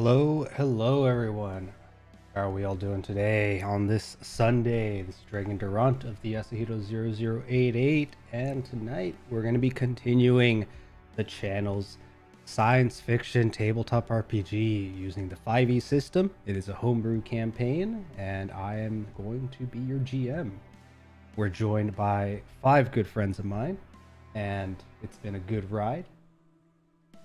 Hello everyone. How are we all doing today on this Sunday? This is Dregn Durant of the Yasuhiro88ch, and tonight we're going to be continuing the channel's science fiction tabletop RPG using the 5e system. It is a homebrew campaign, and I am going to be your GM. We're joined by 5 good friends of mine, and it's been a good ride.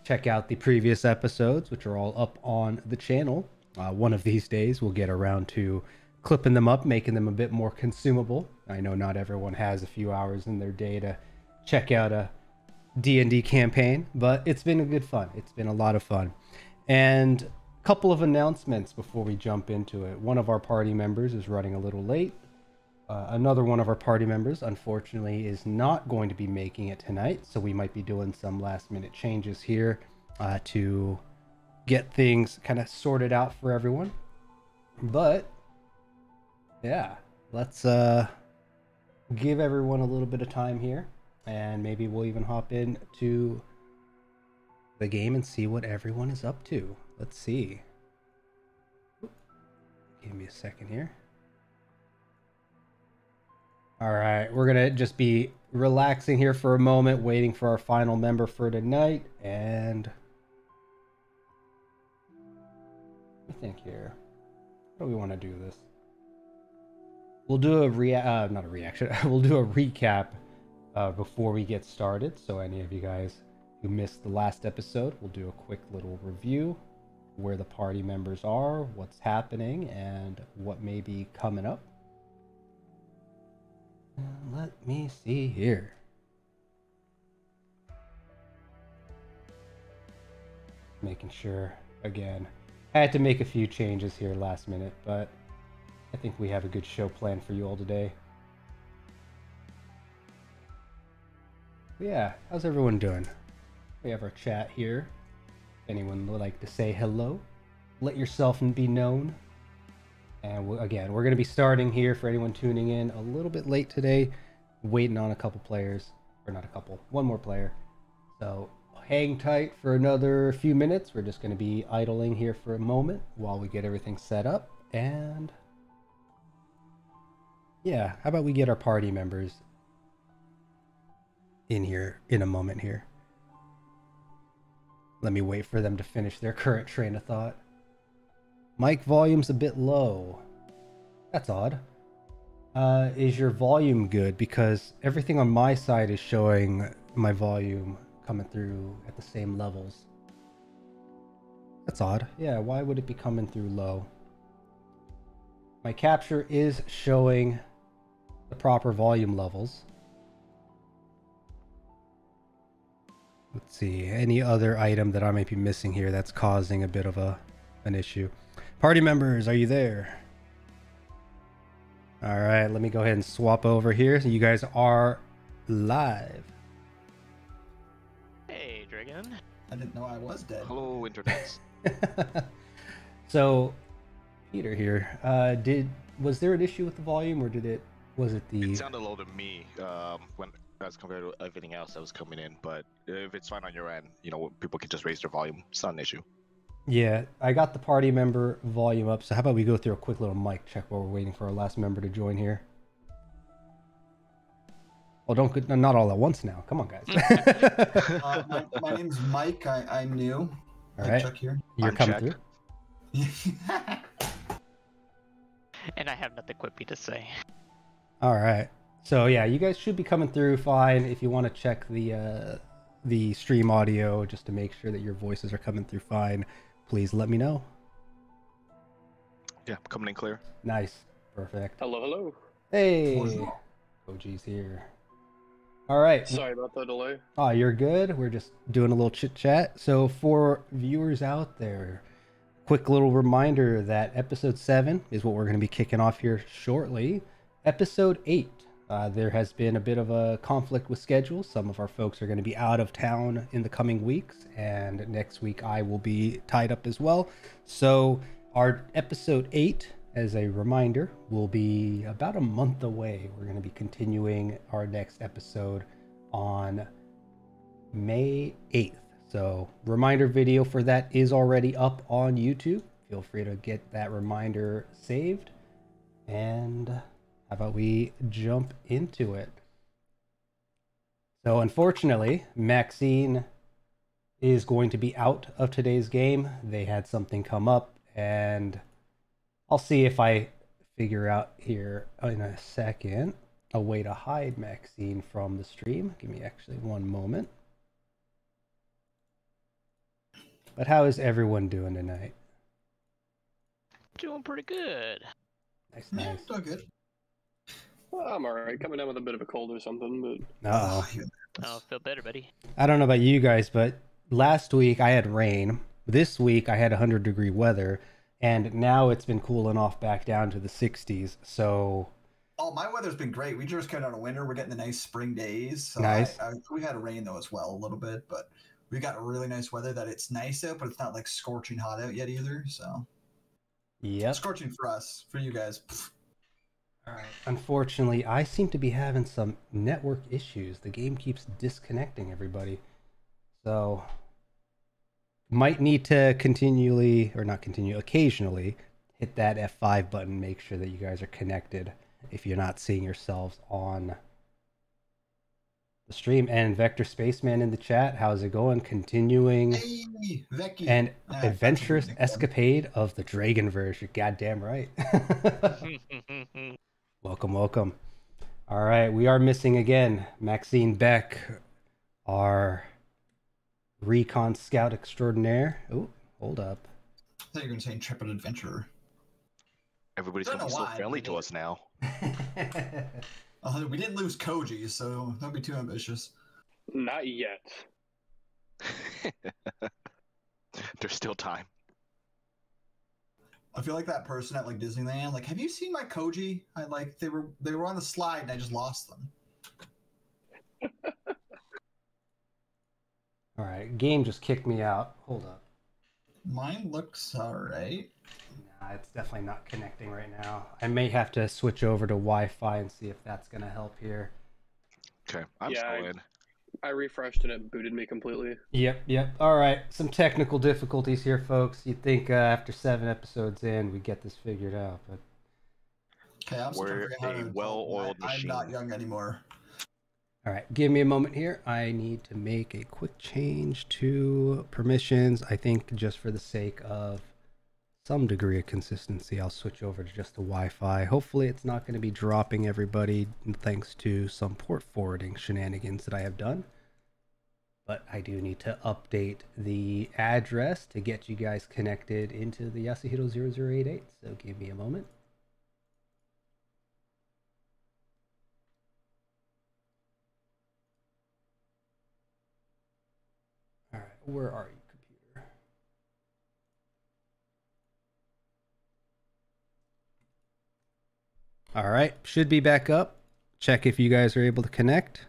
Check out the previous episodes, which are all up on the channel. One of these days, we'll get around to clipping them up, making them a bit more consumable. I know not everyone has a few hours in their day to check out a D&D campaign, but it's been a good fun. It's been a lot of fun. And a couple of announcements before we jump into it. One of our party members is running a little late. Another one of our party members, unfortunately, is not going to be making it tonight, so we might be doing some last-minute changes here to get things kind of sorted out for everyone. But, yeah, let's give everyone a little bit of time here, and maybe we'll even hop into the game and see what everyone is up to. Let's see. Give me a second here. All right, we're gonna just be relaxing here for a moment, waiting for our final member for tonight. And I think here, how do we want to do this? We'll do a not a reaction. We'll do a recap before we get started. So any of you guys who missed the last episode, we'll do a quick little review where the party members are, what's happening, and what may be coming up. Let me see here. Making sure, again, I had to make a few changes here last minute, but I think we have a good show planned for you all today. But yeah, how's everyone doing? We have our chat here. If anyone would like to say hello, let yourself be known. And again, we're going to be starting here for anyone tuning in a little bit late today, waiting on a couple players, or not a couple, one more player. So hang tight for another few minutes. We're just going to be idling here for a moment while we get everything set up. And yeah, how about we get our party members in here in a moment here. Let me wait for them to finish their current train of thought. Mic volume's a bit low. That's odd. Is your volume good? Because everything on my side is showing my volume coming through at the same levels. That's odd. Yeah, why would it be coming through low? My capture is showing the proper volume levels. Let's see, any other item that I might be missing here that's causing a bit of an issue. Party members, are you there? All right, let me go ahead and swap over here. So you guys are live. Hey, Dragon. I didn't know I was dead. Hello, internet. So, Peter here. Was there an issue with the volume, or was it the? It sounded low to me when as compared to everything else that was coming in. But if it's fine on your end, you know, people can just raise their volume. It's not an issue. Yeah, I got the party member volume up, so how about we go through a quick little mic check while we're waiting for our last member to join here. Well, not all at once now. Come on, guys. My name's Mike. I'm new. All right, Chuck here. You're I'm coming Jack. through. And I have nothing quippy to say. All right, so yeah, you guys should be coming through fine. If you want to check the stream audio just to make sure that your voices are coming through fine, please let me know. Yeah, coming in clear. Nice. Perfect. Hello, hello. Hey. OG's here. All right. Sorry about the delay. Oh, you're good. We're just doing a little chit chat. So for viewers out there, quick little reminder that episode 7 is what we're going to be kicking off here shortly. Episode 8. There has been a bit of a conflict with schedules. Some of our folks are going to be out of town in the coming weeks, and next week I will be tied up as well. So our episode 8, as a reminder, will be about a month away. We're going to be continuing our next episode on May 8th. So reminder video for that is already up on YouTube. Feel free to get that reminder saved. And how about we jump into it? So unfortunately, Maxine is going to be out of today's game. They had something come up, and I'll see if I figure out here in a second a way to hide Maxine from the stream. Give me actually one moment. But how is everyone doing tonight? Doing pretty good. Nice, Yeah, nice. doing good. Well, I'm alright. Coming down with a bit of a cold or something, but Uh-oh. Oh, feel better, buddy. I don't know about you guys, but last week I had rain. This week I had 100-degree weather, and now it's been cooling off back down to the 60s. So Oh, my weather's been great. We just got out of winter. We're getting the nice spring days. So Nice. We had rain though as well a little bit, but we got really nice weather that it's nice out, but it's not like scorching hot out yet either. So yep. scorching for us, for you guys. Pfft. All right. Unfortunately, I seem to be having some network issues. The game keeps disconnecting everybody. So might need to occasionally hit that F5 button, make sure that you guys are connected if you're not seeing yourselves on the stream. And Vector Spaceman in the chat, how's it going? Continuing Hey, Becky. an Ah, adventurous that's a good escapade of the Dregn version. Goddamn right. Welcome, welcome. All right, we are missing again Maxine Beck, our recon scout extraordinaire. Oh, hold up. I thought you were going to say intrepid adventurer. Everybody's Don't gonna be know so why, friendly but to us now. We didn't lose Koji, so don't be too ambitious. not yet. There's still time. I feel like that person at like Disneyland. Like, have you seen my Koji? I like they were on the slide and I just lost them. All right, game just kicked me out. Hold up. Mine looks alright. Nah, it's definitely not connecting right now. I may have to switch over to Wi-Fi and see if that's gonna help here. Okay, I'm Yeah, still in. I refreshed and it booted me completely. Yep. All right, some technical difficulties here, folks. You'd think after 7 episodes in, we'd get this figured out, but Okay, I'm still trying to We're figure out how a to well-oiled I'm not machine. young anymore. all right, give me a moment here. I need to make a quick change to permissions. I think just for the sake of some degree of consistency, I'll switch over to just the Wi-Fi. Hopefully it's not going to be dropping everybody thanks to some port forwarding shenanigans that I have done. But I do need to update the address to get you guys connected into the Yasuhiro88. So give me a moment. All right, where are you, computer? All right, should be back up. Check if you guys are able to connect.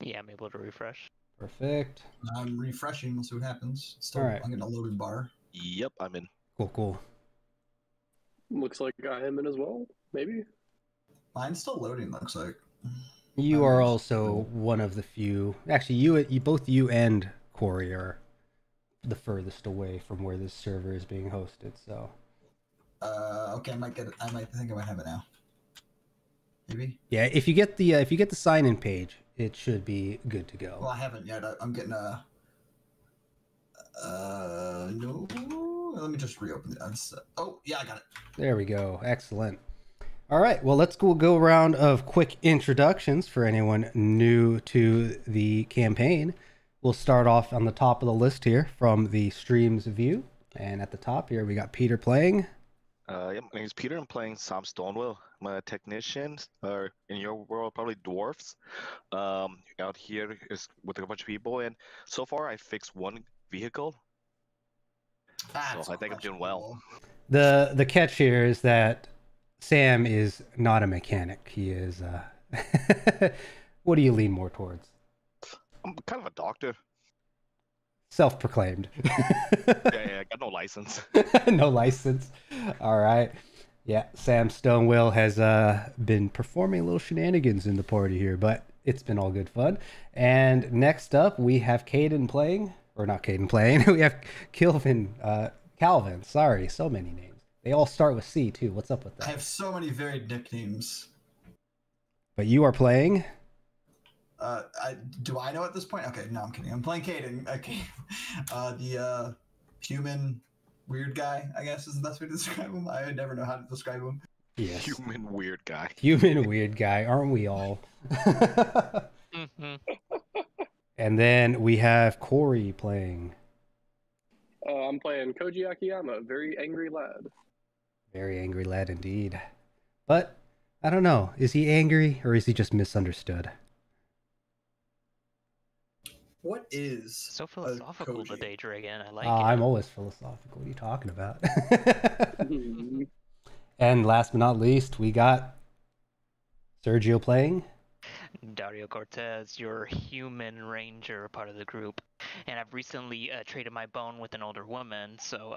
Yeah, I'm able to refresh. Perfect. I'm refreshing. We'll see what happens. Still, Alright. I'm getting a loaded bar. Yep, I'm in. Cool. Looks like I am in as well, maybe? Mine's still loading. Looks like. You Oh, are nice. also one of the few. Actually, you both you and Corey are the furthest away from where this server is being hosted. So Okay, I might get it. I think I might have it now. Maybe. yeah, if you get the sign-in page, it should be good to go. Well, I haven't yet. I'm getting a. No. Let me just reopen it. Oh, yeah, I got it. There we go. Excellent. All right. Well, let's go around of quick introductions for anyone new to the campaign. We'll start off on the top of the list here from the stream's view. And at the top here, we got Peter playing. Yeah, my name is Peter. I'm playing Sam Stonewell. I'm a technician, or in your world, probably dwarfs. Out here is with a bunch of people, and so far I fixed one vehicle. That's I think I'm doing well. cool. The catch here is that Sam is not a mechanic. He is. What do you lean more towards? I'm kind of a doctor. Self-proclaimed. Yeah, I got no license. No license. All right. Yeah, Sam Stonewell has been performing little shenanigans in the party here, but it's been all good fun. And next up, we have Caden playing, or not Caden playing. We have Calvin. Sorry, so many names. They all start with C too. What's up with that? I have so many varied nicknames. But you are playing. Do I know at this point? Okay, no, I'm kidding. I'm playing Caden. Okay, the human weird guy, I guess is the best way to describe him. I never know how to describe him. Yes. Human weird guy. Human weird guy, aren't we all? Mm-hmm. And then we have Corey playing. I'm playing Koji Akiyama, very angry lad. Very angry lad indeed. But I don't know. Is he angry or is he just misunderstood? What is So philosophical Koji? today, Dragon. I like it. I'm always philosophical. What are you talking about? And last but not least, we got Sergio playing. Dario Cortez, your human ranger, part of the group. And I've recently traded my bone with an older woman, so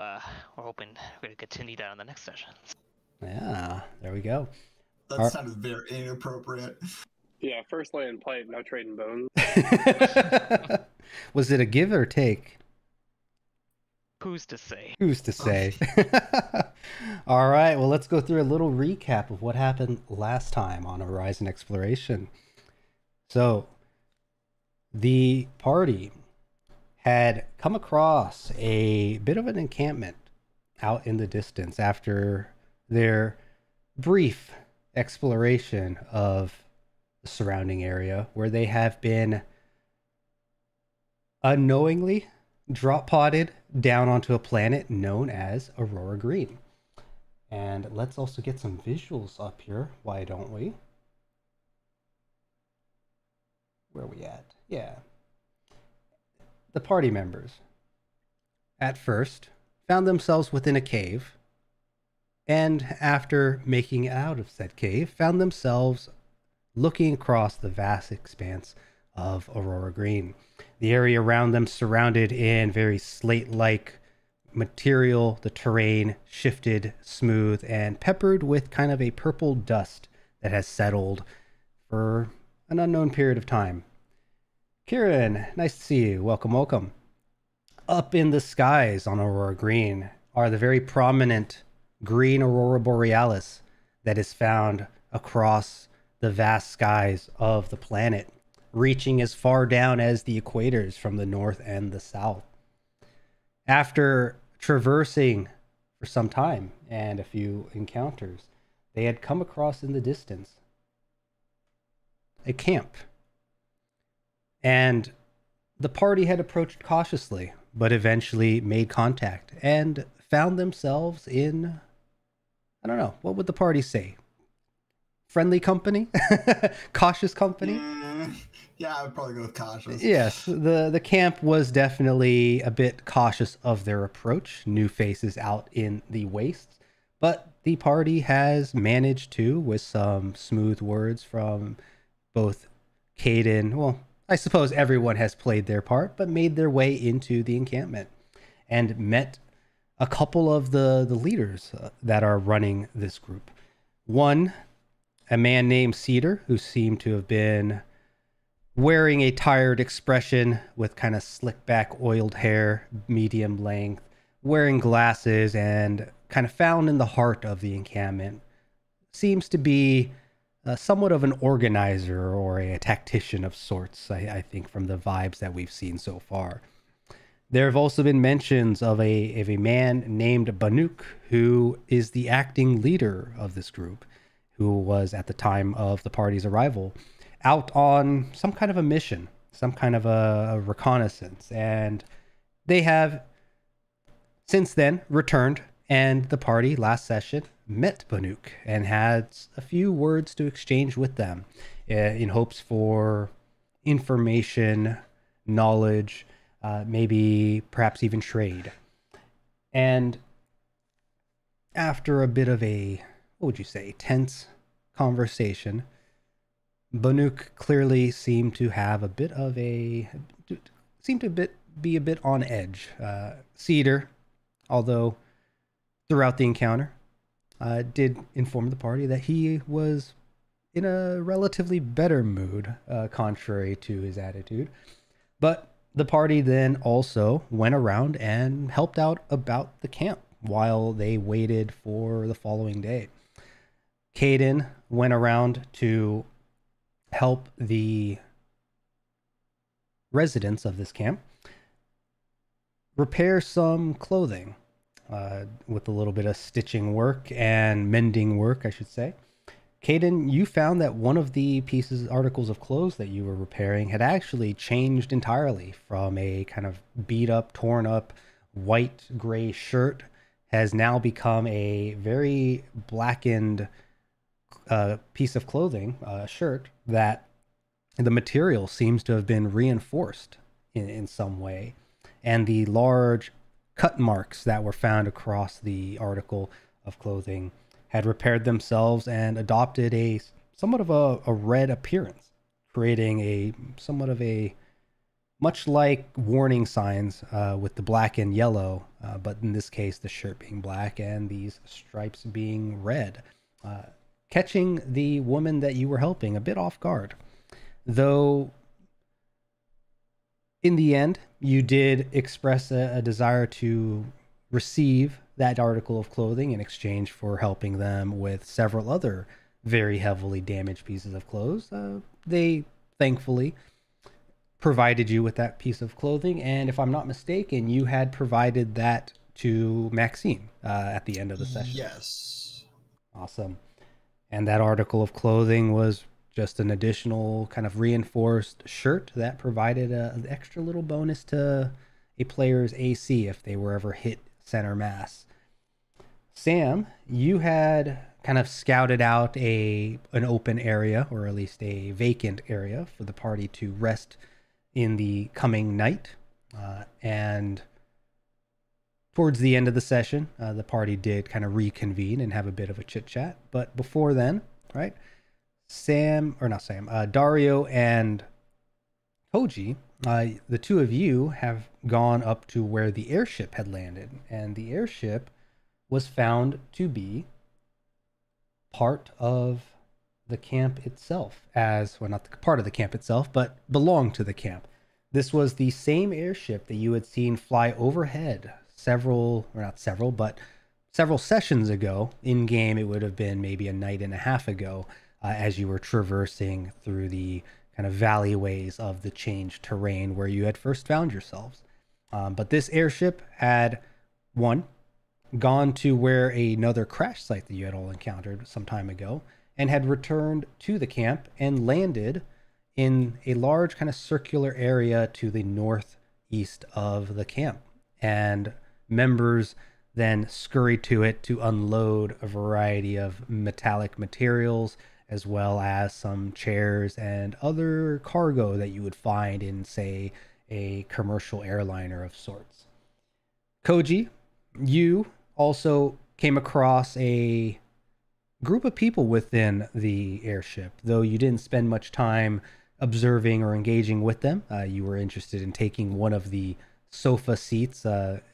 we're hoping we're going to continue that on the next session. Yeah, there we go. That sounded very inappropriate. Yeah, first laying pipe, now trading bones. Was it a give or take? Who's to say? Who's to say? All right, well, let's go through a little recap of what happened last time on Horizon Exploration. So, the party had come across a bit of an encampment out in the distance after their brief exploration of the surrounding area, where they have been unknowingly drop podded down onto a planet known as Aurora Green. And let's also get some visuals up here. Why don't we? Where are we at? Yeah. The party members, at first, found themselves within a cave, and after making it out of said cave, found themselves looking across the vast expanse of Aurora Green. The area around them surrounded in very slate-like material, the terrain shifted, smooth, and peppered with kind of a purple dust that has settled for an unknown period of time. Kieran, nice to see you. Welcome, welcome. Up in the skies on Aurora Green are the very prominent green aurora borealis that is found across the vast skies of the planet, reaching as far down as the equators from the north and the south. After traversing for some time and a few encounters, they had come across in the distance a camp. And the party had approached cautiously, but eventually made contact and found themselves in, I don't know, what would the party say? Friendly company? Cautious company? Yeah, I would probably go with cautious. Yes, the camp was definitely a bit cautious of their approach. New faces out in the wastes. But the party has managed to, with some smooth words from both Caden, well, I suppose everyone has played their part, but made their way into the encampment and met a couple of the leaders that are running this group. One, a man named Cedar, who seemed to have been wearing a tired expression with kind of slick back oiled hair, medium length, wearing glasses, and kind of found in the heart of the encampment. Seems to be somewhat of an organizer or a tactician of sorts, I think, from the vibes that we've seen so far. There have also been mentions of a man named Banuk, who is the acting leader of this group, who was at the time of the party's arrival out on some kind of a mission, some kind of a reconnaissance. And they have since then returned, and the party last session met Banuk and had a few words to exchange with them in hopes for information, knowledge, maybe perhaps even trade. And after a bit of a, what would you say, tense conversation, Banuk clearly seemed to have a bit of a, be a bit on edge. Cedar, although throughout the encounter, did inform the party that he was in a relatively better mood, contrary to his attitude. But the party then also went around and helped out about the camp while they waited for the following day. Caden went around to help the residents of this camp repair some clothing with a little bit of stitching work and mending work, I should say. Caden, you found that one of the articles of clothes that you were repairing had actually changed entirely from a kind of beat up, torn up, white gray shirt, has now become a very blackened piece of clothing, shirt, that the material seems to have been reinforced in some way. And the large cut marks that were found across the article of clothing had repaired themselves and adopted a somewhat of a red appearance, creating a somewhat of a much like warning signs with the black and yellow, but in this case the shirt being black and these stripes being red, catching the woman that you were helping a bit off guard. Though in the end you did express a desire to receive that article of clothing in exchange for helping them with several other very heavily damaged pieces of clothes. They thankfully provided you with that piece of clothing, and if I'm not mistaken, you had provided that to Maxine at the end of the session. Yes. Awesome. And that article of clothing was just an additional kind of reinforced shirt that provided an extra little bonus to a player's AC if they were ever hit center mass. Sam, you had kind of scouted out an open area, or at least a vacant area, for the party to rest in the coming night. And towards the end of the session, the party did kind of reconvene and have a bit of a chit chat. But before then, right, Dario and Koji, the two of you have gone up to where the airship had landed, and the airship was found to be part of the camp itself, not part of the camp itself, but belonged to the camp. This was the same airship that you had seen fly overhead several sessions ago. In game, it would have been maybe a night and a half ago, as you were traversing through the kind of valleyways of the changed terrain where you had first found yourselves. But this airship had, gone to where another crash site that you had all encountered some time ago, and had returned to the camp and landed in a large kind of circular area to the northeast of the camp. And members then scurried to it to unload a variety of metallic materials, as well as some chairs and other cargo that you would find in, say, a commercial airliner of sorts. Koji, you also came across a group of people within the airship, though you didn't spend much time observing or engaging with them. You were interested in taking one of the sofa seats,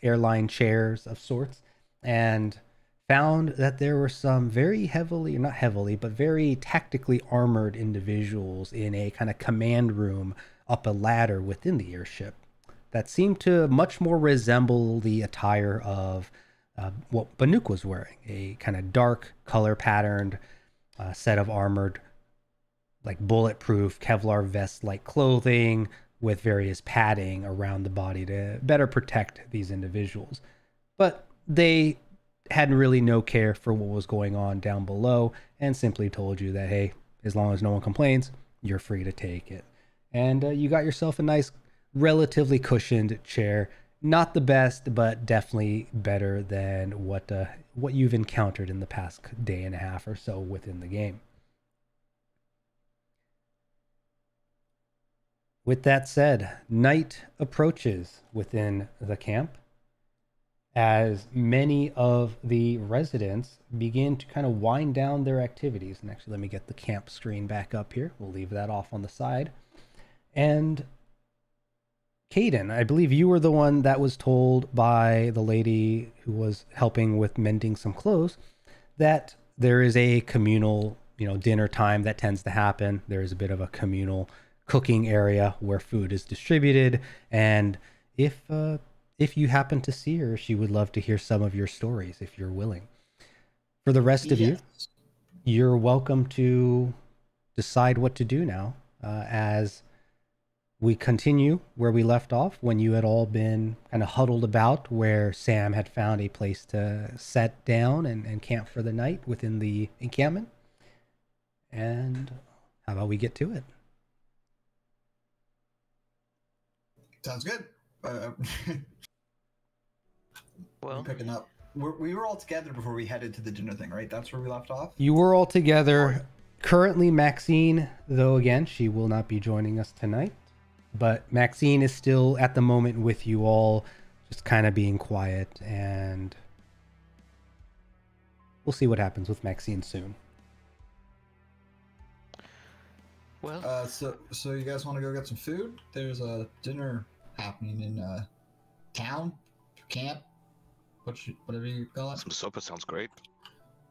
airline chairs of sorts, and found that there were some very very tactically armored individuals in a kind of command room up a ladder within the airship that seemed to much more resemble the attire of what Banuk was wearing, a kind of dark color patterned set of armored, like bulletproof Kevlar vest like clothing with various padding around the body to better protect these individuals. But they had really no care for what was going on down below and simply told you that, hey, as long as no one complains, you're free to take it. And you got yourself a nice, relatively cushioned chair. Not the best, but definitely better than what you've encountered in the past day and a half or so within the game. With that said, night approaches within the camp as many of the residents begin to kind of wind down their activities. And actually, let me get the camp screen back up here. We'll leave that off on the side. And Caden, I believe you were the one that was told by the lady who was helping with mending some clothes that there is a communal dinner time that tends to happen. There's a bit of a communal cooking area where food is distributed, and if you happen to see her, she would love to hear some of your stories if you're willing. For the rest of you, you're welcome to decide what to do now, as we continue where we left off when you had all been kind of huddled about, where Sam had found a place to set down and camp for the night within the encampment. And how about we get to it? Sounds good. Well, picking up. We were all together before we headed to the dinner thing, right? That's where we left off? You were all together. Currently, Maxine, though, again, she will not be joining us tonight. But Maxine is still at the moment with you all, just kind of being quiet. And we'll see what happens with Maxine soon. well, So you guys want to go get some food? There's a dinner happening in town, camp, whatever you call it. Some sopa sounds great.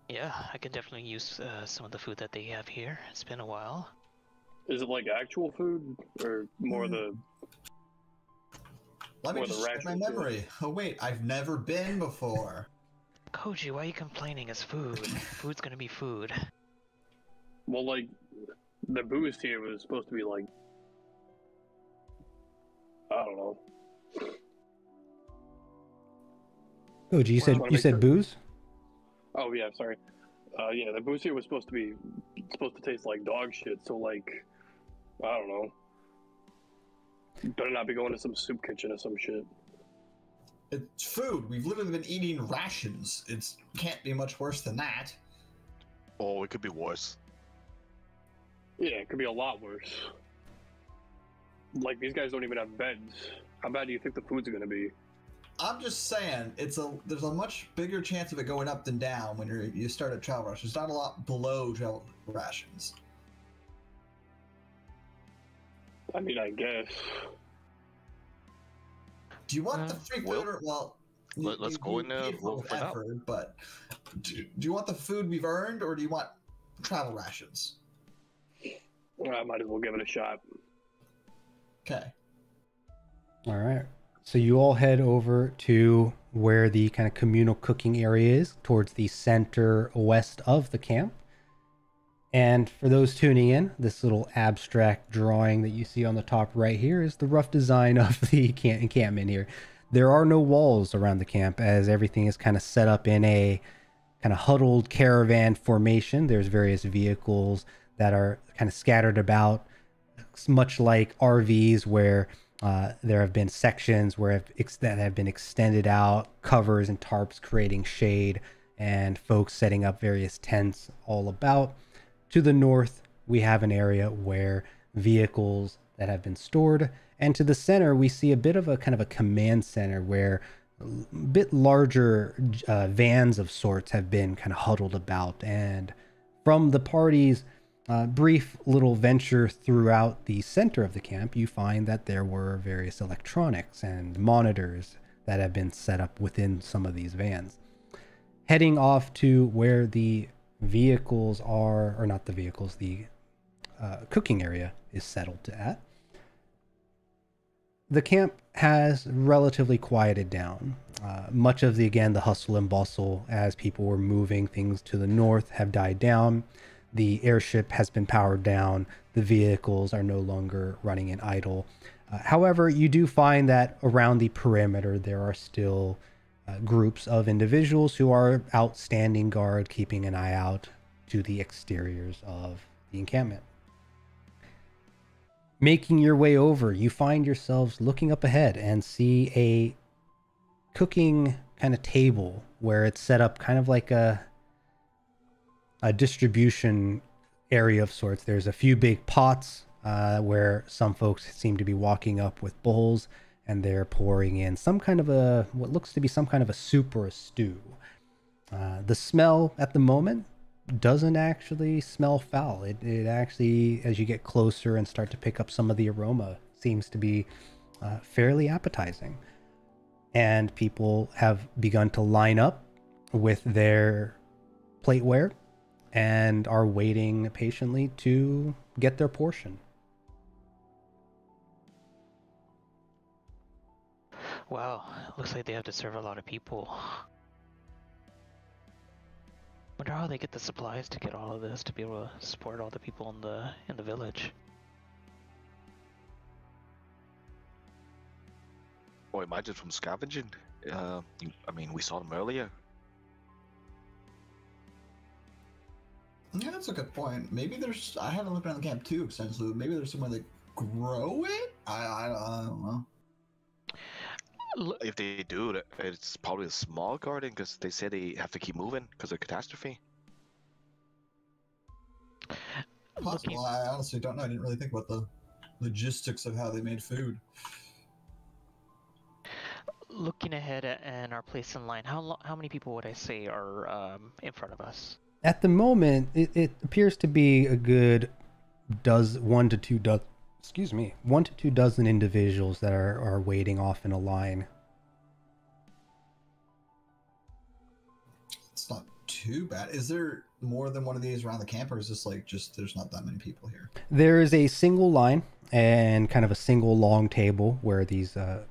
yeah, I could definitely use some of the food that they have here. It's been a while. Is it like actual food or more the? Let me Or the just check my ration food. memory. Oh wait, I've never been before. Koji, why are you complaining? It's food. Food's gonna be food. Well, like the boost here was supposed to be like, I don't know. Koji, you said wanna you make said sure- booze? Oh yeah, sorry. Yeah, the boost here was supposed to taste like dog shit. So like, I don't know. Better not be going to some soup kitchen or some shit. It's food. We've literally been eating rations. It can't be much worse than that. Oh, it could be worse. Yeah, it could be a lot worse. Like these guys don't even have beds. How bad do you think the food's gonna be? I'm just saying, there's a much bigger chance of it going up than down when you start at travel rations. There's not a lot below travel rations. I mean, I guess. Do you want the free well, food or let's go in there, paid we'll for find out. effort, but do you want the food we've earned or do you want travel rations? I might as well give it a shot. Okay. All right. So you all head over to where the kind of communal cooking area is, towards the center west of the camp. And for those tuning in, this little abstract drawing that you see on the top right here is the rough design of the encampment here. There are no walls around the camp, as everything is kind of set up in a kind of huddled caravan formation. There's various vehicles that are kind of scattered about, much like RVs, where there have been sections that have been extended out, covers and tarps creating shade, and folks setting up various tents all about. To the north, we have an area where vehicles that have been stored, and to the center, we see a bit of a kind of a command center where a bit larger vans of sorts have been kind of huddled about. And from the party's brief little venture throughout the center of the camp, you find that there were various electronics and monitors that have been set up within some of these vans. Heading off to where the vehicles are, or not the vehicles, the cooking area is settled at. The camp has relatively quieted down. Much of the hustle and bustle as people were moving things to the north have died down. The airship has been powered down. The vehicles are no longer running in idle. However, you do find that around the perimeter there are still groups of individuals who are out standing guard, keeping an eye out to the exteriors of the encampment. Making your way over, you find yourselves looking up ahead and see a cooking kind of table where it's set up kind of like a distribution area of sorts. There's a few big pots where some folks seem to be walking up with bowls, and they're pouring in some kind of what looks to be some kind of a soup or a stew. The smell at the moment doesn't actually smell foul. It actually, as you get closer and start to pick up some of the aroma, seems to be fairly appetizing. And people have begun to line up with their plateware and are waiting patiently to get their portion. Wow, looks like they have to serve a lot of people. Wonder how they get the supplies to get all of this to be able to support all the people in the village. Or imagine from scavenging. I mean, we saw them earlier. Yeah, that's a good point. Maybe there's. I haven't looked around the camp too extensively. Maybe there's somewhere they grow it. I don't know. If they do, it's probably a small garden because they say they have to keep moving because of catastrophe. Possible. I honestly don't know. I didn't really think about the logistics of how they made food. Looking ahead at our place in line, how many people would I say are in front of us? At the moment, it appears to be a good 1 to 2 dozen individuals that are waiting off in a line. It's not too bad. Is there more than one of these around the camp, or is this like just there's not that many people here? There is a single line and kind of a single long table where these God,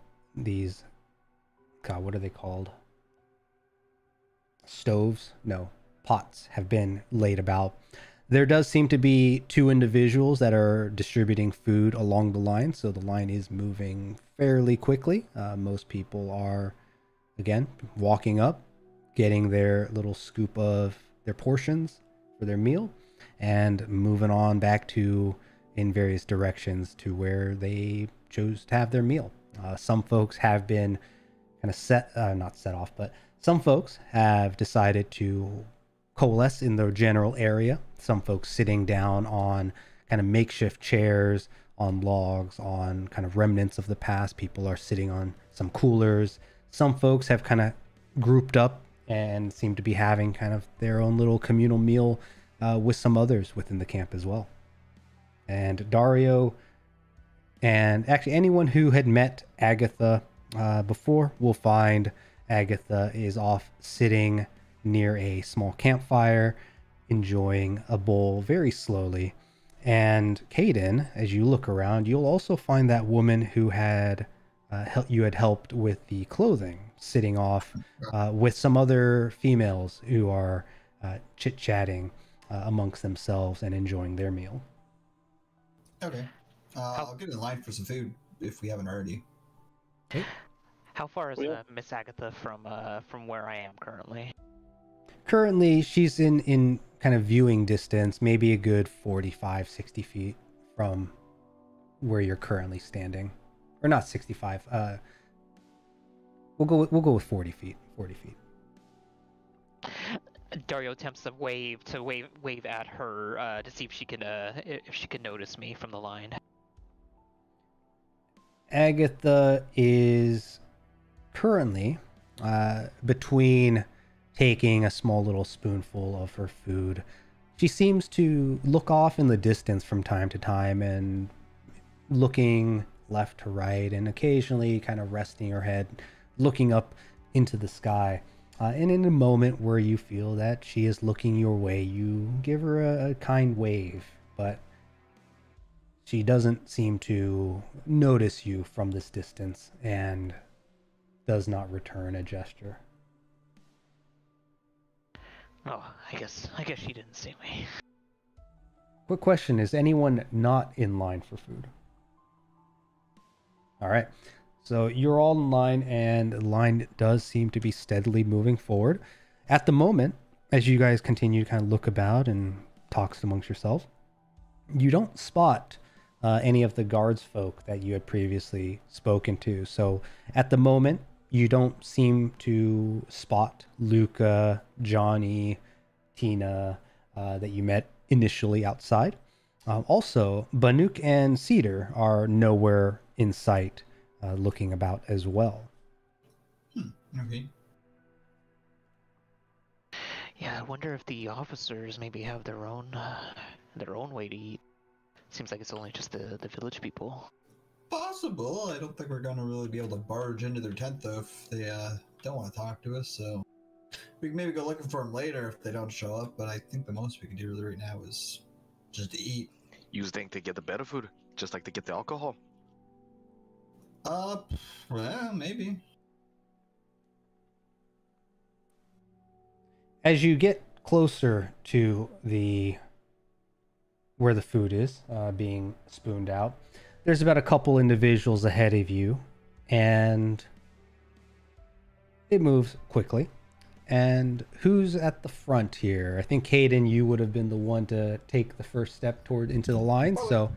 what are they called? Stoves? No, pots have been laid about. There does seem to be 2 individuals that are distributing food along the line, so the line is moving fairly quickly. Most people are, again, walking up, getting their little scoop of their portions for their meal, and moving on back to in various directions to where they chose to have their meal. Some folks have been kind of not set off, but some folks have decided to coalesce in the general area. Some folks sitting down on kind of makeshift chairs, on logs, on kind of remnants of the past. People are sitting on some coolers. Some folks have kind of grouped up and seem to be having kind of their own little communal meal with some others within the camp as well. And Dario, and actually anyone who had met Agatha before will find Agatha is off sitting near a small campfire, enjoying a bowl very slowly. And Caden, as you look around, you'll also find that woman who had you had helped with the clothing, sitting off with some other females who are chit-chatting amongst themselves and enjoying their meal. Okay. I'll get in line for some food if we haven't already. Okay. How far is Miss Agatha from where I am currently? Currently, she's in kind of viewing distance, maybe a good 45, 60 feet from where you're currently standing. Or not 65. We'll go with 40 feet. 40 feet. Dario attempts to wave at her to see if she can notice me from the line. Agatha is currently between taking a small little spoonful of her food. She seems to look off in the distance from time to time and looking left to right and occasionally kind of resting her head, looking up into the sky. And in a moment where you feel that she is looking your way, you give her a kind wave, but she doesn't seem to notice you from this distance and does not return a gesture. Oh, I guess she didn't see me. Quick question, is anyone not in line for food? All right. So you're all in line, and the line does seem to be steadily moving forward. At the moment, as you guys continue to kind of look about and talk amongst yourselves, you don't spot any of the guards folk that you had previously spoken to. So at the moment, you don't seem to spot Luca, Johnny, Tina that you met initially outside. Also, Banuk and Cedar are nowhere in sight, looking about as well. Okay. Yeah, I wonder if the officers maybe have their own way to eat. Seems like it's only just the village people. Possible. I don't think we're gonna really be able to barge into their tent though if they don't want to talk to us. So We can maybe go looking for them later if they don't show up, but I think the most we can do right now is just to eat. Use think to get the better food, just like to get the alcohol. Well, maybe. As you get closer to where the food is being spooned out, there's about a couple individuals ahead of you, and it moves quickly. And who's at the front here? I think Caden, you would have been the one to take the first step toward into the line. So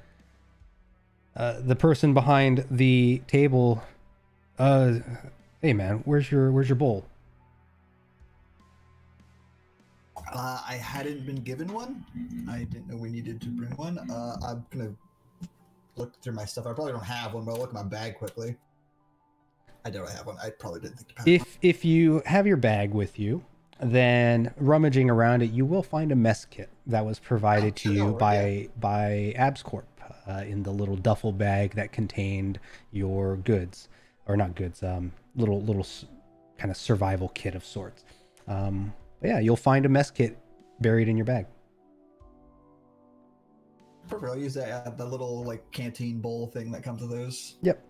the person behind the table, hey man, where's your bowl? I hadn't been given one. I didn't know we needed to bring one. I'm gonna look through my stuff. I probably don't have one, but I'll look at my bag quickly. I don't have one. I probably didn't think to pack one. If you have your bag with you, then rummaging around it, you will find a mess kit that was provided to you by Abs Corp in the little duffel bag that contained your goods, or not goods, little kind of survival kit of sorts. Yeah, you'll find a mess kit buried in your bag. Perfect. I'll use that the little like canteen bowl thing that comes with those. Yep.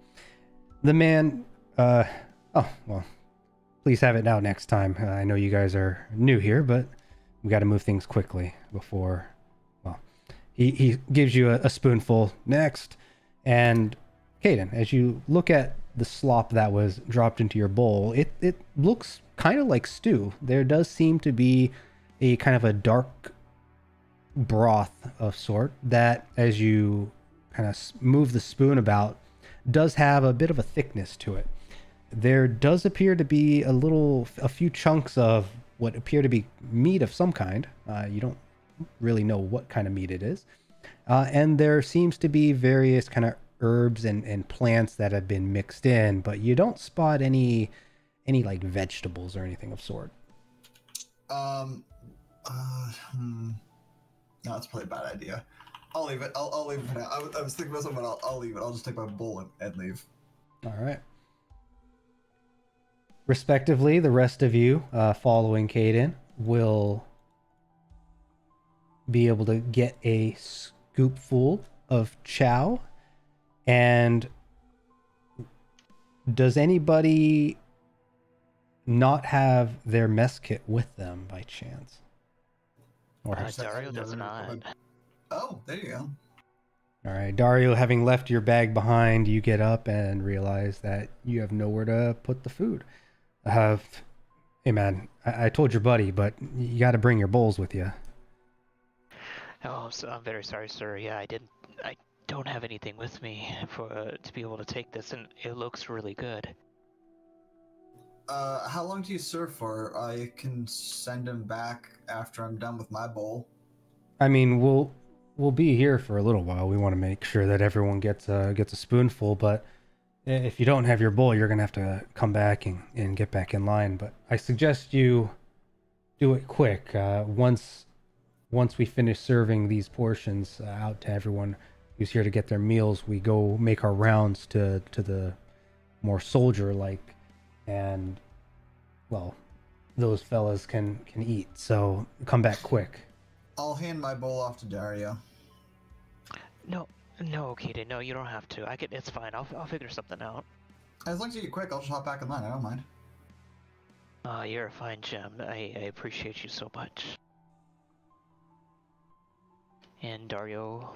The man. Oh well. Please have it now next time. I know you guys are new here, but we got to move things quickly before. Well, he gives you a spoonful next, and Caden, as you look at the slop that was dropped into your bowl, it looks kind of like stew. There does seem to be a kind of a dark broth of sort that, as you kind of move the spoon about, does have a bit of a thickness to it. There does appear to be a few chunks of what appear to be meat of some kind. You don't really know what kind of meat it is. And there seems to be various kind of herbs and plants that have been mixed in, but you don't spot any like vegetables or anything of sort. No, that's probably a bad idea. I'll leave it. I'll leave it for now. I was thinking about something, but I'll leave it. I'll just take my bowl and leave. All right. Respectively, the rest of you following Caden will be able to get a scoopful of chow. And does anybody not have their mess kit with them by chance? Or Dario does not. Oh, there you go. All right, Dario, having left your bag behind, you get up and realize that you have nowhere to put the food. Hey man, I told your buddy, but you got to bring your bowls with you. Oh, so I'm very sorry, sir. Yeah, I don't have anything with me to be able to take this, and it looks really good. How long do you serve for? I can send him back after I'm done with my bowl. I mean, we'll be here for a little while. We want to make sure that everyone gets a spoonful, but if you don't have your bowl, you're gonna have to come back and get back in line. But I suggest you do it quick. Once we finish serving these portions out to everyone who's here to get their meals, we go make our rounds to the more soldier-like, and well, those fellas can eat. So come back quick. I'll hand my bowl off to Dario. No, Kaden, no, you don't have to. It's fine. I'll figure something out. As long as you get quick, I'll just hop back in line. I don't mind. You're a fine gem. I appreciate you so much. And Dario,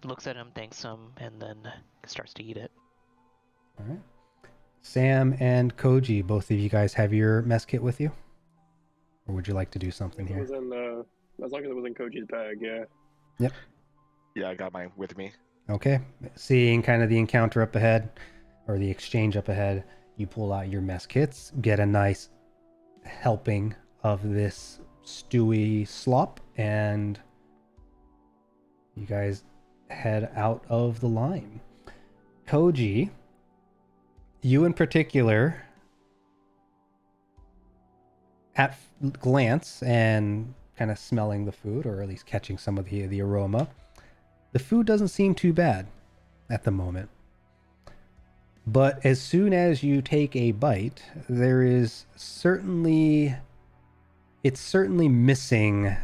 looks at him, thanks him, and then starts to eat it. All right. Sam and Koji, both of you guys have your mess kit with you? Or would you like to do something here? As long as it was in Koji's bag, yeah. Yep. Yeah, I got mine with me. Okay. Seeing kind of the encounter up ahead, or the exchange up ahead, you pull out your mess kits, get a nice helping of this stewy slop, and you guys head out of the line. Koji, you in particular, at glance and kind of smelling the food, or at least catching some of the aroma, the food doesn't seem too bad at the moment. But as soon as you take a bite, there is certainly it's certainly missing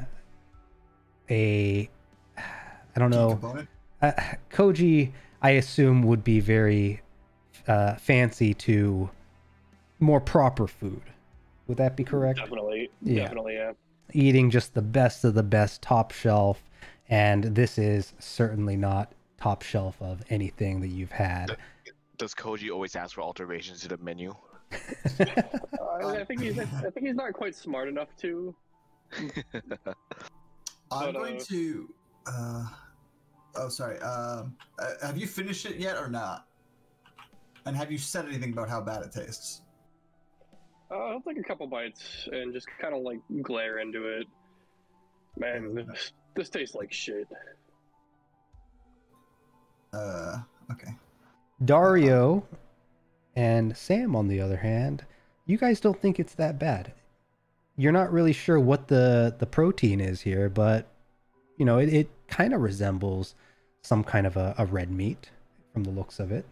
a, I don't Key know, component? Koji, I assume, would be very fancy to more proper food. Would that be correct? Definitely, Yeah. definitely, yeah. Eating just the best of the best, top shelf, and this is certainly not top shelf of anything that you've had. Does Koji always ask for alterations to the menu? I think he's not quite smart enough to. I'm But, going to. Oh, sorry. Have you finished it yet or not? And have you said anything about how bad it tastes? I'll take a couple bites and just kind of like glare into it. Man, this tastes like shit. Okay. Dario and Sam, on the other hand, you guys don't think it's that bad. You're not really sure what the protein is here, but you know, it kind of resembles some kind of a red meat from the looks of it.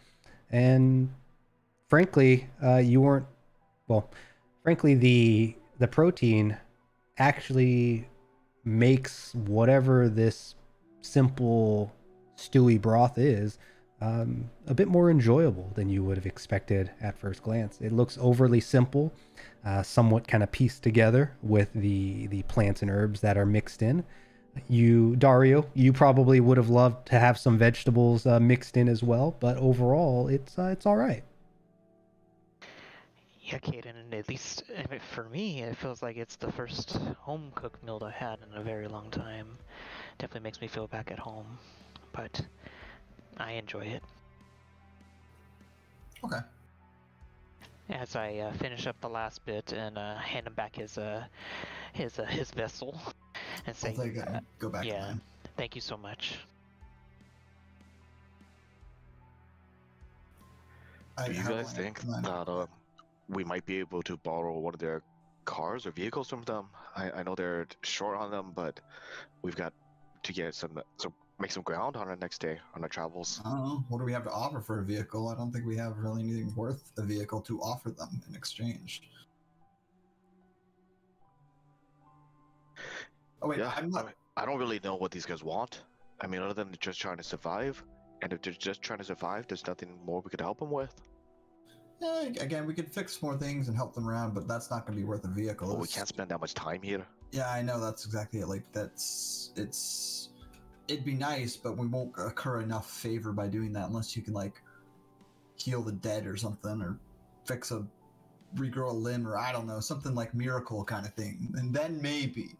And frankly, frankly, the protein actually makes whatever this simple stewy broth is a bit more enjoyable than you would have expected at first glance. It looks overly simple, somewhat kind of pieced together with the plants and herbs that are mixed in. Dario, you probably would have loved to have some vegetables mixed in as well, but overall, it's all right. Yeah, Kaden, and at least for me, it feels like it's the first home-cooked meal I had in a very long time. Definitely makes me feel back at home, but I enjoy it. Okay. As I finish up the last bit and hand him back his vessel, and say, I'll take it and go back to "Yeah, mine. thank you so much." Do you guys think that we might be able to borrow one of their cars or vehicles from them? I know they're short on them, but we've got to get make some ground on our next day on our travels. I don't know. What do we have to offer for a vehicle? I don't think we have really anything worth a vehicle to offer them in exchange. Oh wait, Yeah, I'm not. I don't really know what these guys want. I mean, other than just trying to survive. And if they're just trying to survive, there's nothing more we could help them with. Yeah, again, we could fix more things and help them around, but that's not going to be worth a vehicle. Well, we can't spend that much time here. Yeah, I know, that's exactly it. Like, it'd be nice, but we won't occur enough favor by doing that unless you can, like, heal the dead or something, or regrow a limb, or I don't know, something like miracle kind of thing. And then maybe.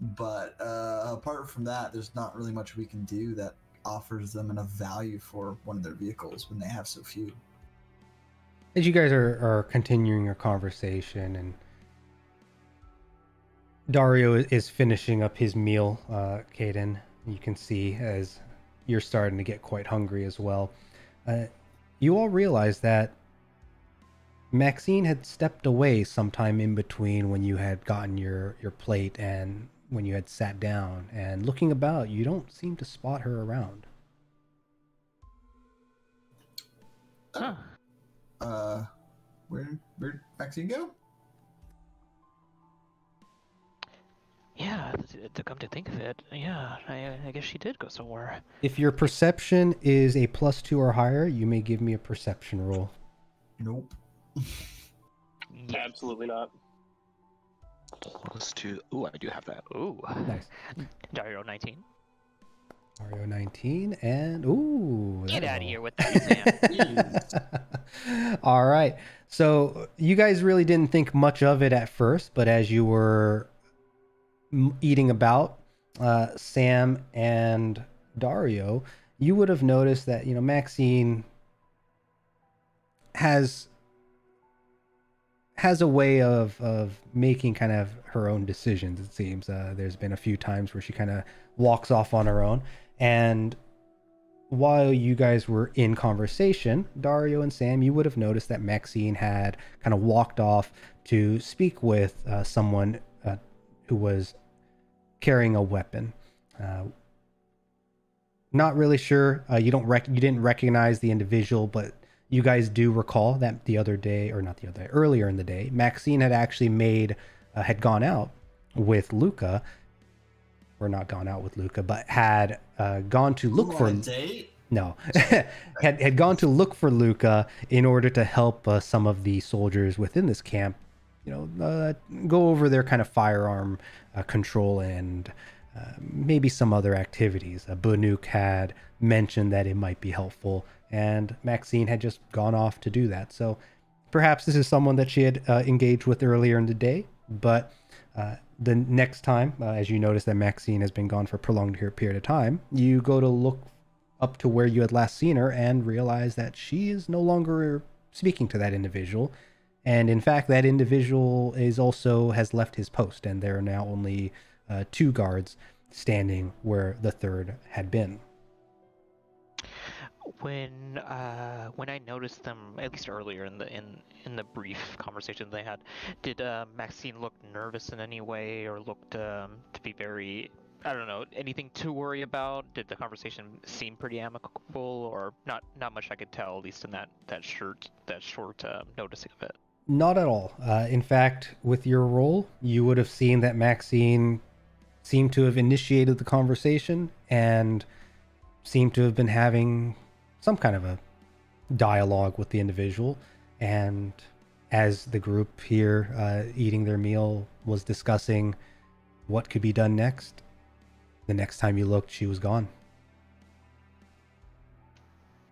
But apart from that, there's not really much we can do that offers them enough value for one of their vehicles when they have so few. As you guys are continuing your conversation, and Dario is finishing up his meal, Kaden, you can see as you're starting to get quite hungry as well. You all realize that Maxine had stepped away sometime in between when you had gotten your plate and when you had sat down, and looking about, you don't seem to spot her around. Huh. Where'd Maxine go? Yeah, to come to think of it, yeah, I guess she did go somewhere. If your perception is a +2 or higher, you may give me a perception roll. Nope. Absolutely not. +2. Ooh, I do have that. Ooh. Nice. Dario 19. Dario 19, and ooh. Get out of roll. here with that, Sam. All right. So you guys really didn't think much of it at first, but as you were eating about, Sam and Dario, you would have noticed that, you know, Maxine has a way of making kind of her own decisions, it seems. There's been a few times where she kind of walks off on her own. And while you guys were in conversation, Dario and Sam, you would have noticed that Maxine had kind of walked off to speak with someone who was carrying a weapon. Not really sure. You didn't recognize the individual, but you guys do recall that earlier in the day, Maxine had actually had gone out with Luca, or not gone out with Luca, but had gone to look for a date. No, had gone to look for Luca in order to help some of the soldiers within this camp, go over their kind of firearm control and maybe some other activities. Banuk had mentioned that it might be helpful, and Maxine had just gone off to do that. So perhaps this is someone that she had engaged with earlier in the day, but the next time, as you notice that Maxine has been gone for a prolonged period of time, you go to look up to where you had last seen her and realize that she is no longer speaking to that individual. And in fact, that individual has left his post, and there are now only 2 guards standing where the third had been. When I noticed them, at least earlier in the brief conversation they had, did Maxine look nervous in any way, or looked to be very, I don't know, anything to worry about? Did the conversation seem pretty amicable, or not much I could tell, at least in that short noticing of it? Not at all. In fact, with your role, you would have seen that Maxine seemed to have initiated the conversation and seemed to have been having some kind of a dialogue with the individual. And as the group here eating their meal was discussing what could be done next, the next time you looked, she was gone.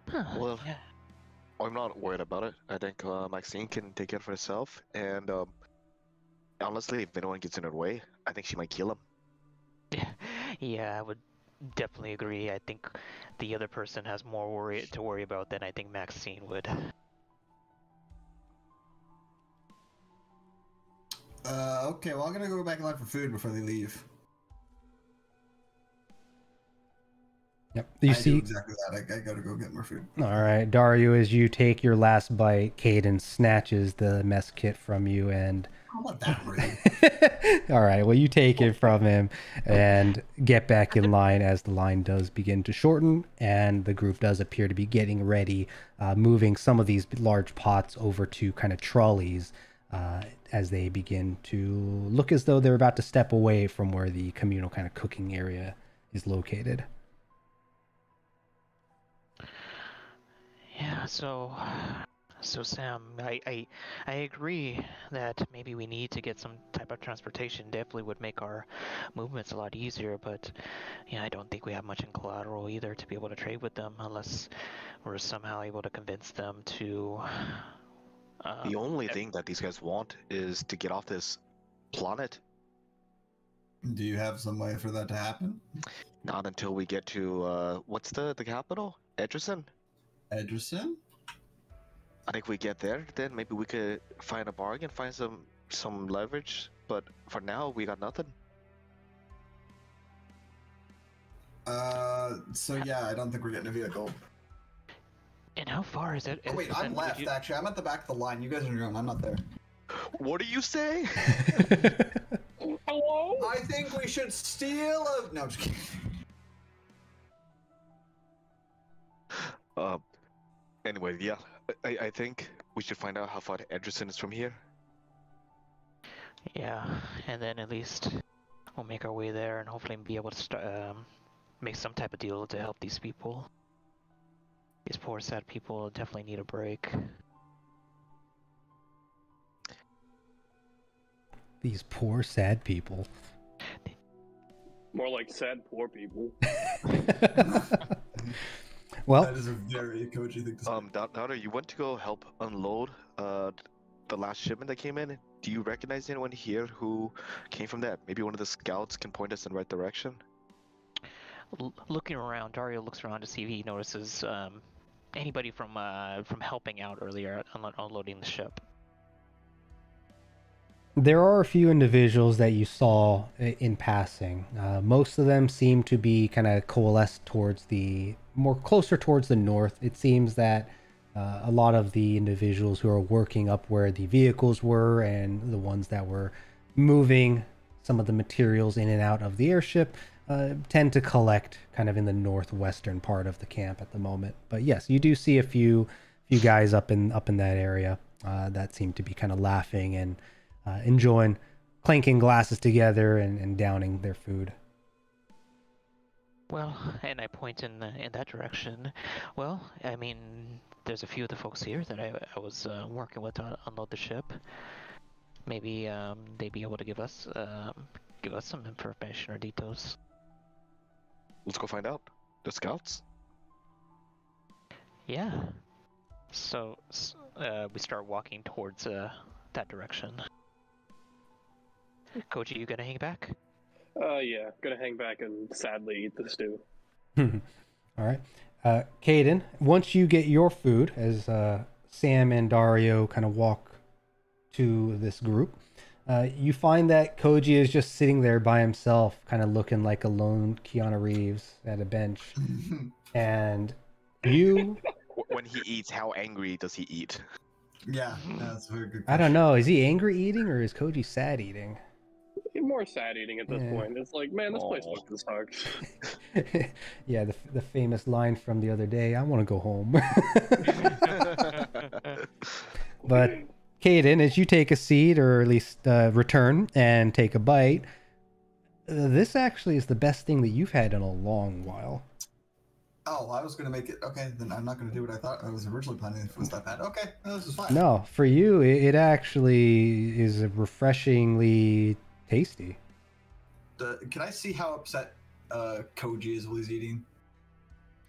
Huh, Well, yeah. I'm not worried about it. I think Maxine can take care for herself. And honestly, if anyone gets in her way, I think she might kill him. Yeah, I would definitely agree. I think the other person has more to worry about than I think Maxine would. Okay, well, I'm gonna go back in line for food before they leave. Yep. I do exactly that. I gotta go get more food. All right, Dario, as you take your last bite, Caden snatches the mess kit from you and... I'm not that rude. All right, well, you take it from him and get back in line as the line does begin to shorten, and the group does appear to be getting ready, moving some of these large pots over to kind of trolleys as they begin to look as though they're about to step away from where the communal kind of cooking area is located. Yeah, so Sam, I agree that maybe we need to get some type of transportation. Definitely would make our movements a lot easier, but yeah, I don't think we have much in collateral either to be able to trade with them unless we're somehow able to convince them to... The only thing that these guys want is to get off this planet. Do you have some way for that to happen? Not until we get to, what's the capital? Edgerton? Edgerton? I think if we get there, then maybe we could find a bargain, find some leverage. But for now, we got nothing. So yeah, I don't think we're getting a vehicle. And how far is it? Oh wait, I'm left, actually. I'm at the back of the line. You guys are on your own. I'm not there. What do you say? Hello? I think we should steal a... No, I'm just kidding. Anyway, yeah, I think we should find out how far Edgerton is from here. Yeah, and then at least we'll make our way there and hopefully be able to make some type of deal to help these people. These poor, sad people definitely need a break. These poor, sad people. More like sad poor people. Well, that is a very Koji thing to say. Daughter, you went to go help unload the last shipment that came in. Do you recognize anyone here who came from that? Maybe one of the scouts can point us in the right direction? Looking around, Dario looks around to see if he notices anybody from helping out earlier unloading the ship. there are a few individuals that you saw in passing. Most of them seem to be kind of coalesced towards closer towards the north. It seems that a lot of the individuals who are working up where the vehicles were and the ones that were moving some of the materials in and out of the airship tend to collect kind of in the northwestern part of the camp at the moment. But yes, you do see a few guys up in that area that seem to be kind of laughing and enjoying clinking glasses together and downing their food. Well, and I point in that direction. Well, I mean, there's a few of the folks here that I was working with to unload the ship. Maybe they'd be able to give us some information or details. Let's go find out. The scouts? Yeah. So we start walking towards that direction. Koji, you gonna hang back? Yeah, gonna hang back and sadly eat the stew. All right. Caden, once you get your food, as Sam and Dario kind of walk to this group, you find that Koji is just sitting there by himself, kind of looking like a lone Keanu Reeves at a bench. And you... When he eats, how angry does he eat? Yeah, that's a very good question. I don't know. Is he angry eating or is Koji sad eating? More sad eating at this point. It's like, man, this place fucking sucks. Yeah, the famous line from the other day, I want to go home. But Caden, as you take a seat, or at least return and take a bite, this actually is the best thing that you've had in a long while. Oh, I was going to make it. Okay, then I'm not going to do what I thought I was originally planning if it was that bad. Okay, no, this is fine. No, for you, it actually is refreshingly tasty. Can I see how upset Koji is while he's eating?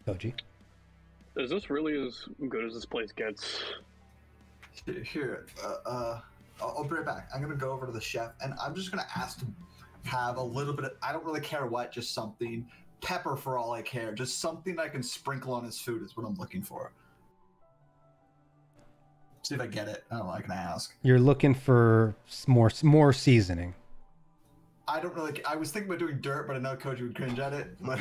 Koji? Is this really as good as this place gets? Here, I'll be right back. I'm going to go over to the chef, and I'm just going to ask to have a little bit of, I don't really care what, just something. Pepper for all I care. Just something I can sprinkle on his food is what I'm looking for. See if I get it. I don't know, I can ask. You're looking for more seasoning. I don't really. I was thinking about doing dirt, but I know Koji would cringe at it. But...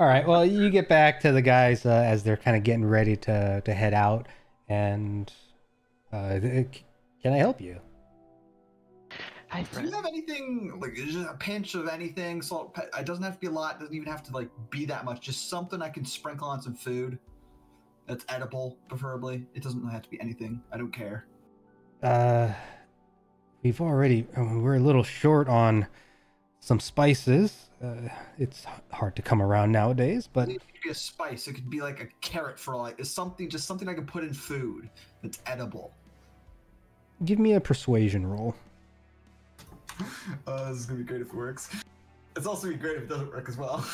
All right. Well, you get back to the guys as they're kind of getting ready to head out, and can I help you? Hi, Do friend. you have anything like just a pinch of anything? Salt. It doesn't have to be a lot. Doesn't even have to like be that much. Just something I can sprinkle on some food that's edible, preferably. It doesn't have to be anything. I don't care. We've already, we're a little short on some spices. It's hard to come around nowadays, but It could be a spice. It could be like a carrot for like it's something, just something I can put in food that's edible. give me a persuasion roll. This is gonna be great if it works. It's also gonna be great if it doesn't work as well.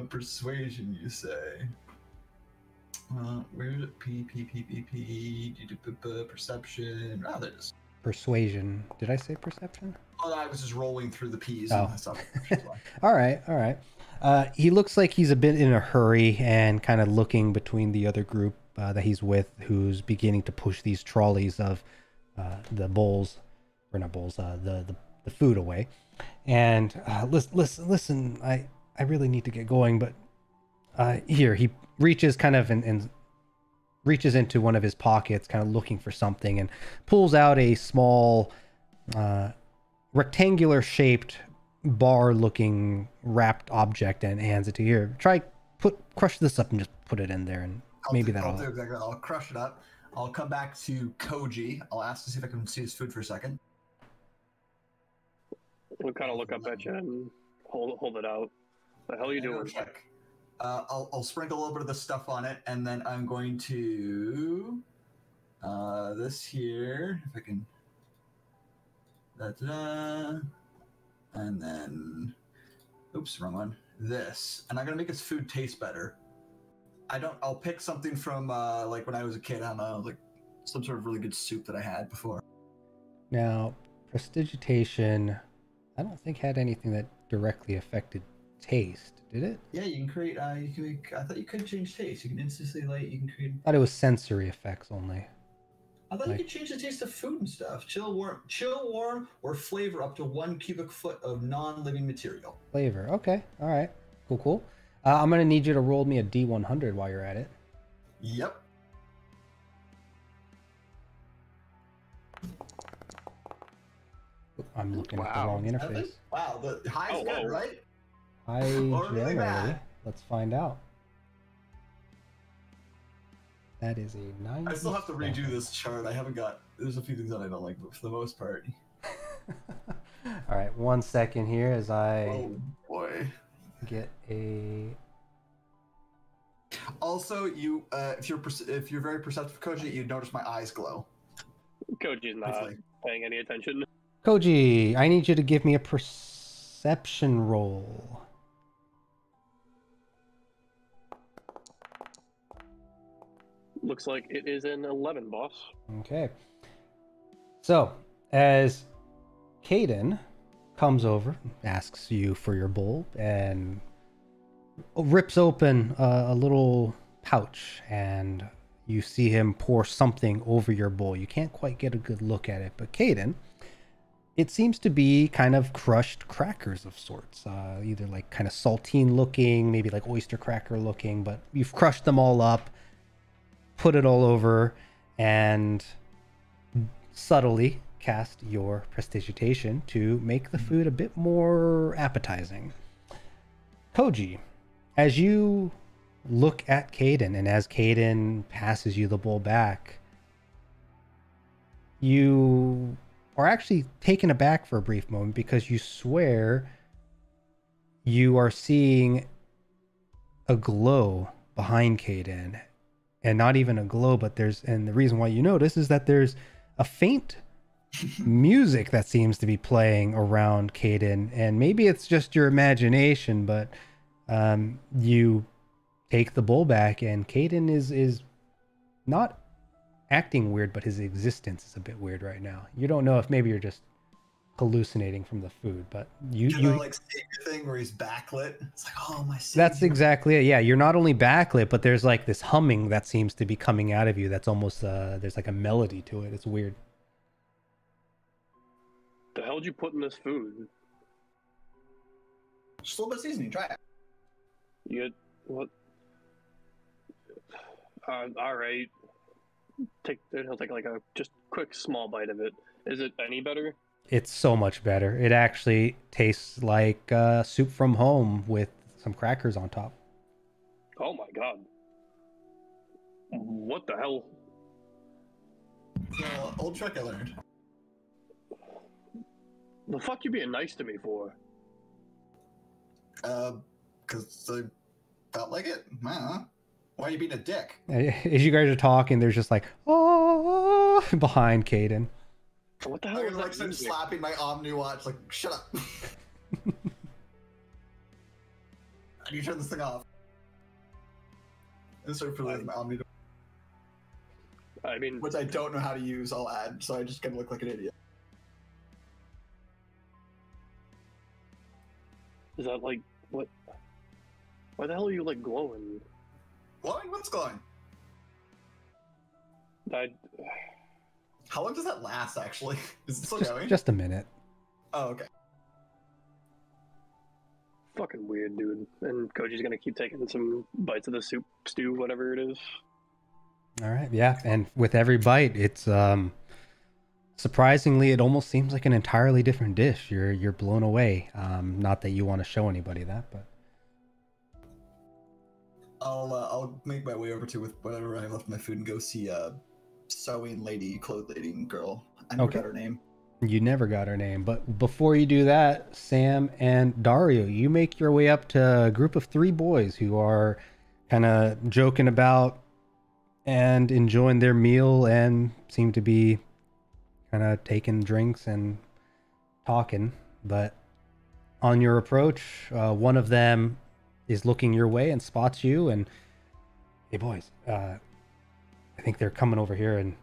Persuasion, you say? Where's it? Perception. Oh, there it is. Persuasion. Did I say perception? Oh, I was just rolling through the P's. Oh. And stuff. All right. He looks like he's a bit in a hurry and kind of looking between the other group that he's with, who's beginning to push these trolleys of the bowls, or not bowls, the food away. And listen, I really need to get going, but here, he reaches kind of and reaches into one of his pockets, kind of looking for something, and pulls out a small rectangular shaped bar looking wrapped object and hands it to you. Here, crush this up and just put it in there, and I'll maybe do that'll exactly that. I'll crush it up. I'll come back to Koji. I'll ask to see if I can see his food for a second. We'll kind of look up at you and hold it out. The hell are you doing? Check. I'll sprinkle a little bit of the stuff on it, and then I'm going to this here, if I can. Da-da-da. And then, oops, wrong one. This, and I'm gonna make his food taste better. I'll pick something from like when I was a kid. I don't know, like some sort of really good soup that I had before. Now, prestidigitation, I don't think had anything that directly affected taste, did it? Yeah, you can create. You can make. I thought you could change taste. You can instantly light. You can create. I thought it was sensory effects only. I thought you could change the taste of food and stuff. Chill, warm, or flavor up to 1 cubic foot of non-living material. Flavor. Okay. All right. Cool. I'm gonna need you to roll me a D100 while you're at it. Yep. I'm looking at the wrong interface. Wow, the high's good, right? I Or really generally. bad. Let's find out. That is a 9. I still have to redo this chart. I haven't got there's a few things that I don't like, but for the most part. All right, 1 second here as I Oh boy. get a. Also, you if you're very perceptive, Koji, you notice my eyes glow. Koji's not Hopefully. paying any attention. Koji, I need you to give me a perception roll. Looks like it is an 11, boss. Okay. So, as Caden comes over, asks you for your bowl, and rips open a little pouch, and you see him pour something over your bowl. You can't quite get a good look at it, but Caden, it seems to be kind of crushed crackers of sorts, either like kind of saltine looking, maybe like oyster cracker looking, but you've crushed them all up, put it all over, and subtly cast your prestidigitation to make the food a bit more appetizing. Koji, as you look at Caden, and as Caden passes you the bowl back, you are actually taken aback for a brief moment because you swear you are seeing a glow behind Caden. And not even a glow, but and the reason why you notice is that there's a faint music that seems to be playing around Caden. And maybe it's just your imagination, but you take the bowl back, and Caden is not acting weird, but his existence is a bit weird right now. You don't know if maybe you're just hallucinating from the food, but you like savior thing where he's backlit. It's like, oh my savior. That's exactly it. Yeah, you're not only backlit, but there's like this humming that seems to be coming out of you. That's almost there's like a melody to it. It's weird. The hell did you put in this food? Just a little bit of seasoning. Try it. You get what? All right. He'll take like a just quick small bite of it. Is it any better? It's so much better. It actually tastes like soup from home with some crackers on top. Oh my god. What the hell? Old trick I learned. The fuck you being nice to me for? Because I felt like it. Why are you being a dick? As you guys are talking, there's just like, oh, behind Caden. What the hell I'm is like that start music? slapping my Omni watch. Like, shut up. How do you turn this thing off? And start putting my Omni, I mean, which I don't know how to use. I'll add, so I just gonna look like an idiot. is that like what? Why the hell are you like glowing? Glowing? What's glowing? How long does that last? Actually, is it still going? Just a minute. Oh, okay. Fucking weird, dude. And Koji's gonna keep taking some bites of the soup, stew, whatever it is. All right, yeah, and with every bite, it's surprisingly, it almost seems like an entirely different dish. You're blown away. Not that you want to show anybody that, but I'll make my way over to with whatever I left my food and go see sewing lady, clothing girl. I never got her name. you never got her name. But before you do that, Sam and Dario, you make your way up to a group of 3 boys who are kind of joking about and enjoying their meal and seem to be kind of taking drinks and talking. But on your approach, one of them is looking your way and spots you and, hey boys, I think they're coming over here. And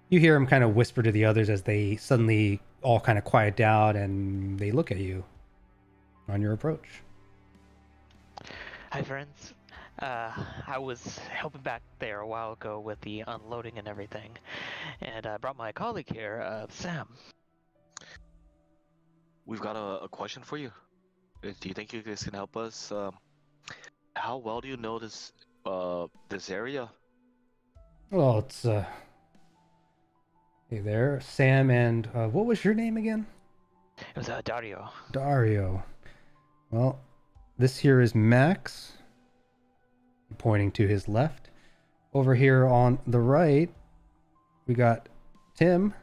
you hear him kind of whisper to the others as they suddenly all kind of quiet down and they look at you on your approach. Hi, friends. I was helping back there a while ago with the unloading and everything, and I brought my colleague here, Sam. We've got a question for you. Do you think you guys can help us? How well do you know this area? Well, it's hey there, Sam, and what was your name again? It was Dario. Dario. Well, this here is Max, pointing to his left. Over here on the right, we got Tim.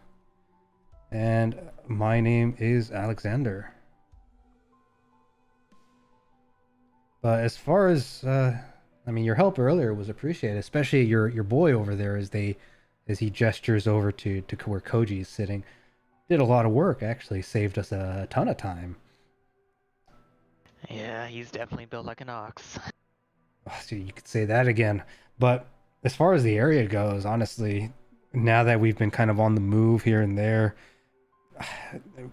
And my name is Alexander. But as far as, I mean, your help earlier was appreciated, especially your boy over there as he gestures over to where Koji is sitting. Did a lot of work, actually. Saved us a ton of time. Yeah, he's definitely built like an ox. So you could say that again. But as far as the area goes, honestly, now that we've been kind of on the move here and there,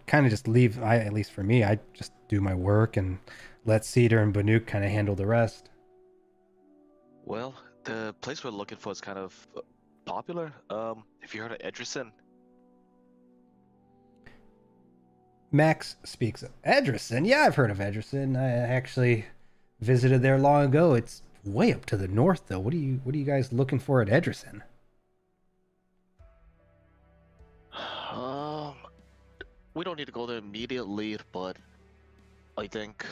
kind of just leave, at least for me, I just do my work and let Cedar and Banuk kind of handle the rest. Well, the place we're looking for is kind of popular. Have you heard of Edgerson? Max speaks of Edgerson. Yeah, I've heard of Edgerson. I actually visited there long ago. It's way up to the north, though. What are you guys looking for at Edgerson? We don't need to go there immediately, but I think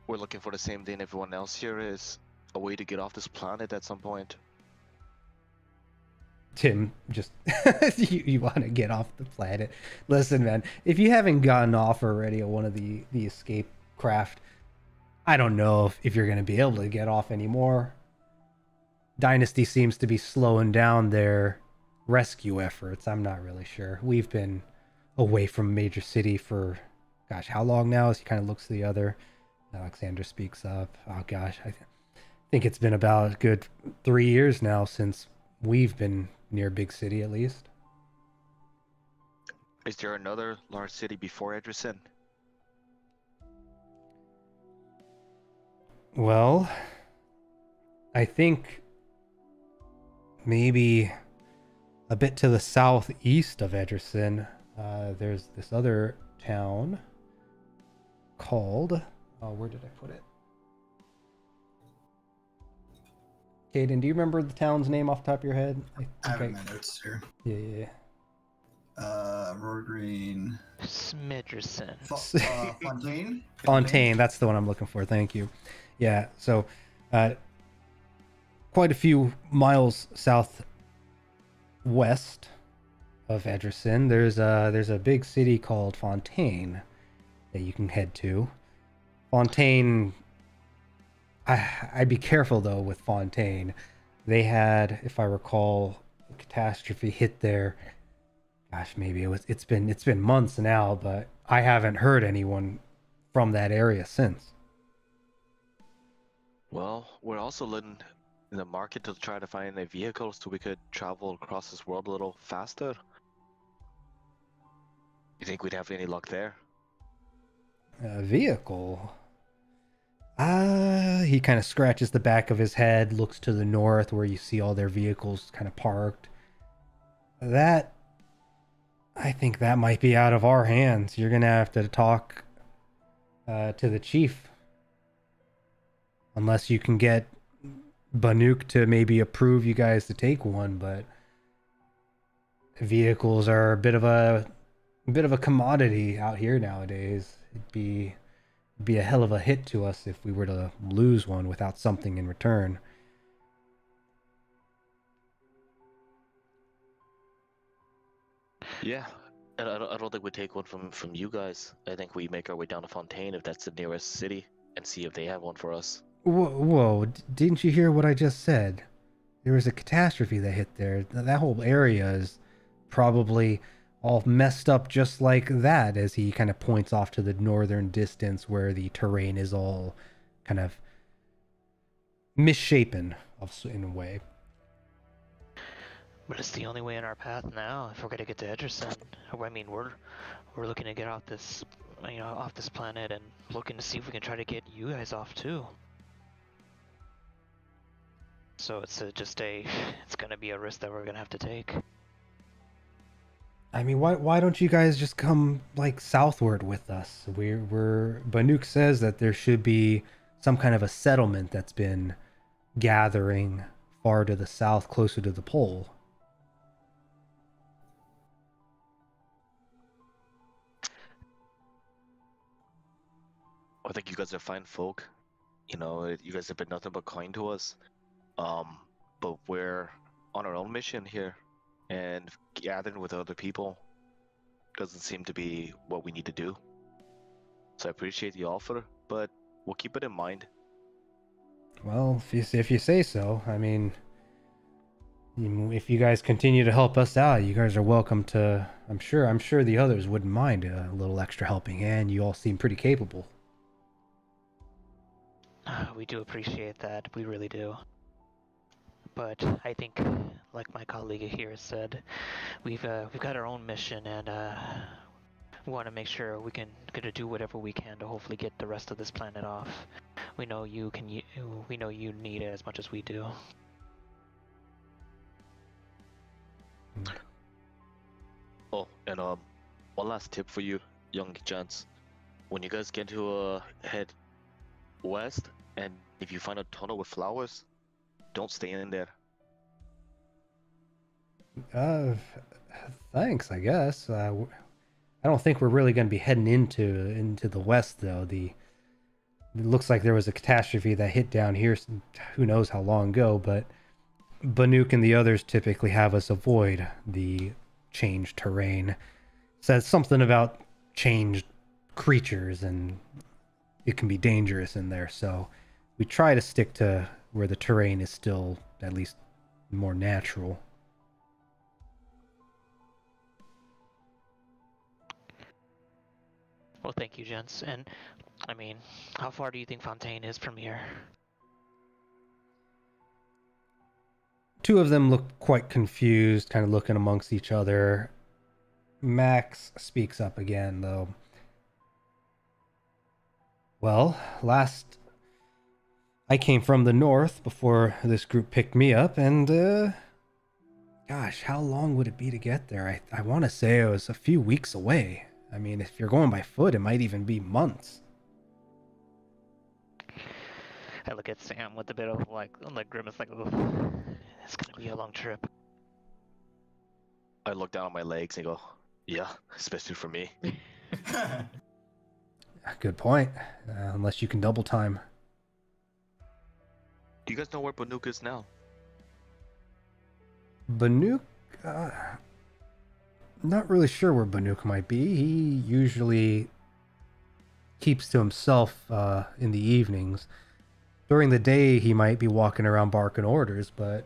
we're looking for the same thing everyone else here is, a way to get off this planet at some point. Tim, just you want to get off the planet. Listen, man, if you haven't gotten off already on one of the escape craft, I don't know if you're going to be able to get off anymore. Dynasty seems to be slowing down their rescue efforts. I'm not really sure. We've been away from major city for, gosh, how long now? As he kind of looks to the other. Alexander speaks up. Oh gosh, I think it's been about a good 3 years now since we've been near big city, at least. Is there another large city before Edgerson? Well, I think maybe a bit to the southeast of Edgerson, there's this other town called, where did I put it? Caden, do you remember the town's name off the top of your head? I have my notes here. Yeah. Roar Green. Smidgerson. Fontaine? Fontaine, that's the one I'm looking for. Thank you. Yeah, so quite a few miles southwest of Edgerson, there's a big city called Fontaine that you can head to. Fontaine, I'd be careful though with Fontaine. They had, if I recall, a catastrophe hit there. Gosh, maybe it's been months now, but I haven't heard anyone from that area since. Well, we're also in the market to try to find a vehicle so we could travel across this world a little faster. You think we'd have any luck there? A vehicle? He kind of scratches the back of his head, looks to the north where you see all their vehicles kind of parked. I think that might be out of our hands. You're gonna have to talk to the chief. Unless you can get Banuk to maybe approve you guys to take one, but vehicles are a bit of a commodity out here nowadays. It'd be a hell of a hit to us if we were to lose one without something in return. Yeah, and I don't think we take one from you guys. I think we make our way down to Fontaine if that's the nearest city and see if they have one for us. Whoa, didn't you hear what I just said? There was a catastrophe that hit there. That whole area is probably all messed up just like that, as he kind of points off to the northern distance where the terrain is all kind of misshapen in a way. But it's the only way in our path now if we're gonna get to Edgerson. I mean, we're looking to get off this, off this planet and looking to see if we can try to get you guys off too. So it's gonna be a risk that we're gonna have to take. I mean, why don't you guys just come like southward with us? Banuk says that there should be some kind of a settlement that's been gathering far to the south, closer to the pole. I think you guys are fine folk. You guys have been nothing but kind to us. But we're on our own mission here. and gathering with other people doesn't seem to be what we need to do. So I appreciate the offer, but we'll keep it in mind. Well, if you say so. I mean, if you guys continue to help us out, you guys are welcome to. I'm sure the others wouldn't mind a little extra helping hand. You all seem pretty capable. We do appreciate that. We really do. But I think, like my colleague here said, we've got our own mission, and we want to make sure gonna do whatever we can to hopefully get the rest of this planet off. We know you need it as much as we do. Oh, and one last tip for you, young gents. When you guys get to head west, and if you find a tunnel with flowers, don't stay in there. Thanks, I guess. I don't think we're really going to be heading into the west, though. It looks like there was a catastrophe that hit down here, who knows how long ago, but Banuk and the others typically have us avoid the changed terrain. It says something about changed creatures, and it can be dangerous in there, so we try to stick to where the terrain is still at least more natural. Well, thank you, gents. And, I mean, how far do you think Fontaine is from here? Two of them look quite confused, kind of looking amongst each other. Max speaks up again, though. Well, I came from the north before this group picked me up, and, gosh, how long would it be to get there? I want to say it was a few weeks away. I mean, if you're going by foot, it might even be months. I look at Sam with a bit of like grimace, like, oh, it's gonna be a long trip. I look down at my legs and go, yeah, especially for me. Good point. Unless you can double time. Do you guys know where Banuk is now? Banuk? Not really sure where Banuk might be. He usually keeps to himself in the evenings. During the day, he might be walking around barking orders, but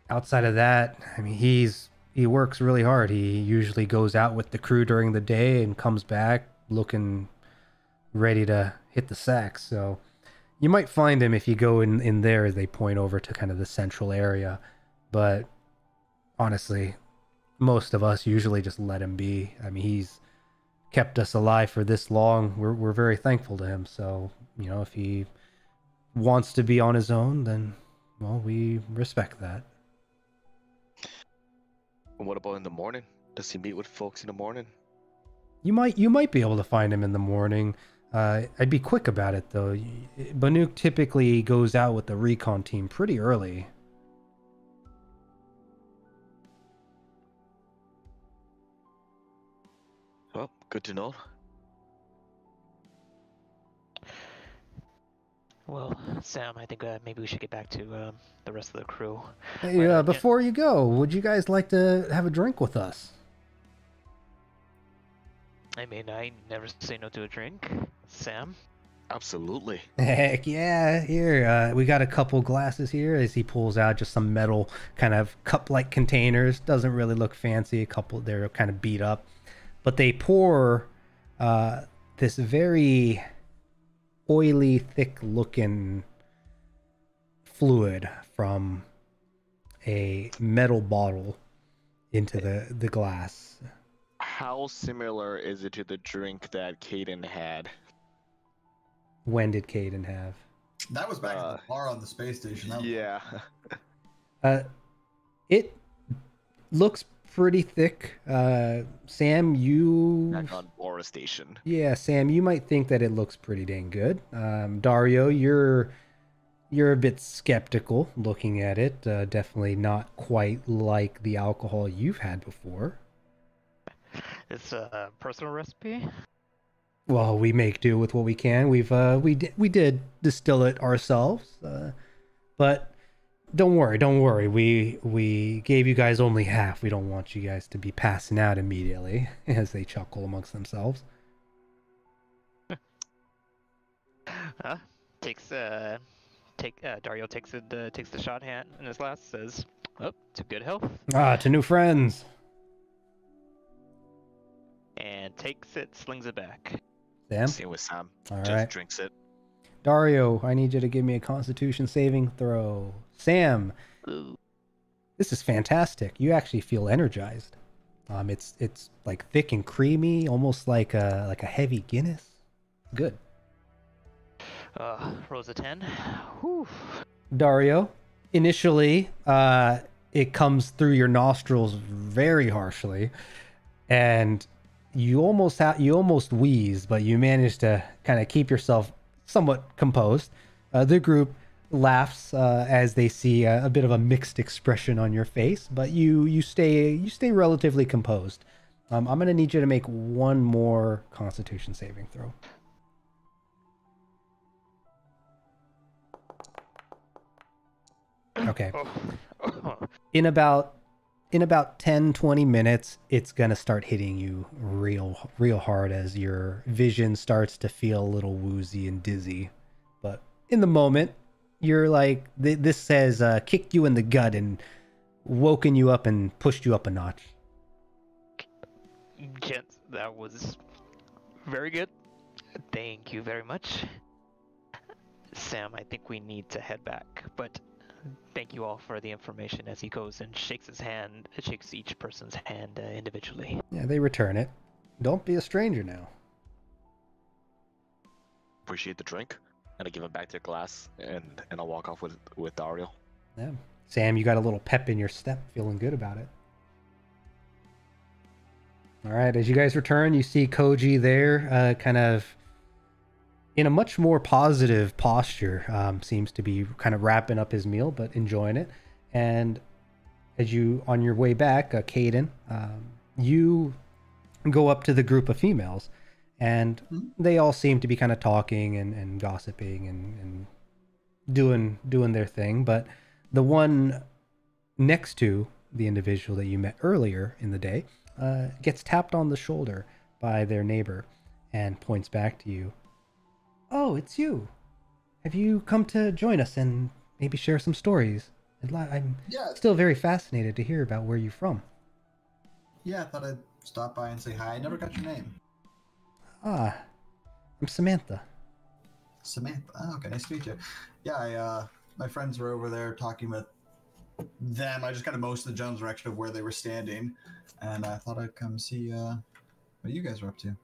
outside of that, I mean, he works really hard. He usually goes out with the crew during the day and comes back looking ready to hit the sack. So you might find him if you go in there. They point over to kind of the central area, but honestly, most of us usually just let him be. I mean, he's kept us alive for this long. We're very thankful to him. So, you know, if he wants to be on his own, then, well, we respect that. And what about in the morning? Does he meet with folks in the morning? You might be able to find him in the morning. I'd be quick about it, though. Banuk typically goes out with the recon team pretty early. Well, good to know. Well, Sam, I think maybe we should get back to the rest of the crew. Hey, before you go, would you guys like to have a drink with us? I mean, I never say no to a drink. Sam? Absolutely. Heck yeah, here, we got a couple glasses here as he pulls out just some metal kind of cup-like containers. Doesn't really look fancy. A couple, they're kind of beat up. But they pour this very oily, thick-looking fluid from a metal bottle into the glass. How similar is it to the drink that Caden had? When did Caden have? That was back at the bar on the space station. Yeah. It looks pretty thick. Sam, you... Back on Bora Station. Yeah, Sam, you might think that it looks pretty dang good. Dario, you're a bit skeptical looking at it. Definitely not quite like the alcohol you've had before. It's a personal recipe? Well, we make do with what we can. We did distill it ourselves, but don't worry. We gave you guys only half. We don't want you guys to be passing out immediately, as they chuckle amongst themselves. Dario takes the shot hand in his glass, says, "Oh, to good health," Ah, to new friends. and takes it, slings it back. Sam? Same with Sam. All Just right. drinks it. Dario, I need you to give me a Constitution saving throw. Sam, Ooh. this is fantastic. You actually feel energized. It's like thick and creamy, almost like a heavy Guinness. Good. Rolls a 10. Whew. Dario, initially, it comes through your nostrils very harshly, and you almost wheeze, but you manage to kind of keep yourself somewhat composed. The group laughs as they see a bit of a mixed expression on your face, but you stay relatively composed. I'm gonna need you to make one more Constitution saving throw. Okay. In about 10-20 minutes, it's gonna start hitting you real hard as your vision starts to feel a little woozy and dizzy. But in the moment, you're like, this says kicked you in the gut and woken you up and pushed you up a notch. Gents, that was very good. Thank you very much. Sam, I think we need to head back, but thank you all for the information. As he goes and shakes each person's hand individually. Yeah, they return it. Don't be a stranger now. Appreciate the drink. And I give him back their glass, and I'll walk off with Dario. Yeah. Sam, you got a little pep in your step, feeling good about it. All right, as you guys return, you see Koji there, kind of in a much more positive posture. Seems to be kind of wrapping up his meal, but enjoying it. And as you, on your way back, Caden, you go up to the group of females, and they all seem to be kind of talking and gossiping and doing their thing. But the one next to the individual that you met earlier in the day gets tapped on the shoulder by their neighbor and points back to you. Oh, it's you. Have you come to join us and maybe share some stories? I'm still very fascinated to hear about where you're from. Yeah, I thought I'd stop by and say hi. I never got your name. Ah, I'm Samantha. Samantha. Oh, okay, nice to meet you. Yeah, my friends were over there talking with them. I just kind of most of the general direction of where they were standing, and I thought I'd come see what you guys were up to.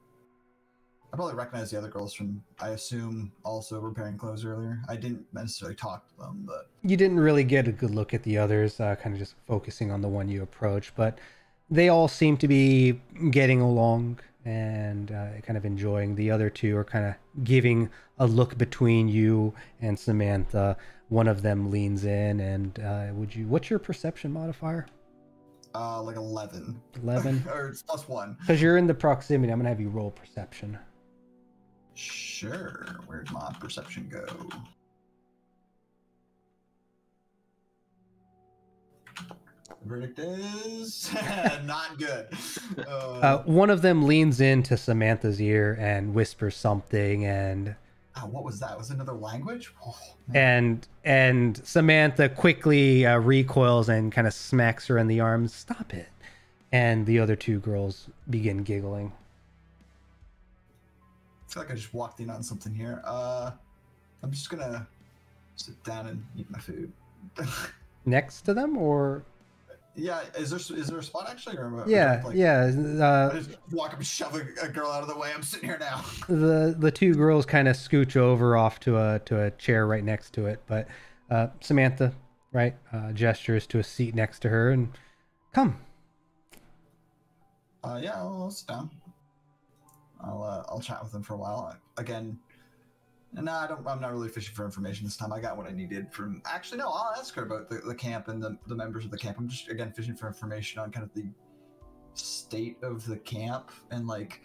I probably recognize the other girls from, I assume, also repairing clothes earlier. I didn't necessarily talk to them, but... You didn't really get a good look at the others, kind of just focusing on the one you approached, but they all seem to be getting along and kind of enjoying. The other two are kind of giving a look between you and Samantha. One of them leans in and what's your perception modifier? Like 11. 11? Or it's +1. Because you're in the proximity, I'm going to have you roll perception. Sure. Where'd my perception go? The verdict is not good. One of them leans into Samantha's ear and whispers something, and what was that? Was it another language? Oh, and Samantha quickly recoils and kind of smacks her in the arms. Stop it! And the other two girls begin giggling. I feel like I just walked in on something here. I'm just gonna sit down and eat my food. Next to them, or? Yeah, is there a spot actually? Or yeah. I just walk up and shove a girl out of the way. I'm sitting here now. The two girls kind of scooch over off to a chair right next to it, but Samantha, right, gestures to a seat next to her and come. Yeah, I'll sit down. I'll chat with them for a while. Again, I'm not really fishing for information this time. I got what I needed from... Actually, no, I'll ask her about the camp and the members of the camp. I'm just, again, fishing for information on kind of the state of the camp and, like,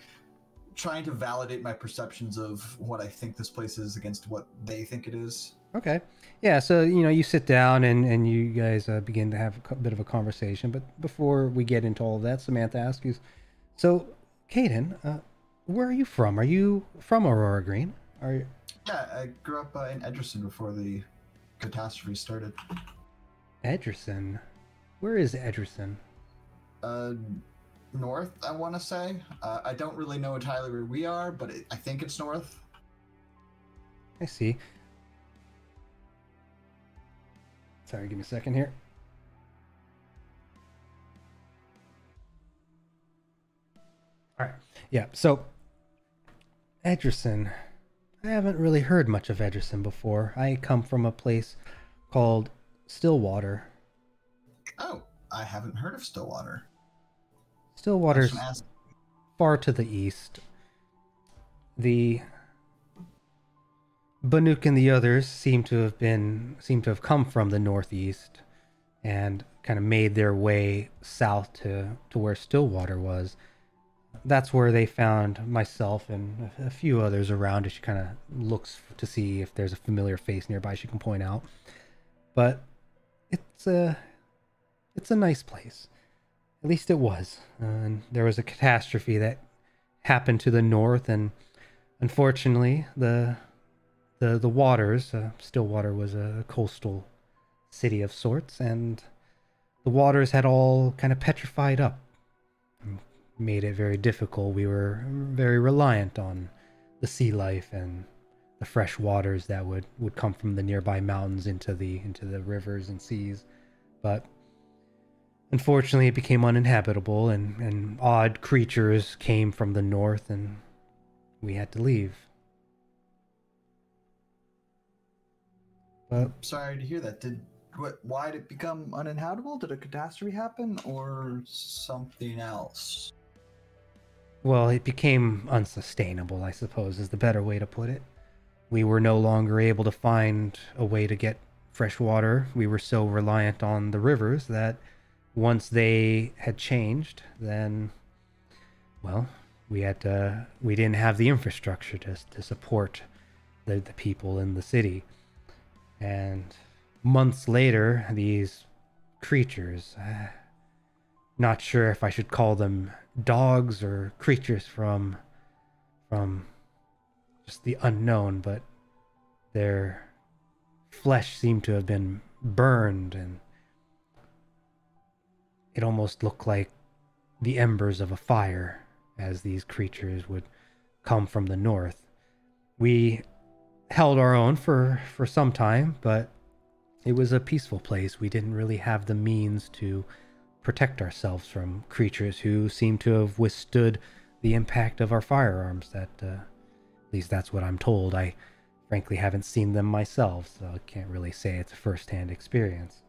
trying to validate my perceptions of what I think this place is against what they think it is. Okay. Yeah, so you sit down and you guys begin to have a bit of a conversation. But before we get into all of that, Samantha asks you, so, Caden, where are you from? Are you from Aurora Green? Are you... Yeah, I grew up in Edgerton before the catastrophe started. Edgerton? Where is Edgerton? North, I want to say. I don't really know entirely where we are, but I think it's north. I see. Sorry, give me a second here. All right. Yeah, so Edgerton. I haven't really heard much of Edgerton before. I come from a place called Stillwater. Oh, I haven't heard of Stillwater. Stillwater's far to the east. The Banuk and the others seem to have come from the northeast and kind of made their way south to where Stillwater was. That's where they found myself and a few others around as she kind of looks to see if there's a familiar face nearby she can point out. But it's a nice place. At least it was. And there was a catastrophe that happened to the north, and unfortunately, the waters, Stillwater was a coastal city of sorts, and the waters had all kind of petrified up. Made it very difficult. We were very reliant on the sea life and the fresh waters that would come from the nearby mountains into the rivers and seas. But unfortunately, it became uninhabitable, and odd creatures came from the north, and we had to leave. But sorry to hear that. Why did it become uninhabitable? Did a catastrophe happen or something else? Well, it became unsustainable, I suppose, is the better way to put it. We were no longer able to find a way to get fresh water. We were so reliant on the rivers that once they had changed, then, well, we didn't have the infrastructure to support the people in the city. And months later, these creatures, not sure if I should call them dogs or creatures from just the unknown, but their flesh seemed to have been burned, and it almost looked like the embers of a fire as these creatures would come from the north. We held our own for some time, but it was a peaceful place. We didn't really have the means to protect ourselves from creatures who seemed to have withstood the impact of our firearms. At least that's what I'm told. I frankly haven't seen them myself, so I can't really say it's a first-hand experience.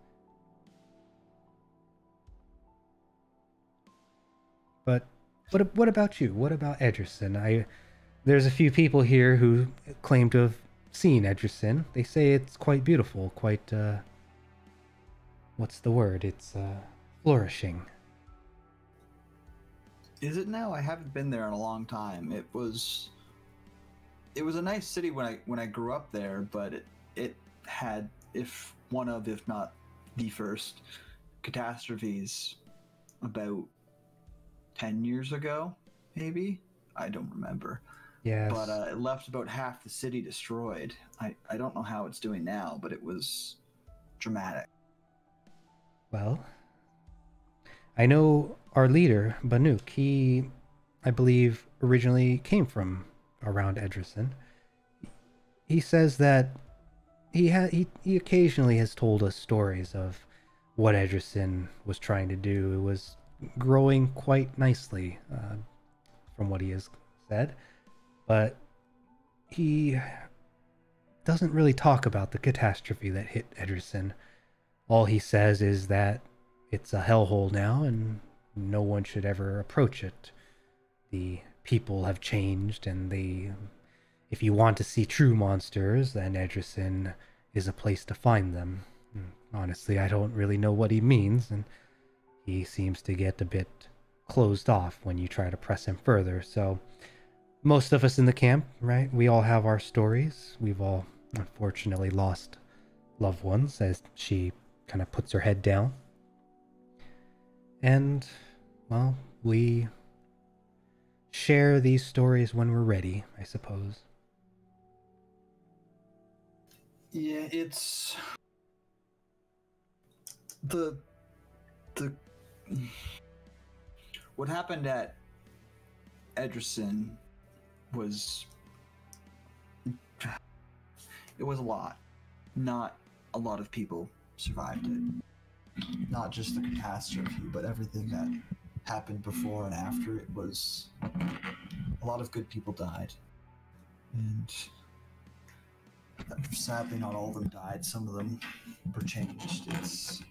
But what about you? What about Edgerton? There's a few people here who claim to have seen Edgerton. They say it's quite beautiful, quite what's the word? It's flourishing. Is it now? I haven't been there in a long time. It was a nice city when I grew up there, but it had if not the first catastrophes about 10 years ago, maybe. I don't remember. Yes. But it left about half the city destroyed. I don't know how it's doing now, but it was dramatic. Well, I know our leader, Banuk, he, I believe, originally came from around Edgerton. He says that he occasionally has told us stories of what Edgerton was trying to do. It was growing quite nicely, from what he has said, but he doesn't really talk about the catastrophe that hit Edgerton. All he says is that it's a hellhole now and no one should ever approach it. The people have changed, and if you want to see true monsters, then Edgerton is a place to find them. Honestly, I don't really know what he means, and he seems to get a bit closed off when you try to press him further. So most of us in the camp, right, we all have our stories. We've all unfortunately lost loved ones, as she kind of puts her head down. And, well, we share these stories when we're ready, I suppose. Yeah, it's the what happened at Edgerson was it was a lot. Not a lot of people survived it. Not just the catastrophe, but everything that happened before and after it was a lot of good people died. And sadly not all of them died. Some of them were changed. It's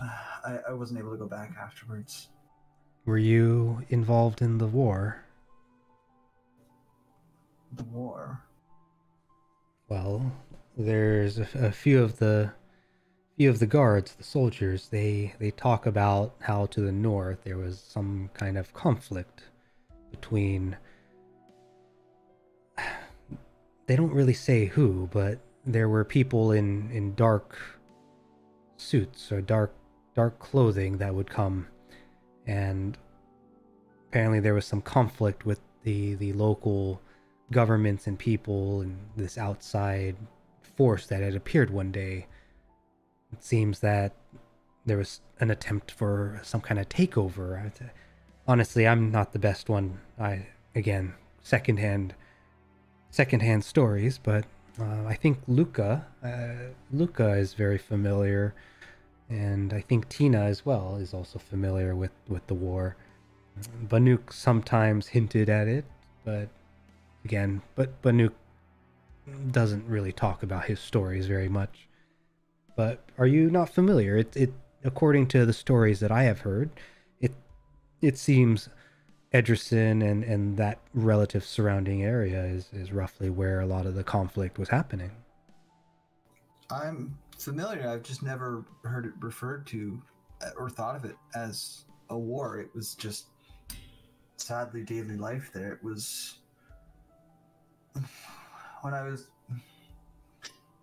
I wasn't able to go back afterwards. Were you involved in the war? The war. Well, there's a few of the guards, the soldiers. They talk about how to the north there was some kind of conflict between. They don't really say who, but there were people in dark suits or dark clothing that would come, and apparently there was some conflict with the local governments and people and this outside force that had appeared one day. It seems that there was an attempt for some kind of takeover. Honestly, I'm not the best one. Again, secondhand stories, but I think Luca is very familiar, and I think Tina as well is also familiar with the war. Banuk sometimes hinted at it, but Banuk doesn't really talk about his stories very much. But are you not familiar? It according to the stories that I have heard, it seems Edgerson and that relative surrounding area is roughly where a lot of the conflict was happening. I'm familiar. I've just never heard it referred to or thought of it as a war. It was just sadly daily life there. It was when I was.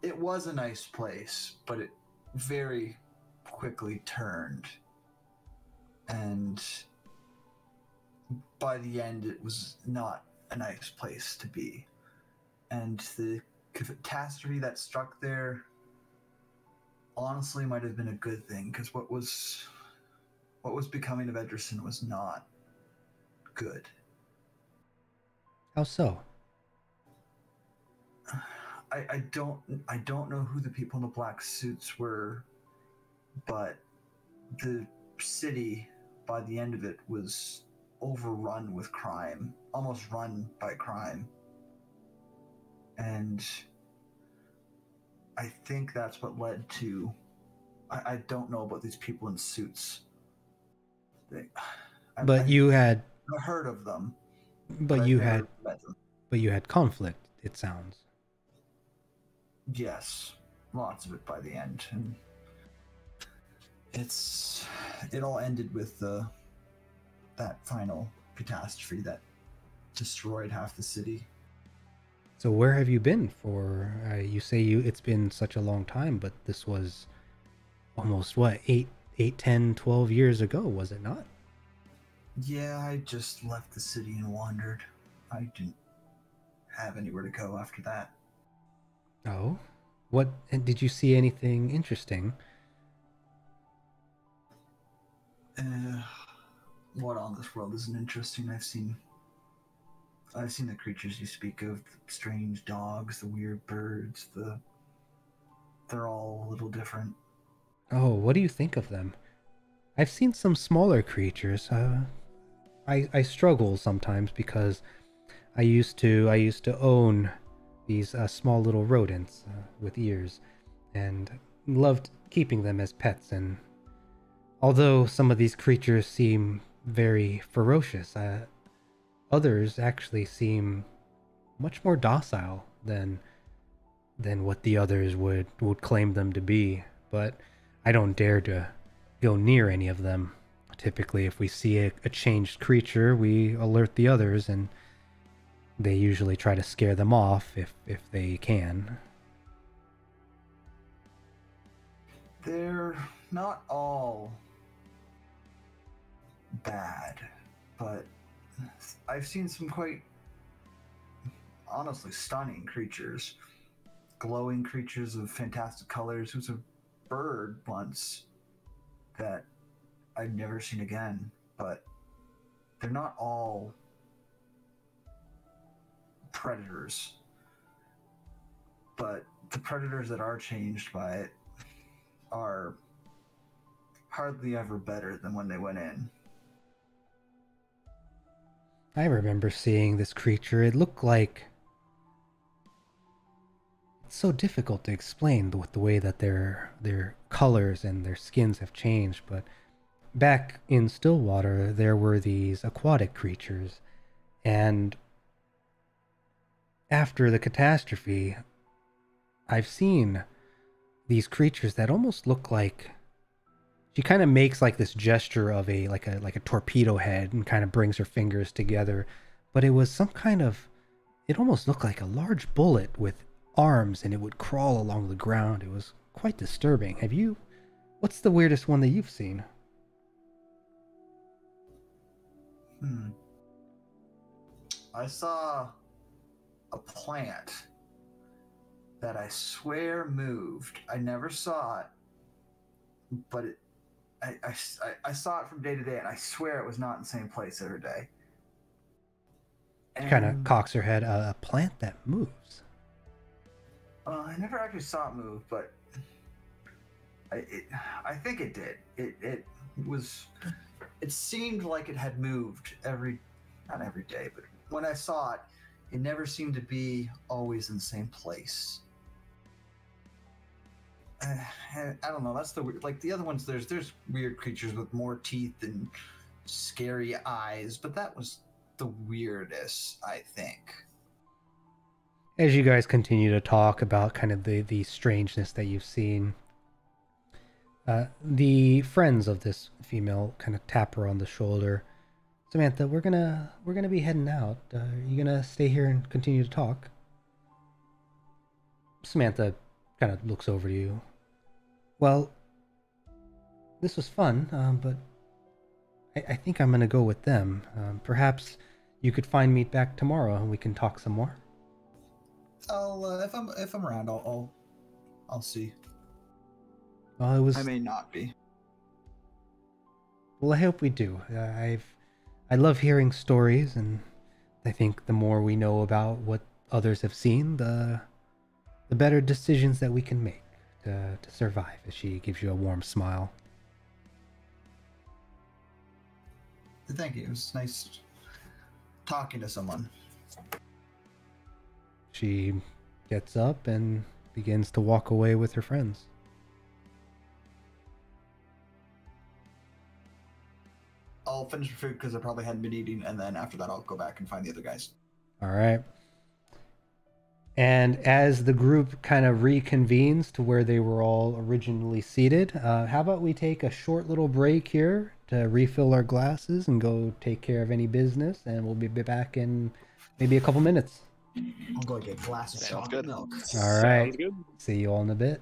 It was a nice place, but it very quickly turned, and by the end, it was not a nice place to be. And the catastrophe that struck there honestly might have been a good thing, because what was becoming of Edgerson was not good. How so? I don't know who the people in the black suits were, but the city by the end of it was overrun with crime, almost run by crime. And I think that's what led to, I don't know about these people in suits. You had heard of them. But you had conflict, it sounds. Yes, lots of it by the end, and it all ended with that final catastrophe that destroyed half the city. So where have you been for? You say it's been such a long time, but this was almost what 8, 10, 12 years ago, was it not? Yeah, I just left the city and wandered. I didn't have anywhere to go after that. Oh, what? And did you see anything interesting? What on this world isn't interesting? I've seen the creatures you speak of, the strange dogs, the weird birds, they're all a little different. Oh, what do you think of them? I've seen some smaller creatures. I struggle sometimes because I used to own these small little rodents with ears, and loved keeping them as pets. And although some of these creatures seem very ferocious, others actually seem much more docile than what the others would claim them to be. But I don't dare to go near any of them. Typically, if we see a changed creature, we alert the others, and they usually try to scare them off if they can. They're not all bad, but I've seen some quite honestly stunning creatures. Glowing creatures of fantastic colors. There was a bird once that I've never seen again, but they're not all predators. But the predators that are changed by it are hardly ever better than when they went in. I remember seeing this creature. It looked like... It's so difficult to explain with the way that their colors and their skins have changed, but back in Stillwater, there were these aquatic creatures, and after the catastrophe, I've seen these creatures that almost look like... She kind of makes like this gesture of like a torpedo head and kind of brings her fingers together, but it was some kind of... It almost looked like a large bullet with arms, and it would crawl along the ground. It was quite disturbing. Have you... What's the weirdest one that you've seen? I saw a plant that I swear moved. I never saw it, but I saw it from day to day, and I swear it was not in the same place every day. She kind of cocks her head. A plant that moves. I never actually saw it move, but I think it did. It was... It seemed like it had moved not every day, but when I saw it, it never seemed to be always in the same place. I don't know. That's the weird. Like the other ones, there's weird creatures with more teeth and scary eyes, but that was the weirdest, I think. As you guys continue to talk about kind of the strangeness that you've seen, the friends of this female kind of tap her on the shoulder. Samantha, we're gonna be heading out. Are you gonna stay here and continue to talk? Samantha kind of looks over to you. Well, this was fun, but I think I'm gonna go with them. Perhaps you could find me back tomorrow and we can talk some more. If I'm around, I'll see. Well, it was... I may not be. Well, I hope we do. I love hearing stories, and I think the more we know about what others have seen, the better decisions that we can make to survive. As she gives you a warm smile. Thank you. It was nice talking to someone. She gets up and begins to walk away with her friends. I'll finish my food because I probably hadn't been eating, and then after that I'll go back and find the other guys. All right. And as the group kind of reconvenes to where they were all originally seated, how about we take a short little break here to refill our glasses and go take care of any business, and we'll be back in maybe a couple minutes. I'll go get a glass of Sounds chocolate good. milk. All right. Sounds good. See you all in a bit.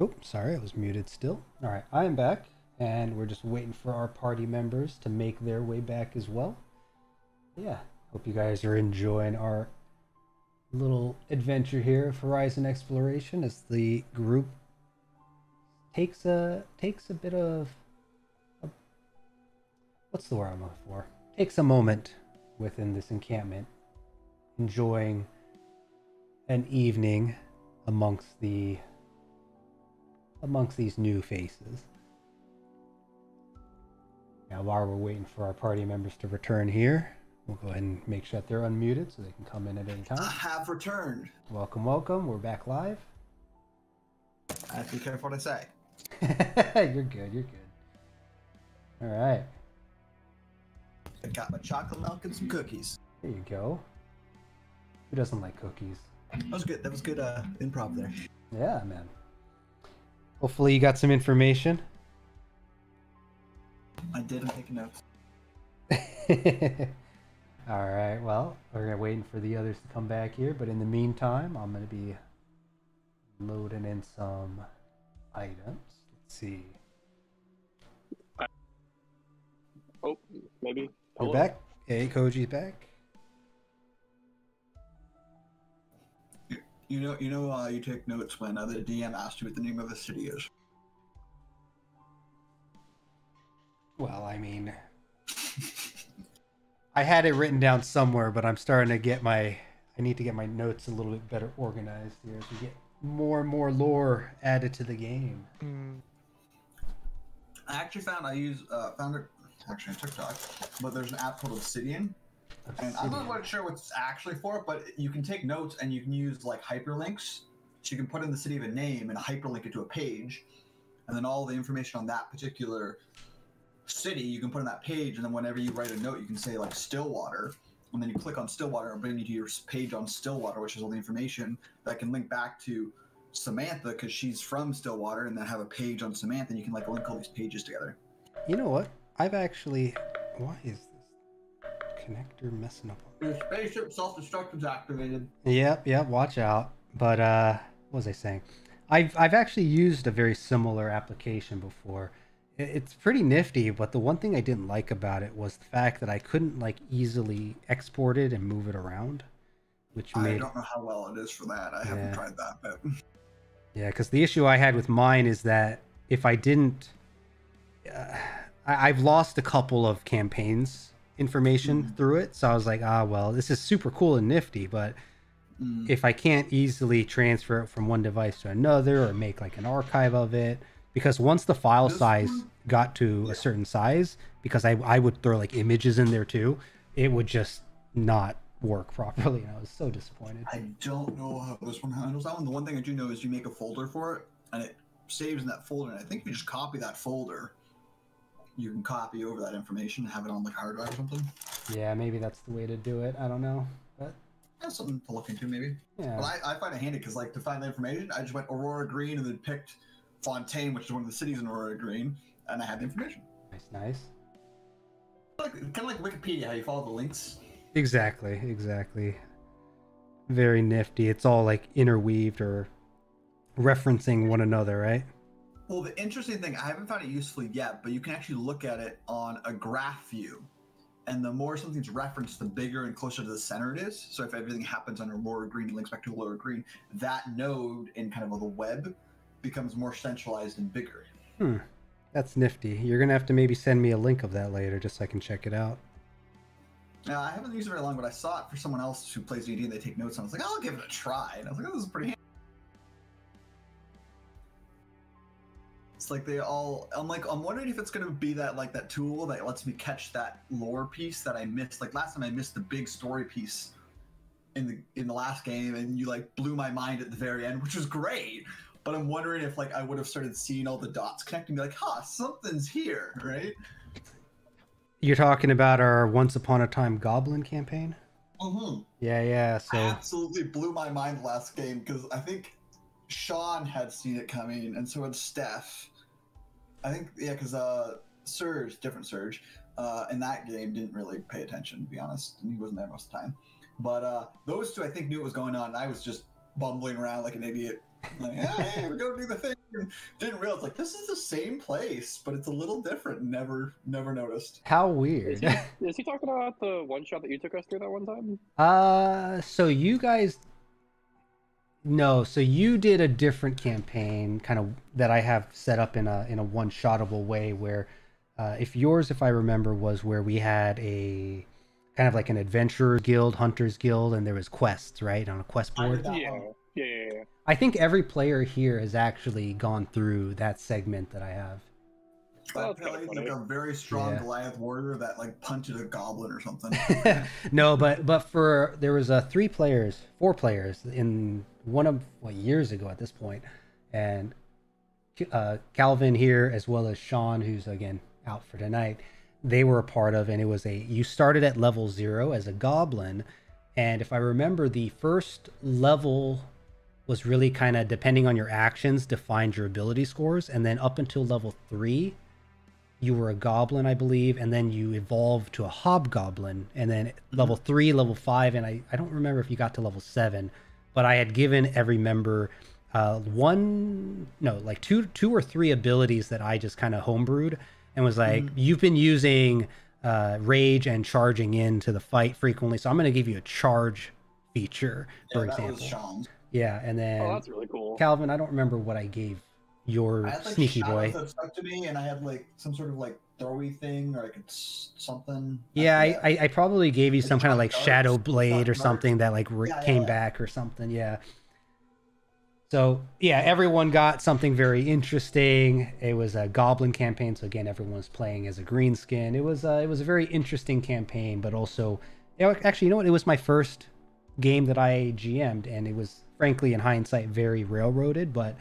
Oh, sorry, I was muted still. All right, I am back, and we're just waiting for our party members to make their way back as well. Yeah, hope you guys are enjoying our little adventure here of Horizon Exploration as the group takes a bit of what's the word I'm looking for? Takes a moment within this encampment, enjoying an evening amongst these new faces. Now, while we're waiting for our party members to return here, we'll go ahead and make sure that they're unmuted so they can come in at any time. I have returned. Welcome, welcome. We're back live. I have to be careful what I say. You're good, you're good. All right. I got my chocolate milk and some cookies. There you go. Who doesn't like cookies? That was good. That was good improv there. Yeah, man. Hopefully you got some information. I did. I'm taking notes. All right, well, we're waiting for the others to come back here, but in the meantime, I'm going to be loading in some items. Let's see. Oh, maybe. We're Hello? back. Hey, Koji's back. You take notes when the DM asks you what the name of the city is. Well, I mean, I had it written down somewhere, but I'm starting to get I need to get my notes a little bit better organized here as we get more and more lore added to the game. I actually found found it actually on TikTok, but there's an app called Obsidian. And I'm not quite sure what it's actually for, but you can take notes and you can use like hyperlinks. So you can put in the city of a name and hyperlink it to a page, and then all the information on that particular city you can put on that page. And then whenever you write a note, you can say like Stillwater, and then you click on Stillwater and bring you to your page on Stillwater, which is all the information that can link back to Samantha because she's from Stillwater, and then have a page on Samantha, and you can like link all these pages together. You know what? I've actually... Why is this connector messing up? The spaceship self-destruct is activated. Yep, watch out. But, what was I saying? I've actually used a very similar application before. It's pretty nifty, but the one thing I didn't like about it was the fact that I couldn't, like, easily export it and move it around. Which made... I don't know how well it is for that. I haven't tried that, but... Yeah, because the issue I had with mine is that if I didn't... I've lost a couple of campaigns information through it, so I was like, well, this is super cool and nifty, but if I can't easily transfer it from one device to another or make like an archive of it, because once the file size got to a certain size, because I would throw like images in there too, it would just not work properly, and I was so disappointed. I don't know how this one handles that one. The one thing I do know is you make a folder for it, and it saves in that folder, and I think if you just copy that folder, you can copy over that information and have it on like a hard drive or something. Yeah, maybe that's the way to do it. I don't know, but that's something to look into maybe. Yeah. But I find it handy because like to find the information, I just went Aurora Green and then picked Fontaine, which is one of the cities in Aurora Green, and I had the information. Nice. Kind of like Wikipedia, how you follow the links. Exactly. Very nifty. It's all like interweaved or referencing one another, right? Well, the interesting thing, I haven't found it useful yet, but you can actually look at it on a graph view. And the more something's referenced, the bigger and closer to the center it is. So if everything happens on Aurora Green and links back to Aurora Green, that node in kind of the web becomes more centralized and bigger. That's nifty. You're going to have to maybe send me a link of that later just so I can check it out. I haven't used it very long, but I saw it for someone else who plays D&D and they take notes, and I was like, I'll give it a try. And I was like, oh, this is pretty handy. It's like I'm wondering if it's going to be that tool that lets me catch that lore piece that I missed. Like last time I missed the big story piece in the last game, and you like blew my mind at the very end, which was great. But I'm wondering if like I would have started seeing all the dots connecting, be like, something's here, right? You're talking about our Once Upon a Time Goblin campaign? Mm-hmm. Yeah. So absolutely blew my mind last game because I think Sean had seen it coming, and so had Steph. I think, because different Surge, in that game didn't really pay attention, to be honest, and he wasn't there most of the time. But those two, I think, knew what was going on, and I was just bumbling around like an idiot. Like, hey, we're going to do the thing. didn't realize like this is the same place, but it's a little different. Never noticed. How Is weird. he, is he talking about the one shot that you took us through that one time? So you guys, no, so you did a different campaign, kind of that I have set up in a one-shottable way. Where, if I remember, was where we had a kind of like an adventurers guild, hunters guild, and there was quests, right, on a quest board. Yeah. I think every player here has actually gone through that segment that I have. I that's kinda played funny. like a very strong Yeah. Goliath warrior that like punted a goblin or something. No, but there was 4 players in one of years ago at this point, and Calvin here as well as Sean, who's again out for tonight. They were a part of, and it was you started at level 0 as a goblin, and if I remember, the first level was really kind of depending on your actions defined your ability scores, and then up until level 3 you were a goblin, I believe, and then you evolved to a hobgoblin, and then level 3, level 5, and I don't remember if you got to level 7, but I had given every member two or three abilities that I just kind of homebrewed, and was like, you've been using rage and charging into the fight frequently, so I'm going to give you a charge feature, for example. That was Sean's. Yeah, and then Oh, that's really cool. Calvin, I don't remember what I gave your I had like sneaky shadows boy. that stuck to me, and I had like some sort of like throwy thing, or like it's something. Yeah, forget. I probably gave you Like some kind of like darts, shadow blade or darts. something that like Yeah, came yeah. back or something. Yeah. So yeah, everyone got something very interesting. It was a goblin campaign, so again, everyone was playing as a greenskin. It was a very interesting campaign, but also, actually, you know what? It was my first game that I GM'd, and it was frankly, in hindsight, very railroaded, but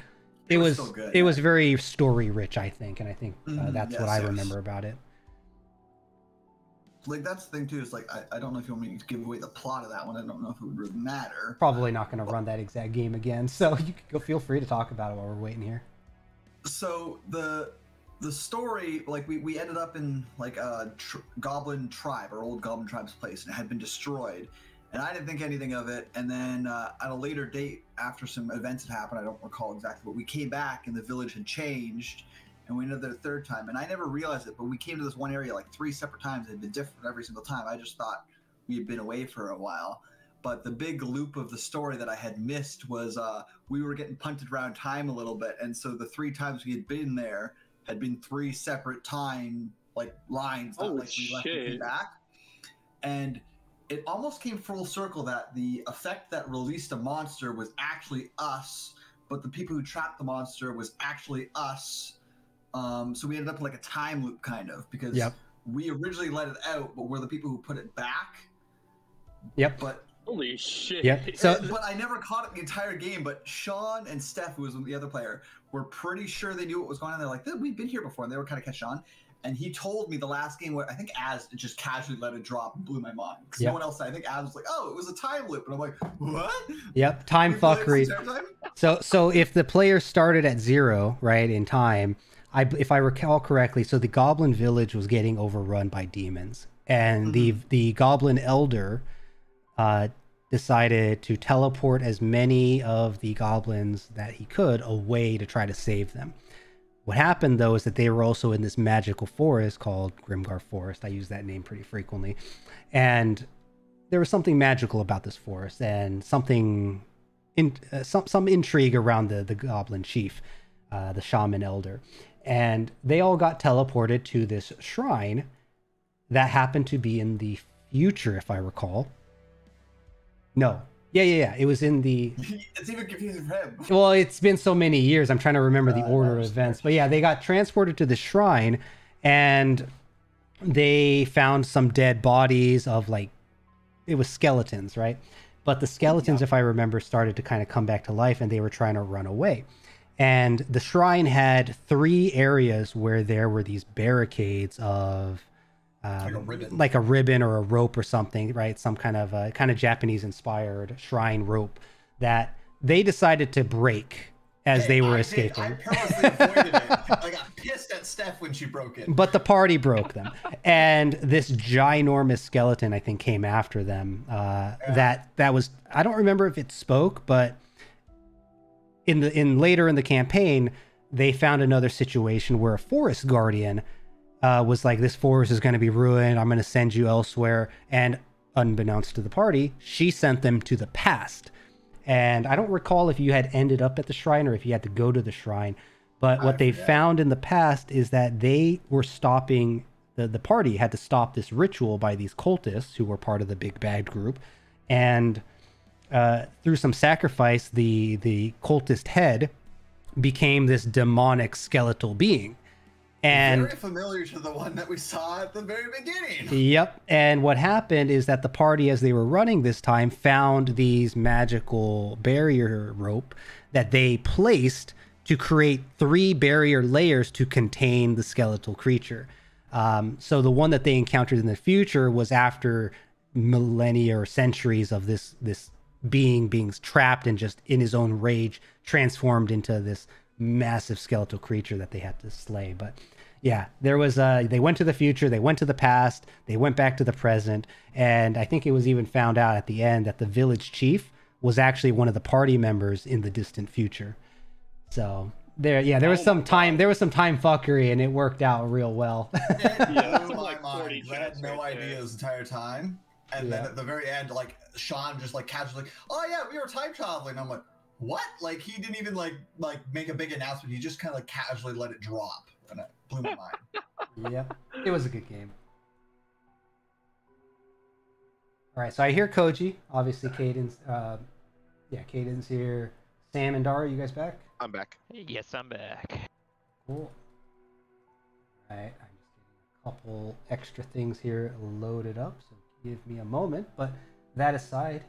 it was still good, it yeah. was very story rich, I think, and I think that's what I yes. remember about it. Like that's the thing too. Is like I don't know if you want me to give away the plot of that one. I don't know if it would really matter. Probably not going to run that exact game again, so you can go. Feel free to talk about it while we're waiting here. So the story, like we ended up in like a goblin tribe, or old goblin tribe's place, and it had been destroyed. And I didn't think anything of it. And then at a later date, after some events had happened, I don't recall exactly, but we came back and the village had changed, and we ended up there a third time. And I never realized it, but we came to this one area like 3 separate times. It had been different every single time. I just thought we had been away for a while. But the big loop of the story that I had missed was we were getting punted around time a little bit. And so the 3 times we had been there had been 3 separate time like lines, not like we left and came back. And it almost came full circle that the effect that released a monster was actually us, but the people who trapped the monster was actually us. So we ended up in like a time loop kind of, because we originally let it out, but we're the people who put it back. Yep. But Holy shit. Yep. So but I never caught it the entire game. But Sean and Steph, who was the other player, were pretty sure they knew what was going on. They're like, we've been here before, and they were kind of catching on. And he told me the last game where I think Az just casually let it drop and blew my mind. Because no one else said. I think Az was like, "Oh, it was a time loop," and I'm like, "What?" Yep, time fuckery. So if the player started at 0, right, in time, if I recall correctly, so the Goblin Village was getting overrun by demons, and the Goblin Elder decided to teleport as many of the goblins that he could away to try to save them. What happened, though, is that they were also in this magical forest called Grimgar Forest. I use that name pretty frequently. And there was something magical about this forest, and something, some intrigue around the goblin chief, the shaman elder. And they all got teleported to this shrine that happened to be in the future, if I recall. No. Yeah. It was in the... It's even confusing for him. Well, it's been so many years. I'm trying to remember the order of events. But yeah, they got transported to the shrine, and they found some dead bodies of, like, it was skeletons, right? But the skeletons, if I remember, started to kind of come back to life, and they were trying to run away. And the shrine had 3 areas where there were these barricades of... like a ribbon or a rope or something, right? Some kind of Japanese inspired shrine rope that they decided to break as they were escaping. I purposely avoided it. I got pissed at Steph when she broke it. But the party broke them, and this ginormous skeleton, I think, came after them. That was, I don't remember if it spoke, but later in the campaign, they found another situation where a forest guardian was like, this forest is going to be ruined. I'm going to send you elsewhere. And unbeknownst to the party, she sent them to the past. And I don't recall if you had ended up at the shrine or if you had to go to the shrine. But what they found in the past is that they were stopping, the party had to stop this ritual by these cultists who were part of the big bad group. And through some sacrifice, the cultist head became this demonic skeletal being. And very familiar to the one that we saw at the very beginning. Yep. And what happened is that the party, as they were running this time, found these magical barrier rope that they placed to create 3 barrier layers to contain the skeletal creature. So the one that they encountered in the future was after millennia or centuries of this being trapped and just in his own rage transformed into this massive skeletal creature that they had to slay. But yeah, there was they went to the future, they went to the past, they went back to the present, and I think it was even found out at the end that the village chief was actually one of the party members in the distant future. So there was some time fuckery, and it worked out real well. Yeah, blew my mind. I had no idea this entire time. And then at the very end, like, Sean just like casually, oh yeah, we were time traveling. I'm like, what? Like, he didn't even like make a big announcement. He just kind of like casually let it drop, and it blew my mind. Yep, it was a good game. All right, so I hear Koji. Obviously, Caden's Caden's here. Sam and Dara, you guys back? I'm back. Yes, I'm back. Cool. All right, I'm just getting a couple extra things here loaded up, so give me a moment. But that aside,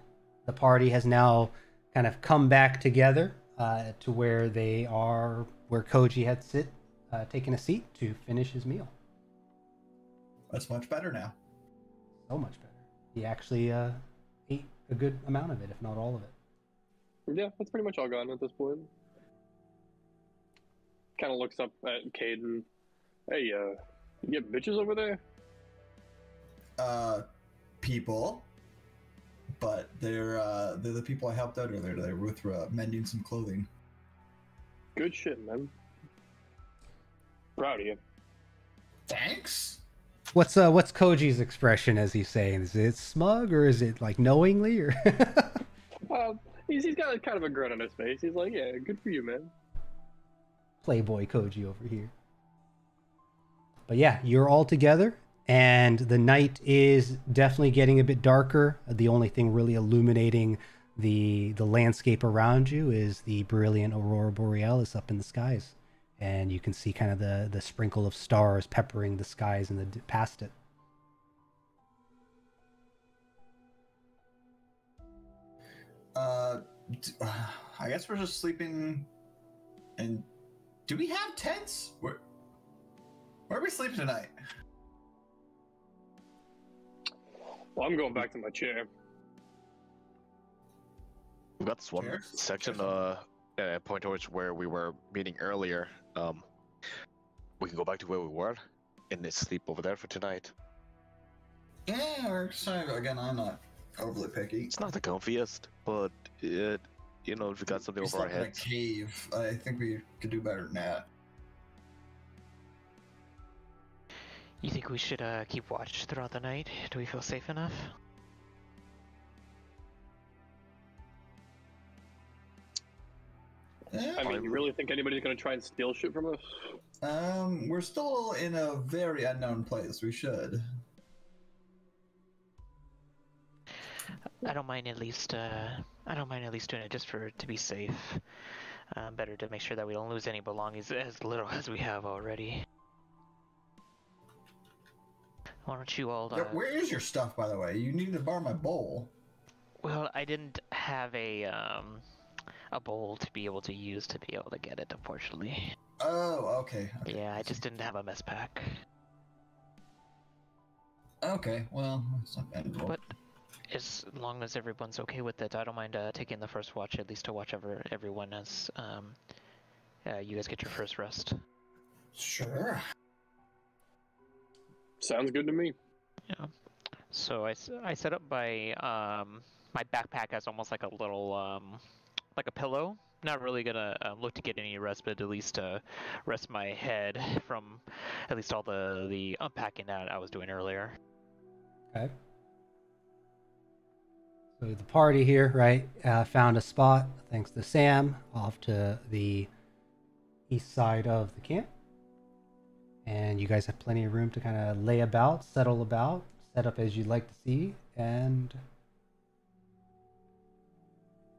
the party has now kind of come back together to where they are, where Koji had taken a seat to finish his meal. That's much better now. So much better. He actually ate a good amount of it, if not all of it. Yeah, that's pretty much all gone at this point. Kind of looks up at Caden. Hey, you get bitches over there? People, but they're the people I helped out earlier today with mending some clothing. Good shit, man. Proud of you. Thanks. What's Koji's expression as he's saying? Is it smug or is it like knowingly or? He's got kind of a grin on his face. He's like, yeah, good for you, man. Playboy Koji over here. But yeah, you're all together, and the night is definitely getting a bit darker. The only thing really illuminating the landscape around you is the brilliant aurora borealis up in the skies, and you can see kind of the sprinkle of stars peppering the skies and past it. I guess we're just sleeping. And do we have tents? Where are we sleeping tonight? Well, I'm going back to my chair. We've got this one section, point towards where we were meeting earlier. We can go back to where we were and sleep over there for tonight. Yeah, or sorry, again, I'm not overly picky. It's not the comfiest, but if we got something over our heads. In a cave. I think we could do better than that. You think we should keep watch throughout the night? Do we feel safe enough? I mean, you really think anybody's gonna try and steal shit from us? We're still in a very unknown place. We should. I don't mind at least doing it just to be safe. Better to make sure that we don't lose any belongings as little as we have already. Why don't you all? Where is your stuff, by the way? You need to borrow my bowl. Well, I didn't have a bowl to be able to use to be able to get it, unfortunately. Oh, okay. Yeah, I just didn't have a mess pack. Okay, well, it's not bad. But as long as everyone's okay with it, I don't mind taking the first watch, at least to watch over everyone as you guys get your first rest. Sure. Sounds good to me. Yeah. So I set up my my backpack as almost like a little like a pillow not really gonna look to get any rest, but at least rest my head from at least all the unpacking that I was doing earlier. Okay. So the party here, right, found a spot, thanks to Sam, off to the east side of the camp. And you guys have plenty of room to kind of lay about, settle about, set up as you'd like to see. And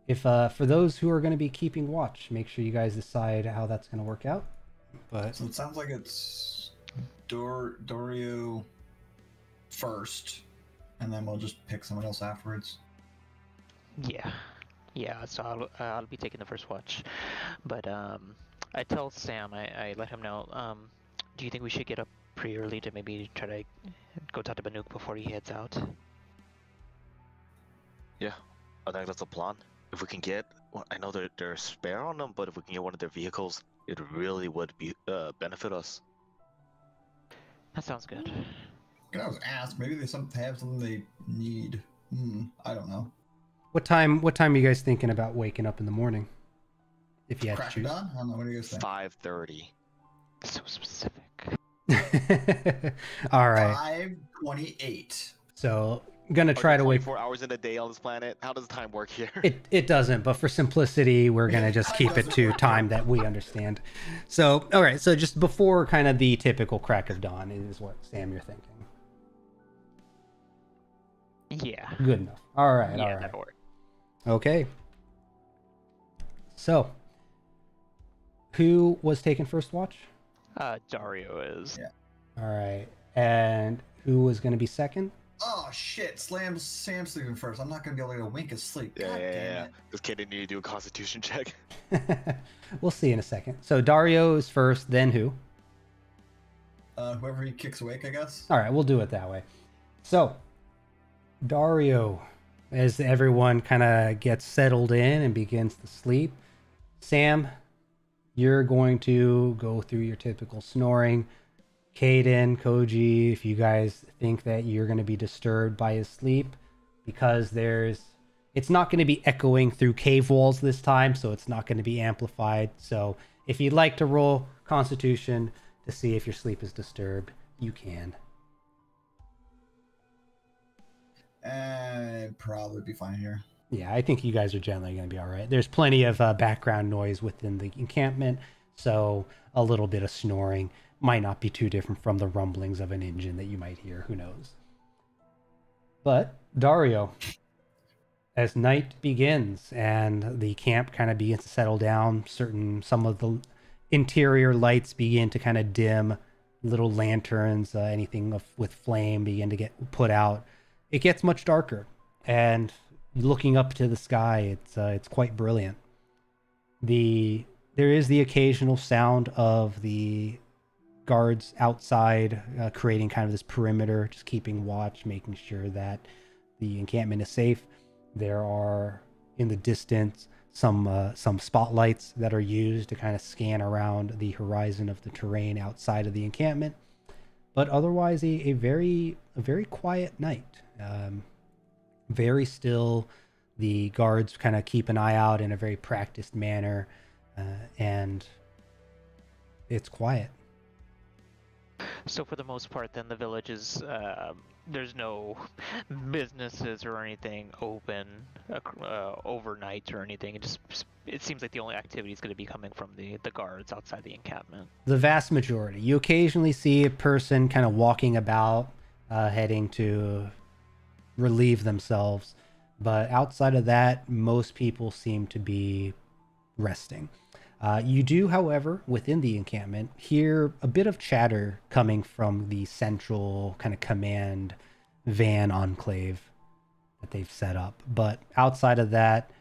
if for those who are going to be keeping watch, make sure you guys decide how that's going to work out. But So it sounds like it's Dorio first, and then we'll just pick someone else afterwards. Yeah. So I'll be taking the first watch, but I tell Sam, I let him know. Do you think we should get up pretty early to maybe try to go talk to Banuk before he heads out? Yeah, I think that's a plan. If we can get, well, I know they're spare on them, but if we can get one of their vehicles, it really would be benefit us. That sounds good. Can I was ask? Maybe they have something they need. I don't know. what time are you guys thinking about waking up in the morning? If you had to Crack it choose. on? I don't know. What do you guys think? 5:30. So specific. All right. 5:28. So gonna try to wake. 24 hours in a day on this planet. How does time work here? It doesn't, but for simplicity, we're gonna just keep it to time that we understand. So, all right. So just before kind of the typical crack of dawn is what, Sam, you're thinking. Yeah. Good enough. All right. Yeah, All right. that'll work. Okay. So, who was taking first watch? Dario is. Yeah. All right. And who was going to be second? Oh shit! Sam's sleeping first. I'm not gonna be able to get a wink of sleep. God damn it. This kid didn't need to do a constitution check. We'll see in a second. So Dario is first, then who? Whoever he kicks awake, I guess. All right, we'll do it that way. So, Dario, as everyone kind of gets settled in and begins to sleep, Sam, you're going to go through your typical snoring. Kaden, Koji, if you guys think that you're going to be disturbed by his sleep, because it's not going to be echoing through cave walls this time, so it's not going to be amplified. So if you'd like to roll Constitution to see if your sleep is disturbed, you can. And probably be fine here. Yeah, I think you guys are generally going to be all right. There's plenty of background noise within the encampment, so a little bit of snoring might not be too different from the rumblings of an engine that you might hear. Who knows? But Dario, as night begins and the camp kind of begins to settle down, some of the interior lights begin to kind of dim, little lanterns, anything with flame begin to get put out. It gets much darker, and looking up to the sky, it's quite brilliant. There is the occasional sound of the guards outside, creating kind of this perimeter, just keeping watch, making sure that the encampment is safe. There are in the distance some spotlights that are used to kind of scan around the horizon of the terrain outside of the encampment. But otherwise, a very quiet night. Very still. The guards kind of keep an eye out in a very practiced manner, and it's quiet. So for the most part, then the village is there's no businesses or anything open overnight or anything. It seems like the only activity is going to be coming from the guards outside the encampment. The vast majority. You occasionally see a person kind of walking about, heading to relieve themselves, but outside of that, most people seem to be resting. You do, however, within the encampment, hear a bit of chatter coming from the central kind of command van enclave that they've set up. But outside of that,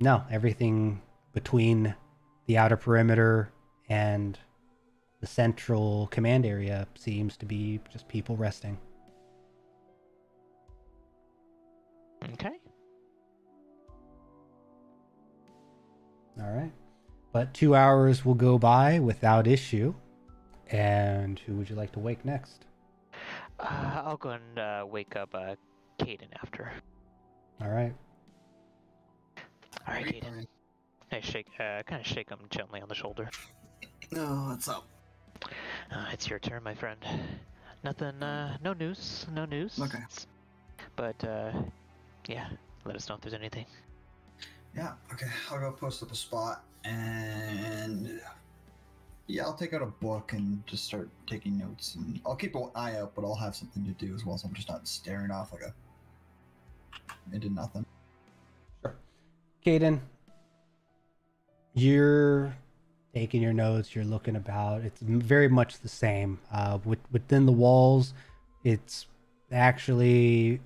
no, everything between the outer perimeter and the central command area seems to be just people resting. Okay. All right. But 2 hours will go by without issue. And who would you like to wake next? I'll go and wake up Caden after. All right. All right, Caden. I kind of shake him gently on the shoulder. No, what's up? It's your turn, my friend. Nothing, no news. Okay. But, yeah, let us know if there's anything. Yeah, okay. I'll go post up a spot and yeah, I'll take out a book and just start taking notes. And I'll keep an eye out, but I'll have something to do as well, so I'm just not staring off like into nothing. Sure. Caden, you're taking your notes, you're looking about. It's very much the same. Within the walls, it's actually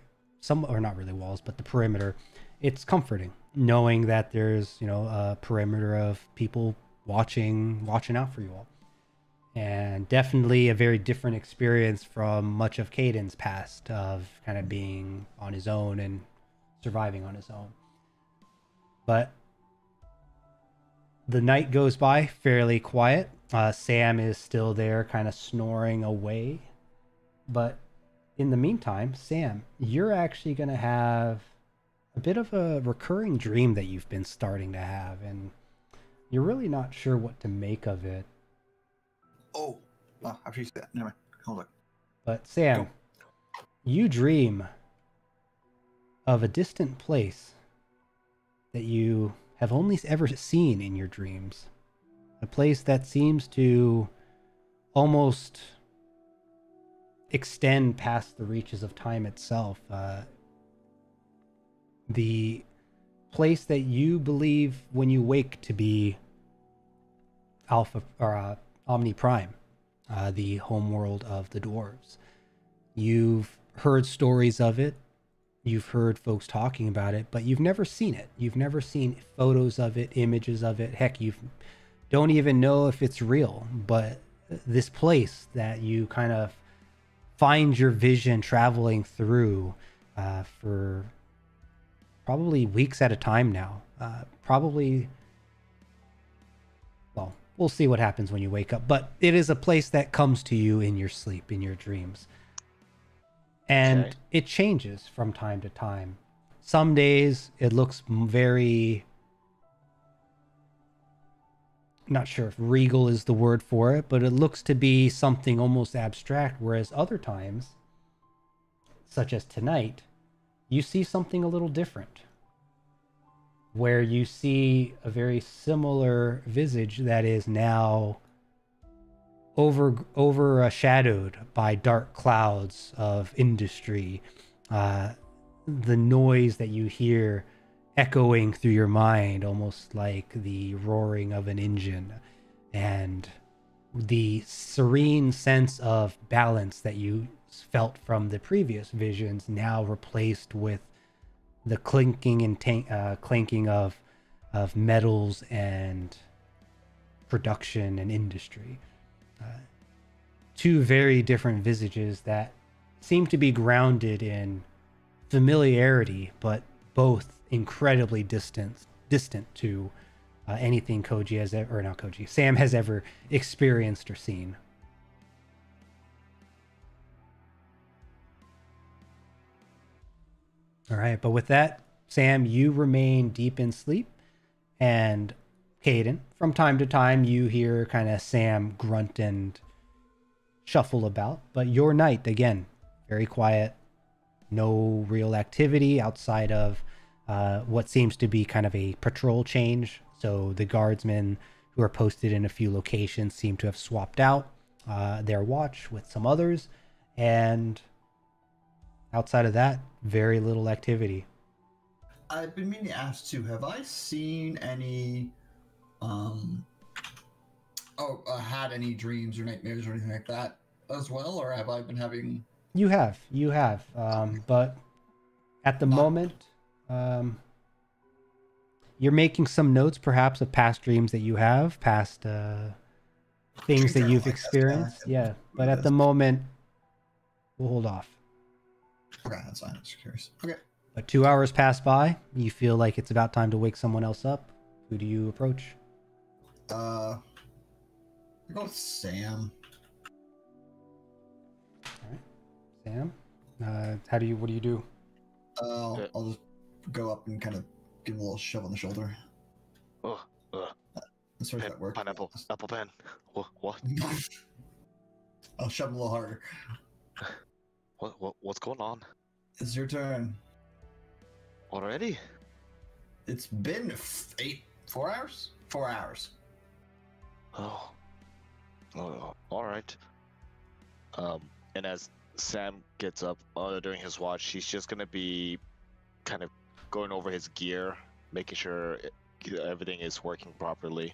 or not really walls, but the perimeter. It's comforting knowing that there's, a perimeter of people watching out for you all. And definitely a very different experience from much of Caden's past of kind of being on his own and surviving on his own. But the night goes by fairly quiet. Sam is still there kind of snoring away. But in the meantime, Sam, you're actually going to have a bit of a recurring dream that you've been starting to have, and you're really not sure what to make of it. Oh, after you say that, never mind. Hold on. But Sam, you dream of a distant place that you have only ever seen in your dreams. A place that seems to almost extend past the reaches of time itself. The place that you believe when you wake to be Alpha or Omni Prime, the homeworld of the dwarves. You've heard stories of it. You've heard folks talking about it, but you've never seen it. You've never seen photos of it, images of it. Heck, you don't even know if it's real. But this place that you kind of find your vision traveling through for probably weeks at a time now. Well, we'll see what happens when you wake up. But it is a place that comes to you in your sleep, in your dreams. And it changes from time to time. Some days it looks very, not sure if regal is the word for it, but it looks to be something almost abstract. Whereas other times, such as tonight, you see something a little different. Where you see a very similar visage that is now overshadowed by dark clouds of industry. The noise that you hear echoing through your mind, almost like the roaring of an engine, and the serene sense of balance that you felt from the previous visions now replaced with the clinking and clanking of metals and production and industry. Two very different visages that seem to be grounded in familiarity, but both incredibly distant to anything Sam has ever experienced or seen. All right, but with that, Sam, you remain deep in sleep, and Caden, from time to time, you hear kind of Sam grunt and shuffle about, but your night, again, very quiet, no real activity outside of what seems to be kind of a patrol change. So the guardsmen who are posted in a few locations seem to have swapped out their watch with some others, and outside of that, very little activity. I've been meaning to ask too, have I seen any had any dreams or nightmares or anything like that as well, or have I been having... You have, but at the moment, you're making some notes perhaps of past dreams that you have, past things that you've experienced. Yeah, but at the moment, we'll hold off. Okay, that's fine. I was curious. Okay. But 2 hours pass by. You feel like it's about time to wake someone else up. Who do you approach? I'll go with Sam. All right, Sam. What do you do? I'll just go up and kind of give him a little shove on the shoulder. Oh, As far as Pen, that works. pineapple, apple pen. What? I'll shove him a little harder. What's going on? It's your turn. Already? It's been 4 hours? 4 hours. Oh, all right. And as Sam gets up during his watch, he's just gonna be kind of going over his gear, making sure everything is working properly.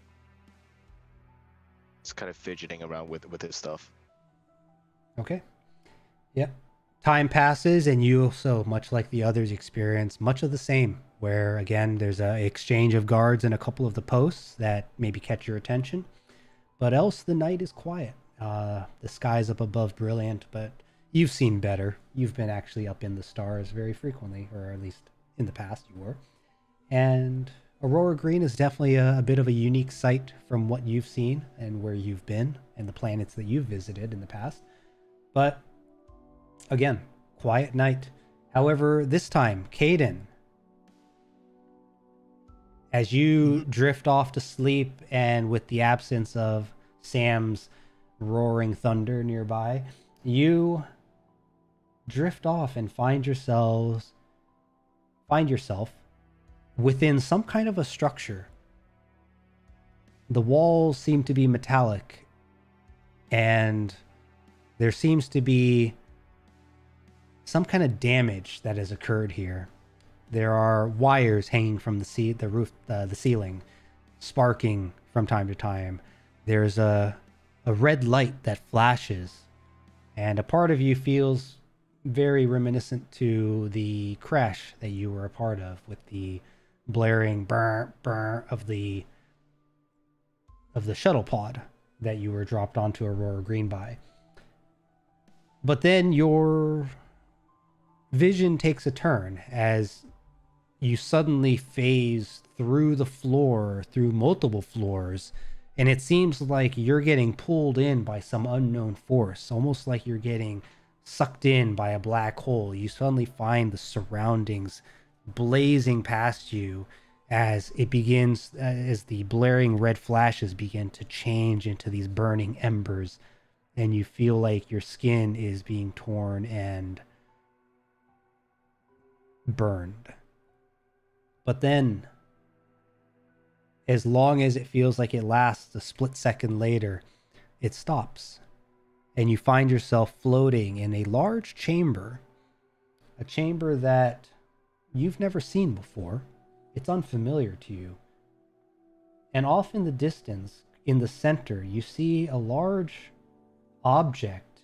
He's kind of fidgeting around with his stuff. Okay. Yep. Time passes, and you also, much like the others, experience much of the same, where again there's an exchange of guards in a couple of the posts that maybe catch your attention, but else the night is quiet. The sky's up above brilliant, but you've seen better. You've been actually up in the stars very frequently, or at least in the past you were. And Aurora Green is definitely a bit of a unique sight from what you've seen and where you've been and the planets that you've visited in the past. But again, quiet night. However, this time, Caden, as you drift off to sleep and with the absence of Sam's roaring thunder nearby, you drift off and find yourself within some kind of a structure. The walls seem to be metallic, and there seems to be some kind of damage that has occurred here. There are wires hanging from the roof, the ceiling, sparking from time to time. There's a red light that flashes, and a part of you feels very reminiscent to the crash that you were a part of, with the blaring burr burr of the shuttle pod that you were dropped onto Aurora Green by. But then your vision takes a turn as you suddenly phase through the floor, through multiple floors, and it seems like you're getting pulled in by some unknown force, almost like you're getting sucked in by a black hole. You suddenly find the surroundings blazing past you as it begins, as the blaring red flashes begin to change into these burning embers, and you feel like your skin is being torn and burned. But then, as long as it feels like it lasts, a split second later, it stops. And you find yourself floating in a large chamber. A chamber that you've never seen before. It's unfamiliar to you. And off in the distance, in the center, you see a large object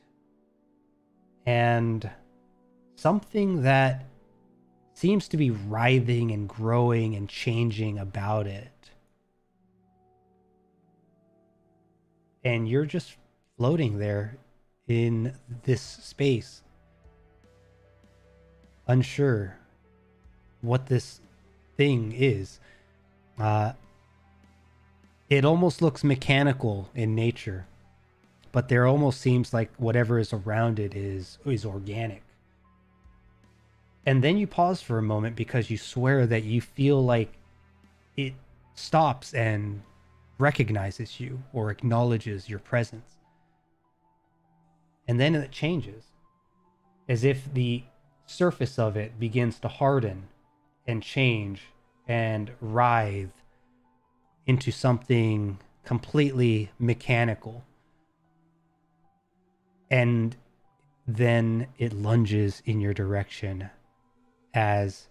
and something that seems to be writhing and growing and changing about it. And you're just floating there in this space, unsure what this thing is. It almost looks mechanical in nature, but there almost seems like whatever is around it is organic. And then you pause for a moment because you swear that you feel like it stops and recognizes you or acknowledges your presence. And then it changes, as if the surface of it begins to harden and change and writhe into something completely mechanical. And then it lunges in your direction as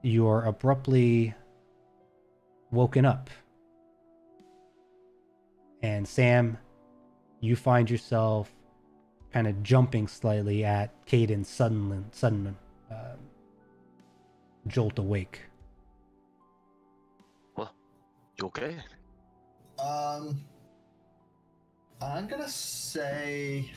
you are abruptly woken up. And Sam, you find yourself kind of jumping slightly at Caden's sudden jolt awake. Well, you okay? I'm gonna say,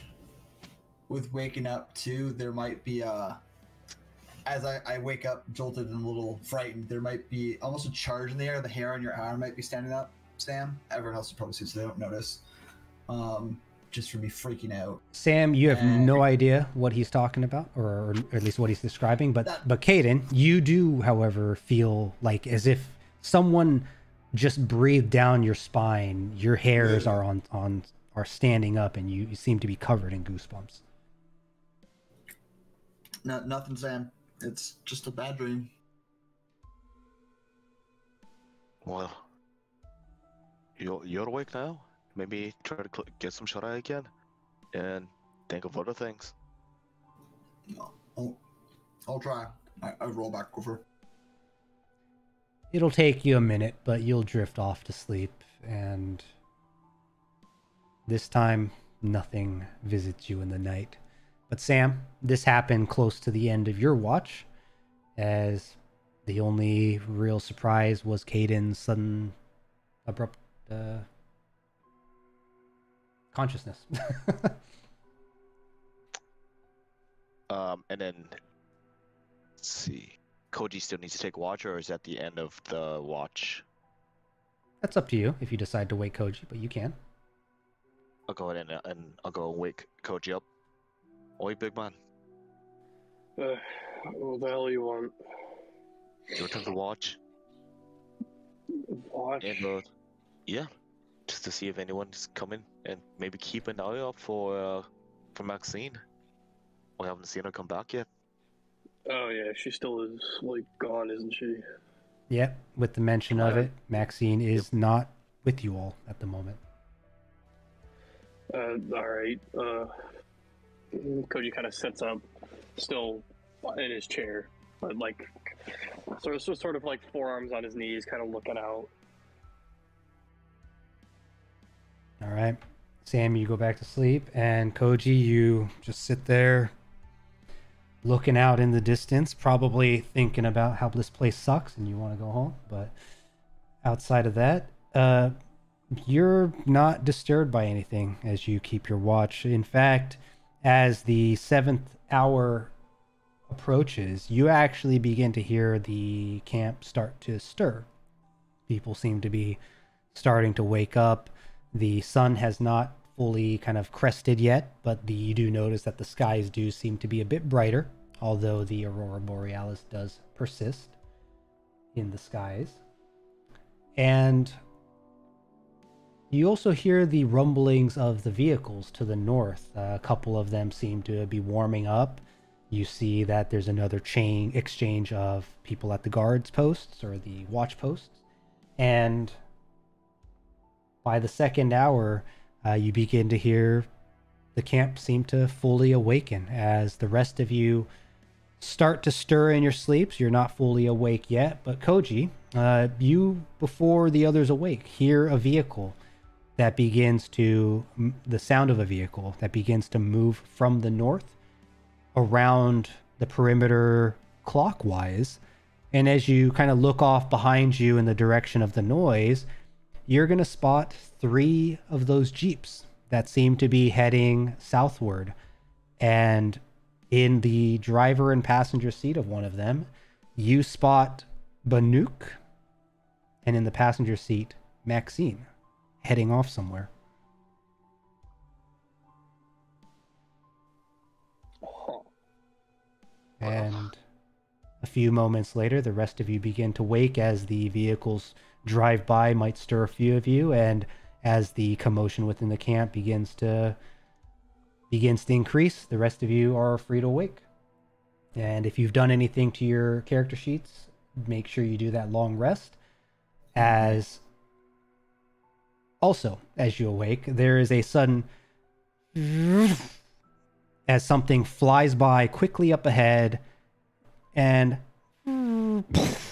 with waking up too, there might be as I wake up jolted and a little frightened, there might be almost a charge in the air. The hair on your arm might be standing up, Sam. Everyone else would probably see, so they don't notice. Just for me freaking out. Sam, you have no idea what he's talking about, or at least what he's describing. But Caden, you do, however, feel like as if someone just breathe down your spine. Your hairs are are standing up, and you seem to be covered in goosebumps. No, nothing, Sam. It's just a bad dream. Well, you're awake now. Maybe try to get some shut eye again, and think of other things. No, I'll try. I roll back over. It'll take you a minute, but you'll drift off to sleep, and this time nothing visits you in the night. But Sam, this happened close to the end of your watch, as the only real surprise was Caden's sudden, abrupt consciousness. And then, let's see. Koji still needs to take watch, or is that the end of the watch? That's up to you if you decide to wake Koji, but you can. I'll go ahead and I'll go wake Koji up. Oi, big man. What the hell you want? You return to watch? Watch? And, yeah. Just to see if anyone's coming, and maybe keep an eye out for Maxine. We haven't seen her come back yet. Oh yeah, she still is like gone, isn't she? Yeah, with the mention of it, Maxine is not with you all at the moment. Alright. Koji kind of sits up, still in his chair, but like, sort of like forearms on his knees, kind of looking out. All right. Sam, you go back to sleep, and Koji, you just sit there looking out in the distance, probably thinking about how this place sucks and you want to go home. But outside of that, you're not disturbed by anything as you keep your watch. In fact, as the 7th hour approaches, you actually begin to hear the camp start to stir. People seem to be starting to wake up. The sun has not fully kind of crested yet, but you do notice that the skies do seem to be a bit brighter, although the aurora borealis does persist in the skies. And you also hear the rumblings of the vehicles to the north. A couple of them seem to be warming up. You see that there's another exchange of people at the guards posts or the watch posts. And by the 2nd hour, you begin to hear the camp seem to fully awaken as the rest of you start to stir in your sleeps. You're not fully awake yet, but Koji, you, before the others awake, hear a vehicle that begins to, the sound of a vehicle that begins to move from the north around the perimeter clockwise. And as you kind of look off behind you in the direction of the noise, you're going to spot 3 of those Jeeps that seem to be heading southward. And in the driver and passenger seat of one of them, you spot Banuk, and in the passenger seat, Maxine, heading off somewhere. And a few moments later, the rest of you begin to wake as the vehicles drive by, might stir a few of you, and as the commotion within the camp begins to increase, the rest of you are free to wake. And if you've done anything to your character sheets, make sure you do that long rest. As also, as you awake, there is a sudden as something flies by quickly up ahead, and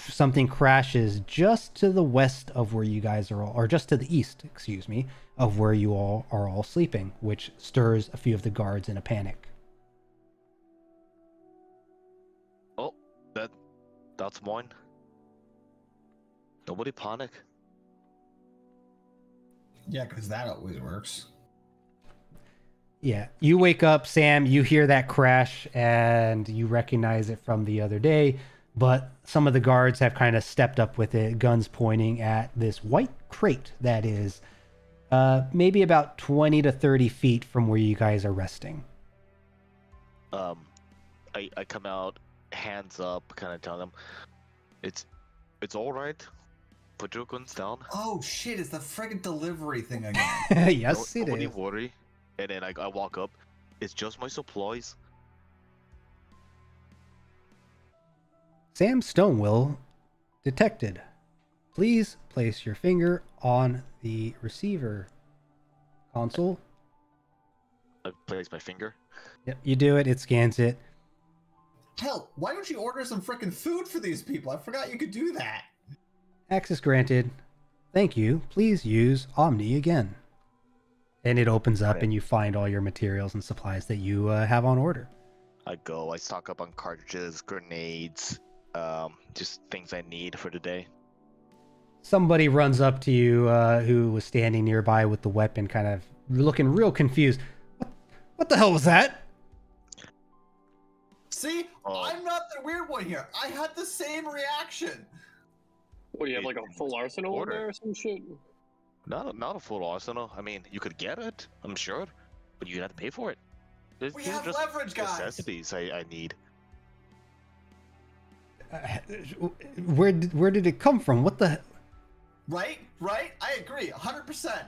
something crashes just to the west of where you guys are all, or just to the east, excuse me, of where you all are all sleeping, which stirs a few of the guards in a panic. Oh, that's mine. Nobody panic. Yeah, because that always works. Yeah, you wake up, Sam, you hear that crash, and you recognize it from the other day, but some of the guards have kind of stepped up with it, guns pointing at this white crate that is maybe about 20 to 30 feet from where you guys are resting. I come out, hands up, kind of tell them, it's all right. put your guns down. Oh shit! It's the friggin' delivery thing again. Yes, it Nobody is. worry. And then I walk up. It's just my supplies. Sam Stonewell detected. Please place your finger on the receiver console. I place my finger. Yep, you do it. It scans it. Hell, why don't you order some frickin' food for these people? I forgot you could do that. Access granted. Thank you. Please use Omni again. And it opens up and you find all your materials and supplies that you have on order. I stock up on cartridges, grenades, just things I need for the day. Somebody runs up to you who was standing nearby with the weapon, kind of looking real confused. What the hell was that? See, I'm not the weird one here. I had the same reaction. What, do you have like a full arsenal in there or some shit? Not a full arsenal. I mean, you could get it, I'm sure, but you'd have to pay for it. We These are have just leverage, guys. necessities I need. Where did it come from? What the? Right? I agree, 100%.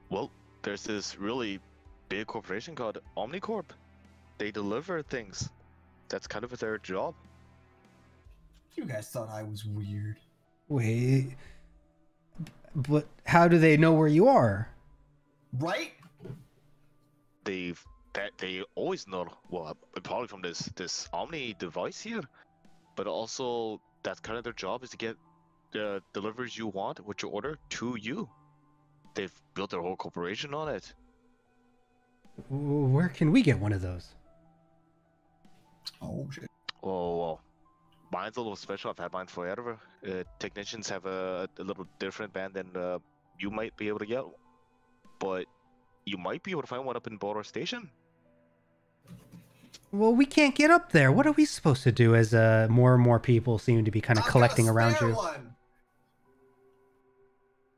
Well, there's this really big corporation called Omnicorp. They deliver things. That's kind of their job. You guys thought I was weird. Wait, but how do they know where you are? Right? They always know. Well, probably from this Omni device here, but also that's kind of their job is to get the deliveries you want, what you order, to you. They've built their whole corporation on it. Where can we get one of those? Oh shit. Oh, well, mine's a little special. I've had mine forever. Technicians have a little different band than you might be able to get, but you might be able to find one up in Boulder Station. Well, we can't get up there. What are we supposed to do as more and more people seem to be kind of collecting around you? One.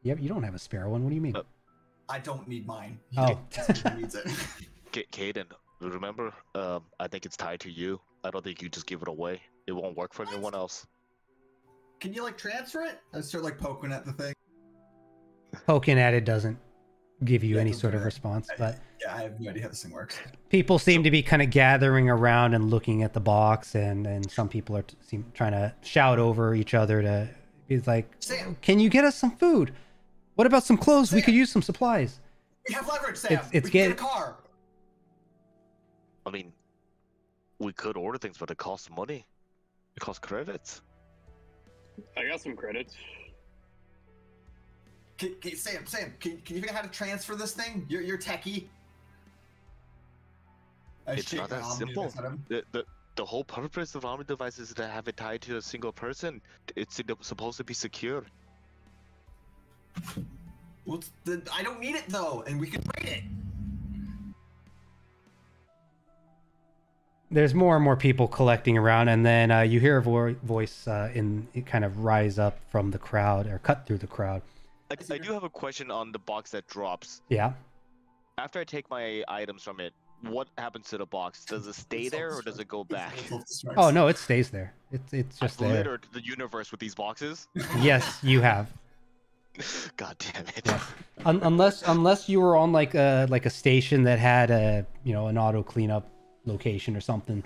Yep, you don't have a spare one. What do you mean? I don't need mine. Oh. He needs it. Caden, remember, I think it's tied to you. I don't think you just give it away. It won't work for anyone else. Can you like transfer it? I start like poking at the thing. Poking at it doesn't give you Yeah, any don't sort do of that. response, but Yeah, I have no idea how this thing works. people seem to be kind of gathering around and looking at the box, and some people are trying to shout over each other to be like, Sam, "Can you get us some food? What about some clothes? We Sam. could use some supplies." we have leverage, Sam. It's we can getting- get a car. I mean, we could order things, but it costs money. It costs credits. I got some credits. Sam, can you figure out how to transfer this thing? You're techie. It's not that simple. The whole purpose of Omni device is to have it tied to a single person. It's supposed to be secure. Well, I don't need it though, and we can trade it. There's more and more people collecting around, and then you hear a voice it kind of rise up from the crowd or cut through the crowd. I do have a question on the box that drops. Yeah. After I take my items from it, what happens to the box? Does it stay there or does it go back? Oh no, it stays there. It's just I've there. littered the universe with these boxes. Yes, you have. God damn it. Yeah. Unless you were on like a station that had an auto cleanup location or something.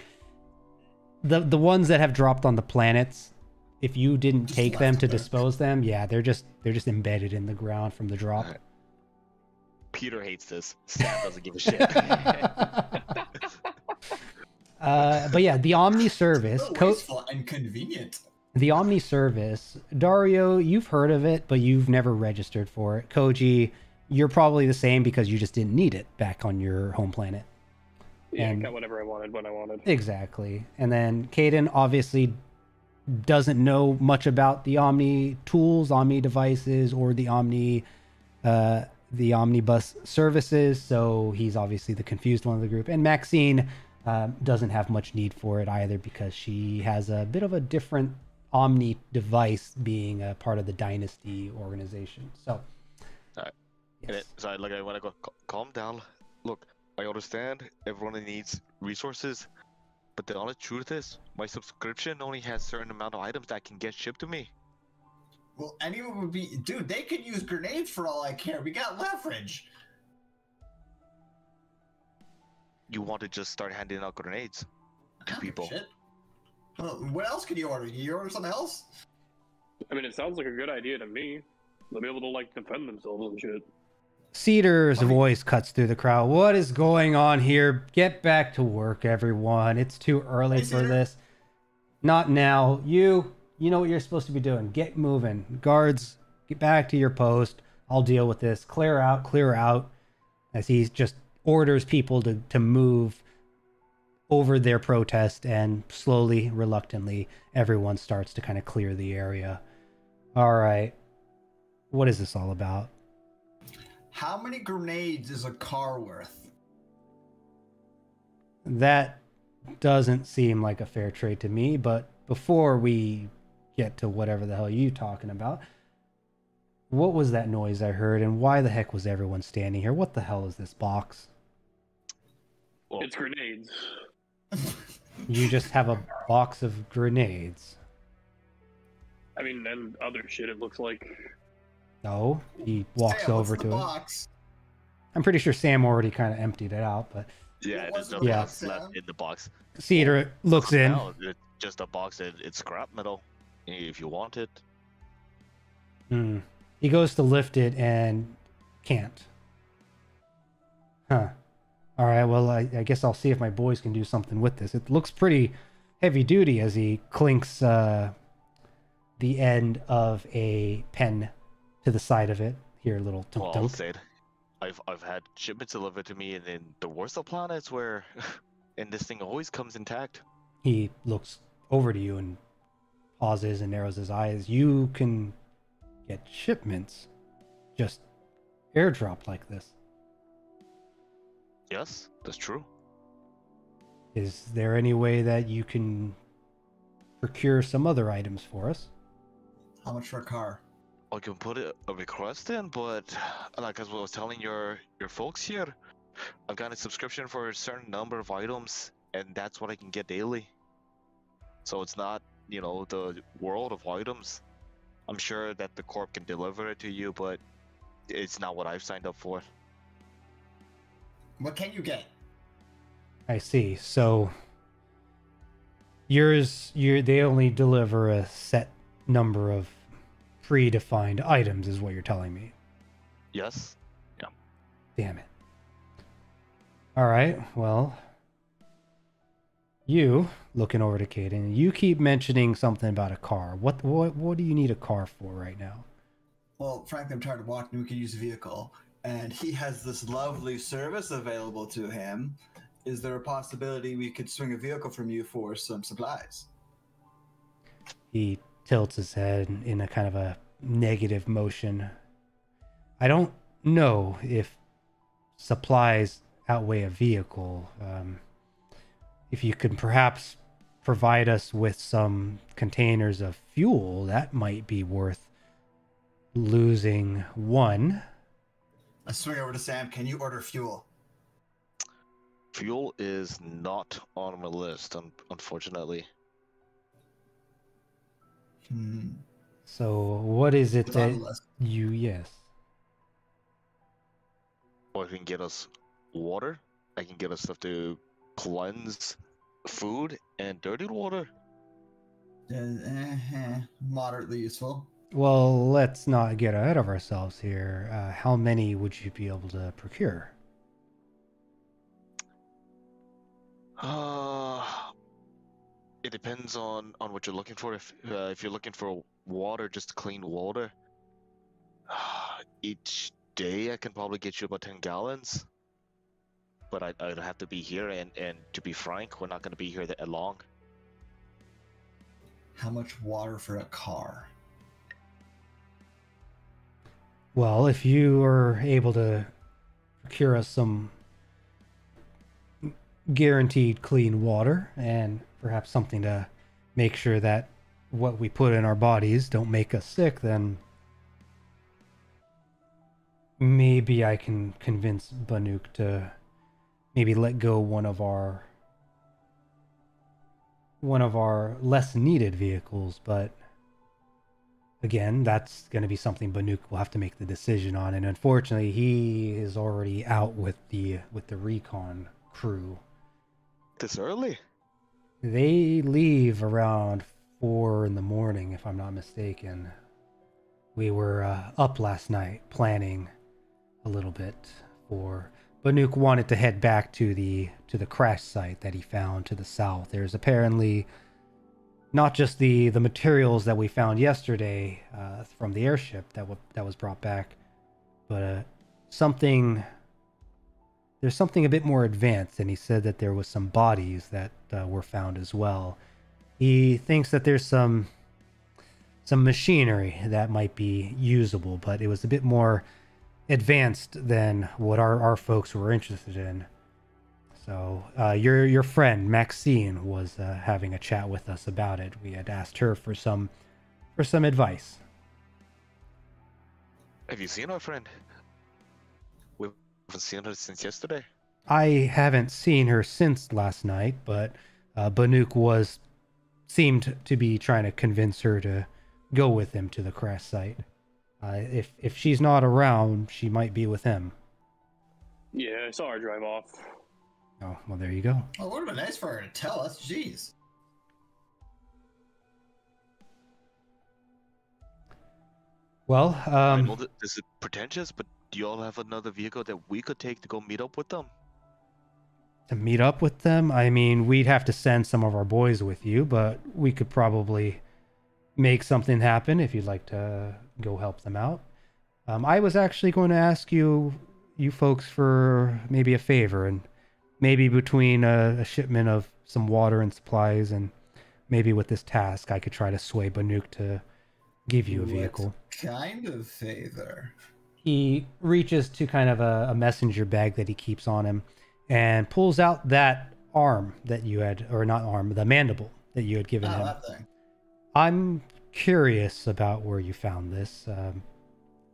The ones that have dropped on the planets, if you didn't take them to dispose them, yeah, they're just embedded in the ground from the drop. Peter hates this. Sam doesn't give a shit. But yeah, the Omni service. So wasteful and convenient. The Omni service, Dario, you've heard of it, but you've never registered for it. Koji, you're probably the same because you just didn't need it back on your home planet. Yeah, And- I got whatever I wanted when I wanted. Exactly. And then Caden obviously doesn't know much about the Omni tools, Omni devices, or the omnibus services, so he's obviously the confused one of the group. And Maxine doesn't have much need for it either because she has a bit of a different Omni device, being a part of the Dynasty organization. So, Alright. yes. So I want to go calm down. Look, I understand everyone needs resources, but the honest truth is, my subscription only has certain amount of items that can get shipped to me. Well, anyone would be... Dude, they could use grenades for all I care. We got leverage. You want to just start handing out grenades to Oh, people. shit. Well, what else could you order? Can you order something else? I mean, it sounds like a good idea to me. They'll be able to, like, defend themselves and shit. Cedar's voice cuts through the crowd. What is going on here? Get back to work, everyone. It's too early Hey, for Cedar. this. Not now. You know what you're supposed to be doing. Get moving. Guards, get back to your post. I'll deal with this. Clear out. As he just orders people to move over their protest, and slowly, reluctantly, everyone starts to kind of clear the area. All right. What is this all about? How many grenades is a car worth? That doesn't seem like a fair trade to me, but before we get to whatever the hell you talking about, what was that noise I heard, and why the heck was everyone standing here? What the hell is this box? Well, It's grenades. You just have a box of grenades. I mean, and other shit, it looks like. No, he walks Sam, over what's the to it. box? I'm pretty sure Sam already kind of emptied it out, but yeah, What there's was nothing the else box, left Sam? in the box. Cedar looks in. No, it's just a box. It's scrap metal. If you want it. He goes to lift it and can't. Huh. All right, well, I guess I'll see if my boys can do something with this. It looks pretty heavy duty as he clinks the end of a pen to the side of it. Here, a little tunk Well, tunk. said, I've had shipments delivered to me in the worst of planets where, and this thing always comes intact. He looks over to you and pauses and narrows his eyes. You can get shipments just airdropped like this. Yes, that's true. Is there any way that you can procure some other items for us? How much for a car? I can put a request in, but like as I was telling your folks here, I've got a subscription for a certain number of items, and that's what I can get daily. So it's not, the world of items. I'm sure that the corp can deliver it to you, but it's not what I've signed up for. What can you get? I see. So they only deliver a set number of predefined items is what you're telling me. Yes. Damn it. All right. Well, you looking over to Caden, you keep mentioning something about a car. What do you need a car for right now? Well, frankly, I'm tired of walking. We can use a vehicle. And he has this lovely service available to him. Is there a possibility we could swing a vehicle from you for some supplies? He tilts his head in a kind of a negative motion. I don't know if supplies outweigh a vehicle. If you could perhaps provide us with some containers of fuel, that might be worth losing one. I swing over to Sam. Can you order fuel? Fuel is not on my list, unfortunately. So what is it It's on that the list. yes. Or I can get us water. I can get us stuff to cleanse food and dirty water. Moderately useful. Well, let's not get ahead of ourselves here. How many would you be able to procure? It depends on what you're looking for. If you're looking for water, just clean water, each day I can probably get you about 10 gallons. But I'd have to be here, and to be frank, we're not going to be here that long. How much water for a car? Well, if you are able to procure us some guaranteed clean water and perhaps something to make sure that what we put in our bodies don't make us sick, then maybe I can convince Banuk to maybe let go one of our less needed vehicles. But again, that's going to be something Banuk will have to make the decision on. And unfortunately, he is already out with the recon crew. This early? They leave around 4 in the morning, if I'm not mistaken. We were up last night planning a little bit for... Banuk wanted to head back to the crash site that he found to the south. There's apparently not just the materials that we found yesterday from the airship that was brought back, but there's something a bit more advanced, and he said that there was some bodies that were found as well. He thinks that there's some machinery that might be usable, but it was a bit more advanced than what our folks were interested in. So your friend Maxine was having a chat with us about it. We had asked her for some advice. Have you seen our friend? We haven't seen her since yesterday. I haven't seen her since last night, but Banuk seemed to be trying to convince her to go with him to the crash site. If she's not around, she might be with him. Yeah, I saw her drive off. Oh, well, there you go. Oh, it would have been nice for her to tell us. Jeez. Well, I know that this is pretentious, but do you all have another vehicle that we could take to go meet up with them? to meet up with them, I mean, we'd have to send some of our boys with you, but we could probably make something happen if you'd like to go help them out. I was actually going to ask you folks for maybe a favor, and maybe between a shipment of some water and supplies, and maybe with this task, I could try to sway Banuk to give you a vehicle. What kind of favor? He reaches to kind of a messenger bag that he keeps on him and pulls out that arm that you had, or not arm, the mandible that you had given him. That thing. I'm curious about where you found this.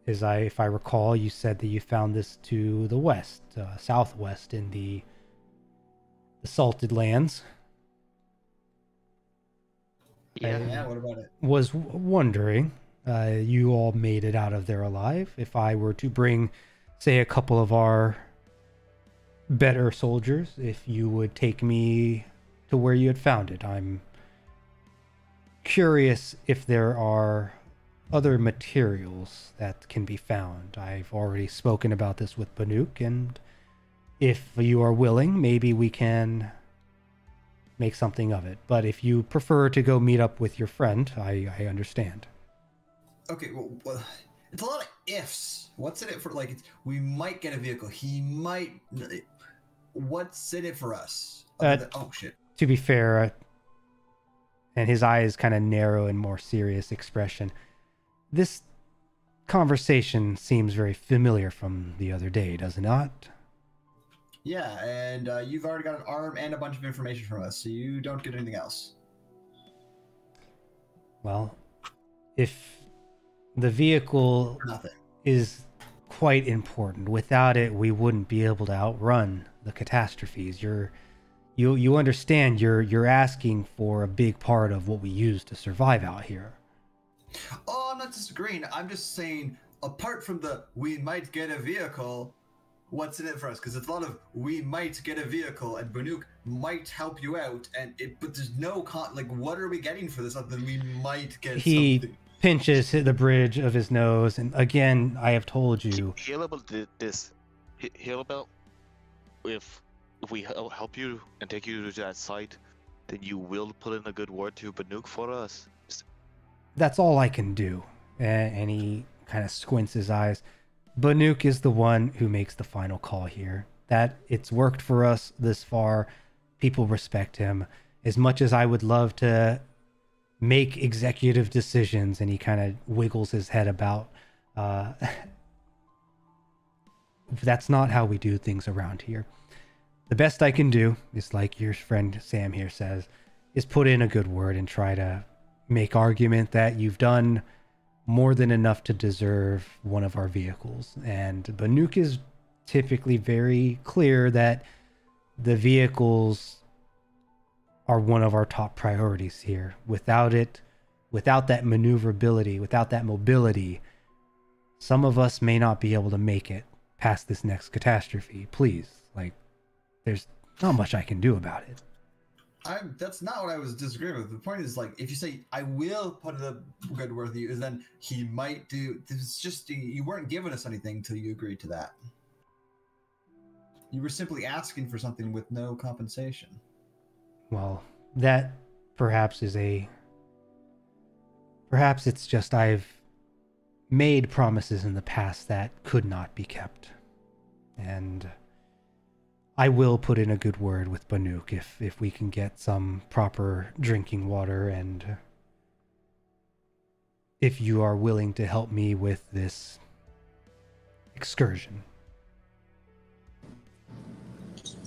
If I recall, you said that you found this to the west, southwest in the Salted Lands. Yeah, what about it? Was wondering, you all made it out of there alive. If I were to bring, say, a couple of our better soldiers, if you would take me to where you had found it. I'm curious if there are other materials that can be found. I've already spoken about this with Banuk, and if you are willing, maybe we can make something of it. But if you prefer to go meet up with your friend, I understand. Okay, well, it's a lot of ifs. What's in it for? Like, we might get a vehicle. He might. What's in it for us? Oh shit. To be fair, and his eyes kind of narrow in more serious expression, this conversation seems very familiar from the other day, does it not? Yeah, and you've already got an arm and a bunch of information from us, so you don't get anything else. Well, if the vehicle is quite important, without it, we wouldn't be able to outrun the catastrophes. You understand? You're asking for a big part of what we use to survive out here. Oh, I'm not disagreeing. I'm just saying, apart from the we might get a vehicle, what's in it for us? Because it's a lot of we might get a vehicle, and Banuk might help you out, but there's no what are we getting for this other than we might get something? He pinches the bridge of his nose, and again, I have told you. Hear about this. Hear about if we help you and take you to that site, then you will put in a good word to Banuk for us. That's all I can do. And he kind of squints his eyes. Banuk is the one who makes the final call here. That it's worked for us this far. People respect him. As much as I would love to make executive decisions, and he kind of wiggles his head about, that's not how we do things around here. The best I can do is, like your friend Sam here says, is put in a good word and try to make argument that you've done more than enough to deserve one of our vehicles. And Banuk is typically very clear that the vehicles are one of our top priorities here. Without it, without that maneuverability, without that mobility, some of us may not be able to make it past this next catastrophe. Please, like, there's not much I can do about it. That's not what I was disagreeing with. The point is, like, if you say I will put a good word with you, then he might do. It's just you weren't giving us anything until you agreed to that. You were simply asking for something with no compensation. Well, that perhaps is a. Perhaps it's just I've made promises in the past that could not be kept, and I will put in a good word with Banuk if we can get some proper drinking water, and if you are willing to help me with this excursion.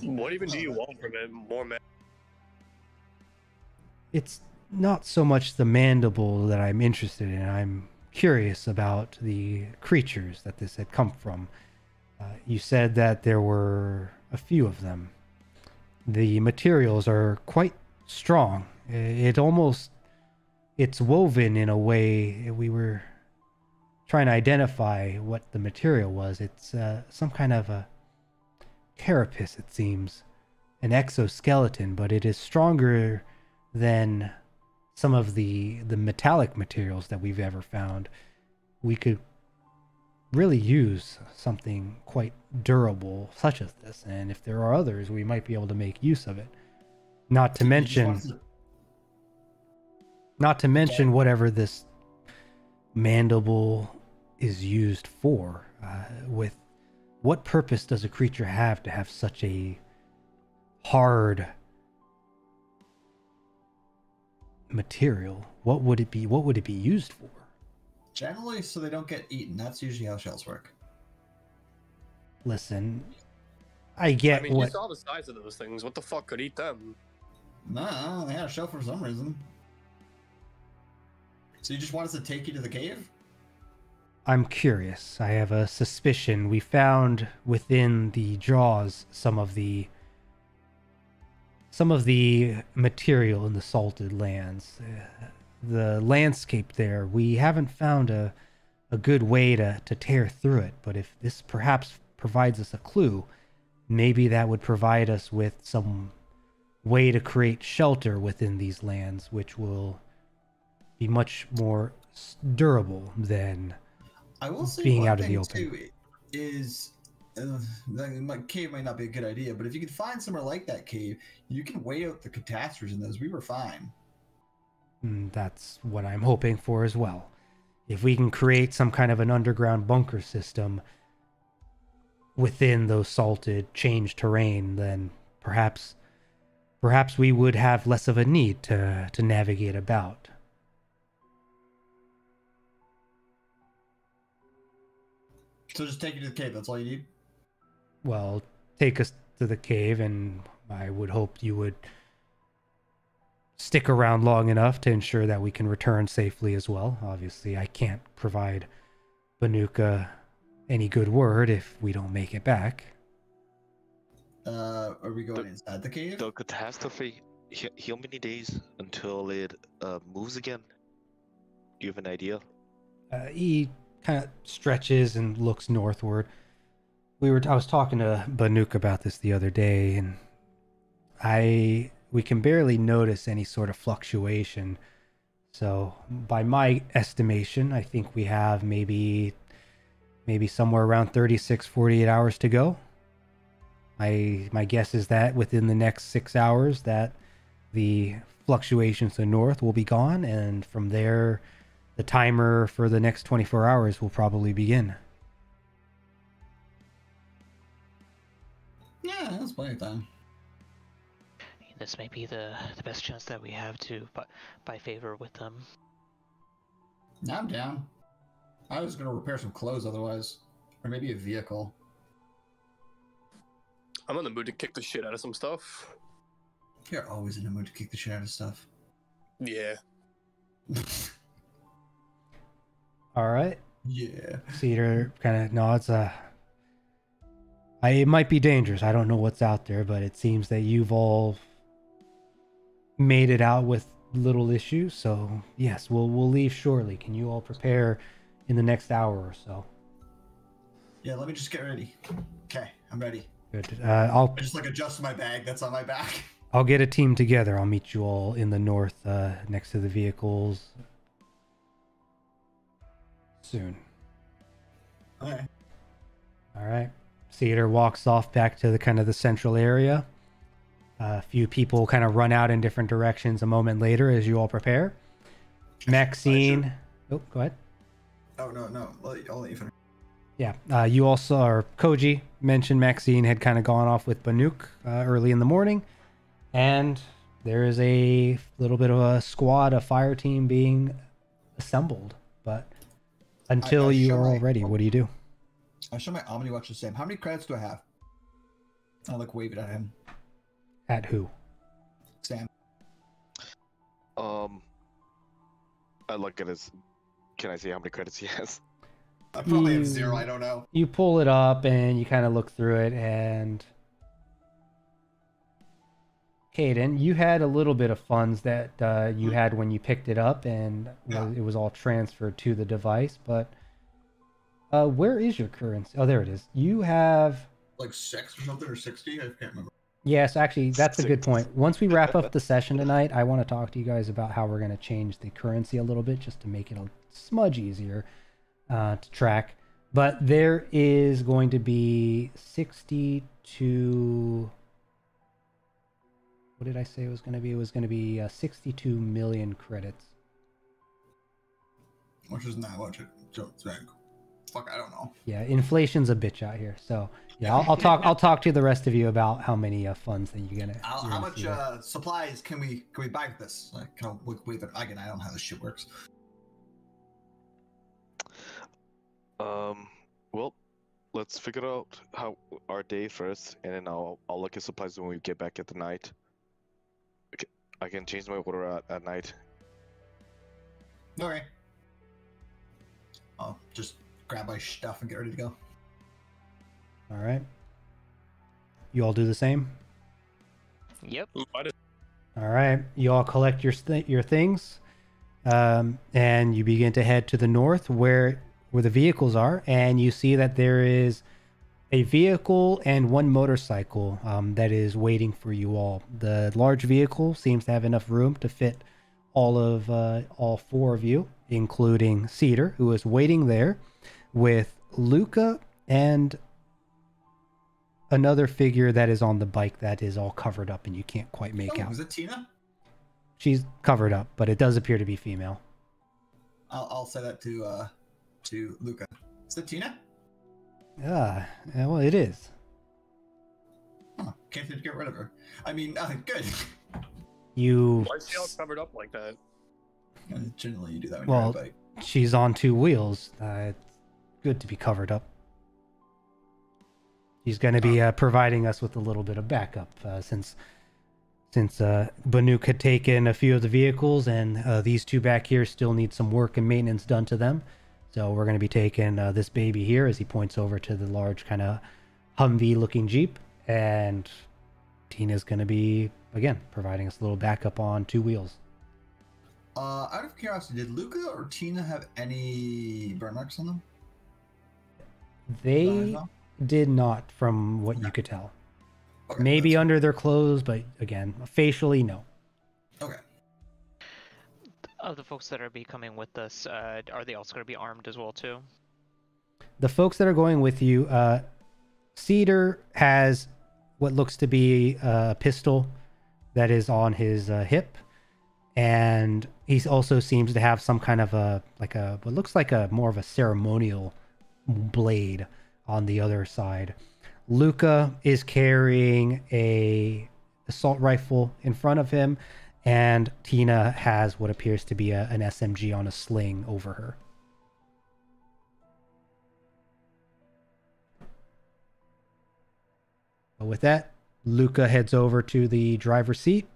What even do you want from it? More man? It's not so much the mandible that I'm interested in. I'm curious about the creatures that this had come from. You said that there were a few of them. The materials are quite strong. It's woven in a way. We were trying to identify what the material was. It's some kind of a carapace, it seems, an exoskeleton, but it is stronger than some of the metallic materials that we've ever found. We could really use something quite durable such as this, and if there are others, we might be able to make use of it. Not to mention whatever this mandible is used for. With what purpose does a creature have to have such a hard material? What would it be used for? Generally, so they don't get eaten. That's usually how shells work. Listen, I get I mean, what... you saw the size of those things. What the fuck could eat them? Nah, they had a shell for some reason. So you just want us to take you to the cave? I'm curious. I have a suspicion. We found within the jaws some of the material in the salted lands. The landscape there, we haven't found a good way to tear through it, but if this perhaps provides us a clue, maybe that would provide us with some way to create shelter within these lands, which will be much more durable than I will say being one out in thing the open. too is cave might not be a good idea, but if you can find somewhere like that cave, you can weigh out the catastrophes in those. We were fine. That's what I'm hoping for as well. If we can create some kind of an underground bunker system within those salted, changed terrain, then perhaps we would have less of a need to navigate about. So just take you to the cave. That's all you need. Well, take us to the cave, and I would hope you would stick around long enough to ensure that we can return safely as well. Obviously, I can't provide Banuka any good word if we don't make it back. Are we going inside the cave? The catastrophe, how many days until it moves again? Do you have an idea? He kind of stretches and looks northward. I was talking to Banuk about this the other day, and we can barely notice any sort of fluctuation. So by my estimation, I think we have maybe somewhere around 48 hours to go. My guess is that within the next 6 hours that the fluctuations to the north will be gone, and from there the timer for the next 24 hours will probably begin. Yeah, that's plenty of time. This may be the best chance that we have to buy favor with them. I'm down. I was gonna repair some clothes otherwise, or maybe a vehicle. I'm in the mood to kick the shit out of some stuff. You're always in the mood to kick the shit out of stuff. Yeah. All right. Yeah. Cedar kind of nods. It might be dangerous. I don't know what's out there, but it seems that you've all made it out with little issue. So yes, we'll leave shortly. Can you all prepare in the next hour or so? Yeah, let me just get ready. Okay, I'm ready. Good. I just like adjust my bag that's on my back. I'll get a team together. I'll meet you all in the north, next to the vehicles soon. Okay. All right. Cedar walks off back to the kind of the central area. A few people kind of run out in different directions a moment later as you all prepare. Maxine. Oh, go ahead. Oh, no. I'll let you finish. Yeah. You also, or Koji mentioned Maxine had kind of gone off with Banuk early in the morning. And there is a little bit of a squad, a fire team being assembled. But until you are all ready, what do you do? I show my Omni Watch to Sam. How many credits do I have? I like wave it at him. At who? Sam. I look at his. Can I see how many credits he has? I probably have 0. I don't know. You pull it up and you kind of look through it, and Caden, you had a little bit of funds that you had when you picked it up, and it was all transferred to the device. But where is your currency? Oh, there it is. You have Like 6 or something, or 60? I can't remember. Yes, actually, that's a good point. Once we wrap up the session tonight, I want to talk to you guys about how we're going to change the currency a little bit just to make it a smudge easier to track. But there is going to be 62... What did I say it was going to be? It was going to be 62 million credits. Which isn't that much. Fuck, I don't know. Yeah, inflation's a bitch out here. So yeah, I'll talk to the rest of you about how many funds that you're gonna. How much supplies can we buy with this? Like, wait, again, I don't know how this shit works. Well, let's figure out how our day first, and then I'll look at supplies when we get back at the night. Okay, I can change my order at night. Okay. I'll just grab my stuff and get ready to go. All right. You all do the same? Yep. All right. You all collect your things, and you begin to head to the north where the vehicles are, and you see that there is a vehicle and one motorcycle that is waiting for you all. The large vehicle seems to have enough room to fit all 4 of you, including Cedar, who is waiting there with Luca and another figure that is on the bike that is all covered up and you can't quite make out. Is it Tina? She's covered up, but it does appear to be female. I'll say that to Luca. Is it Tina? Yeah, well, it is. Huh, can't seem to get rid of her. I mean, good. Why is she all covered up like that? Generally, you do that when Well, you're on a bike. she's on 2 wheels. It's good to be covered up. She's going to be providing us with a little bit of backup since Banuk had taken a few of the vehicles, and these 2 back here still need some work and maintenance done to them. So we're going to be taking this baby here, as he points over to the large kind of Humvee-looking Jeep, and Tina's going to be, again, providing us a little backup on 2 wheels. Out of curiosity, did Luca or Tina have any burn marks on them? They did not, from what you could tell. Okay, Maybe under their clothes, but again, facially, no. Okay. Of the folks that are coming with us, are they also going to be armed as well too? The folks that are going with you, Cedar has what looks to be a pistol that is on his hip, and he also seems to have some kind of what looks like more of a ceremonial blade on the other side. Luca is carrying a assault rifle in front of him, and Tina has what appears to be an SMG on a sling over her. With that, Luca heads over to the driver's seat.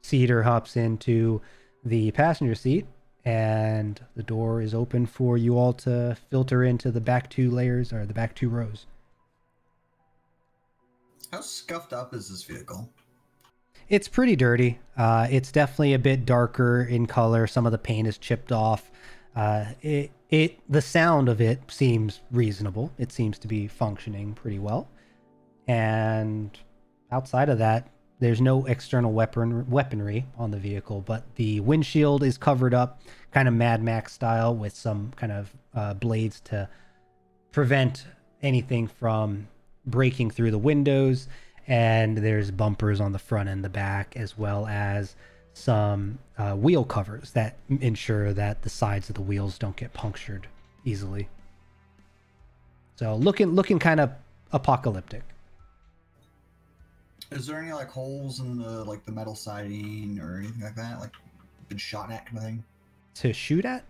Cedar hops into the passenger seat, and the door is open for you all to filter into the back 2 layers, or the back 2 rows. How scuffed up is this vehicle? It's pretty dirty. It's definitely a bit darker in color. Some of the paint is chipped off. The sound of it seems reasonable. It seems to be functioning pretty well. And outside of that, there's no external weaponry on the vehicle, but the windshield is covered up, kind of Mad Max style, with some kind of blades to prevent anything from breaking through the windows. And there's bumpers on the front and the back, as well as some wheel covers that ensure that the sides of the wheels don't get punctured easily. So looking kind of apocalyptic. Is there any like holes in the metal siding or anything like that? Like been shot at kind of thing? To shoot at?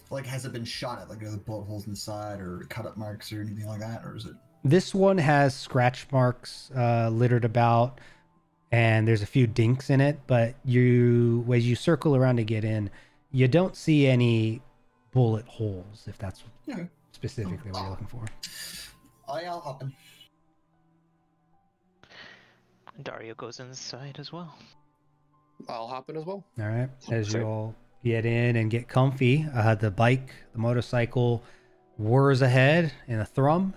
Like has it been shot at? Like are there bullet holes in the side or cut up marks or anything like that? Or is it? This one has scratch marks littered about, and there's a few dinks in it, but as you circle around to get in, you don't see any bullet holes, if that's specifically what you're looking for. I'll hop in. Dario goes inside as well. I'll hop in as well. All right. As Same. you all get in and get comfy, the motorcycle whirs ahead in a thrum,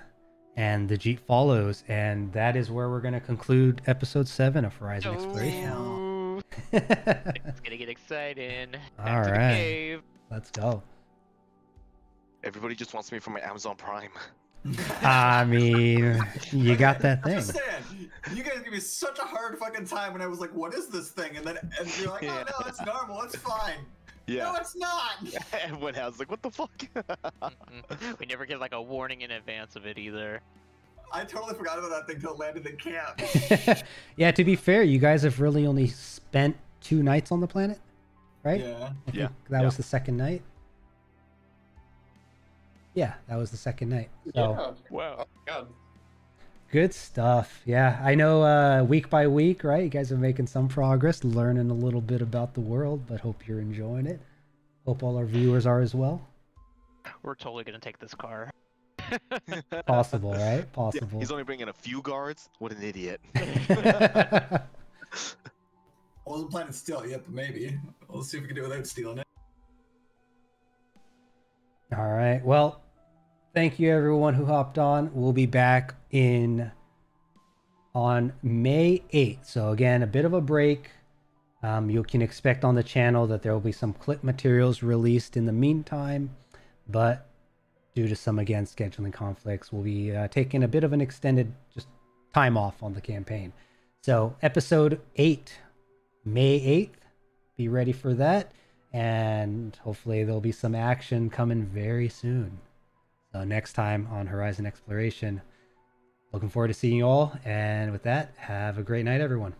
and the Jeep follows. And that is where we're going to conclude episode 7 of Horizon Exploration. It's gonna get exciting. All To the right. cave. Let's go. Everybody just wants me for my Amazon Prime. I mean, you got that I'm thing. just saying, you guys give me such a hard fucking time when I was like, "What is this thing?" And you're like, "Oh no, it's normal, it's fine." No, it's not. Everyone has like, what the fuck? We never get like a warning in advance of it either. I totally forgot about that thing till it landed in camp. Yeah, to be fair, you guys have really only spent 2 nights on the planet, right? Yeah. I think Yeah. that was the second night. Yeah, that was the second night. So Wow. Oh, God. good stuff. Yeah, I know week by week, right? You guys are making some progress, learning a little bit about the world, but hope you're enjoying it. Hope all our viewers are as well. We're totally gonna take this car. Possible, right? Yeah, Possible. he's only bringing a few guards. What an idiot. I wasn't planning to steal it yet, but maybe. We'll see if we can do it without stealing it. All right. Well, thank you everyone who hopped on. We'll be back on May 8th. So again, a bit of a break. You can expect on the channel that there will be some clip materials released in the meantime, but due to some, again, scheduling conflicts, we'll be taking a bit of an extended just time off on the campaign. So episode 8, May 8th, be ready for that. And hopefully there'll be some action coming very soon. So next time on Horizon Exploration, looking forward to seeing you all. And with that, have a great night, everyone.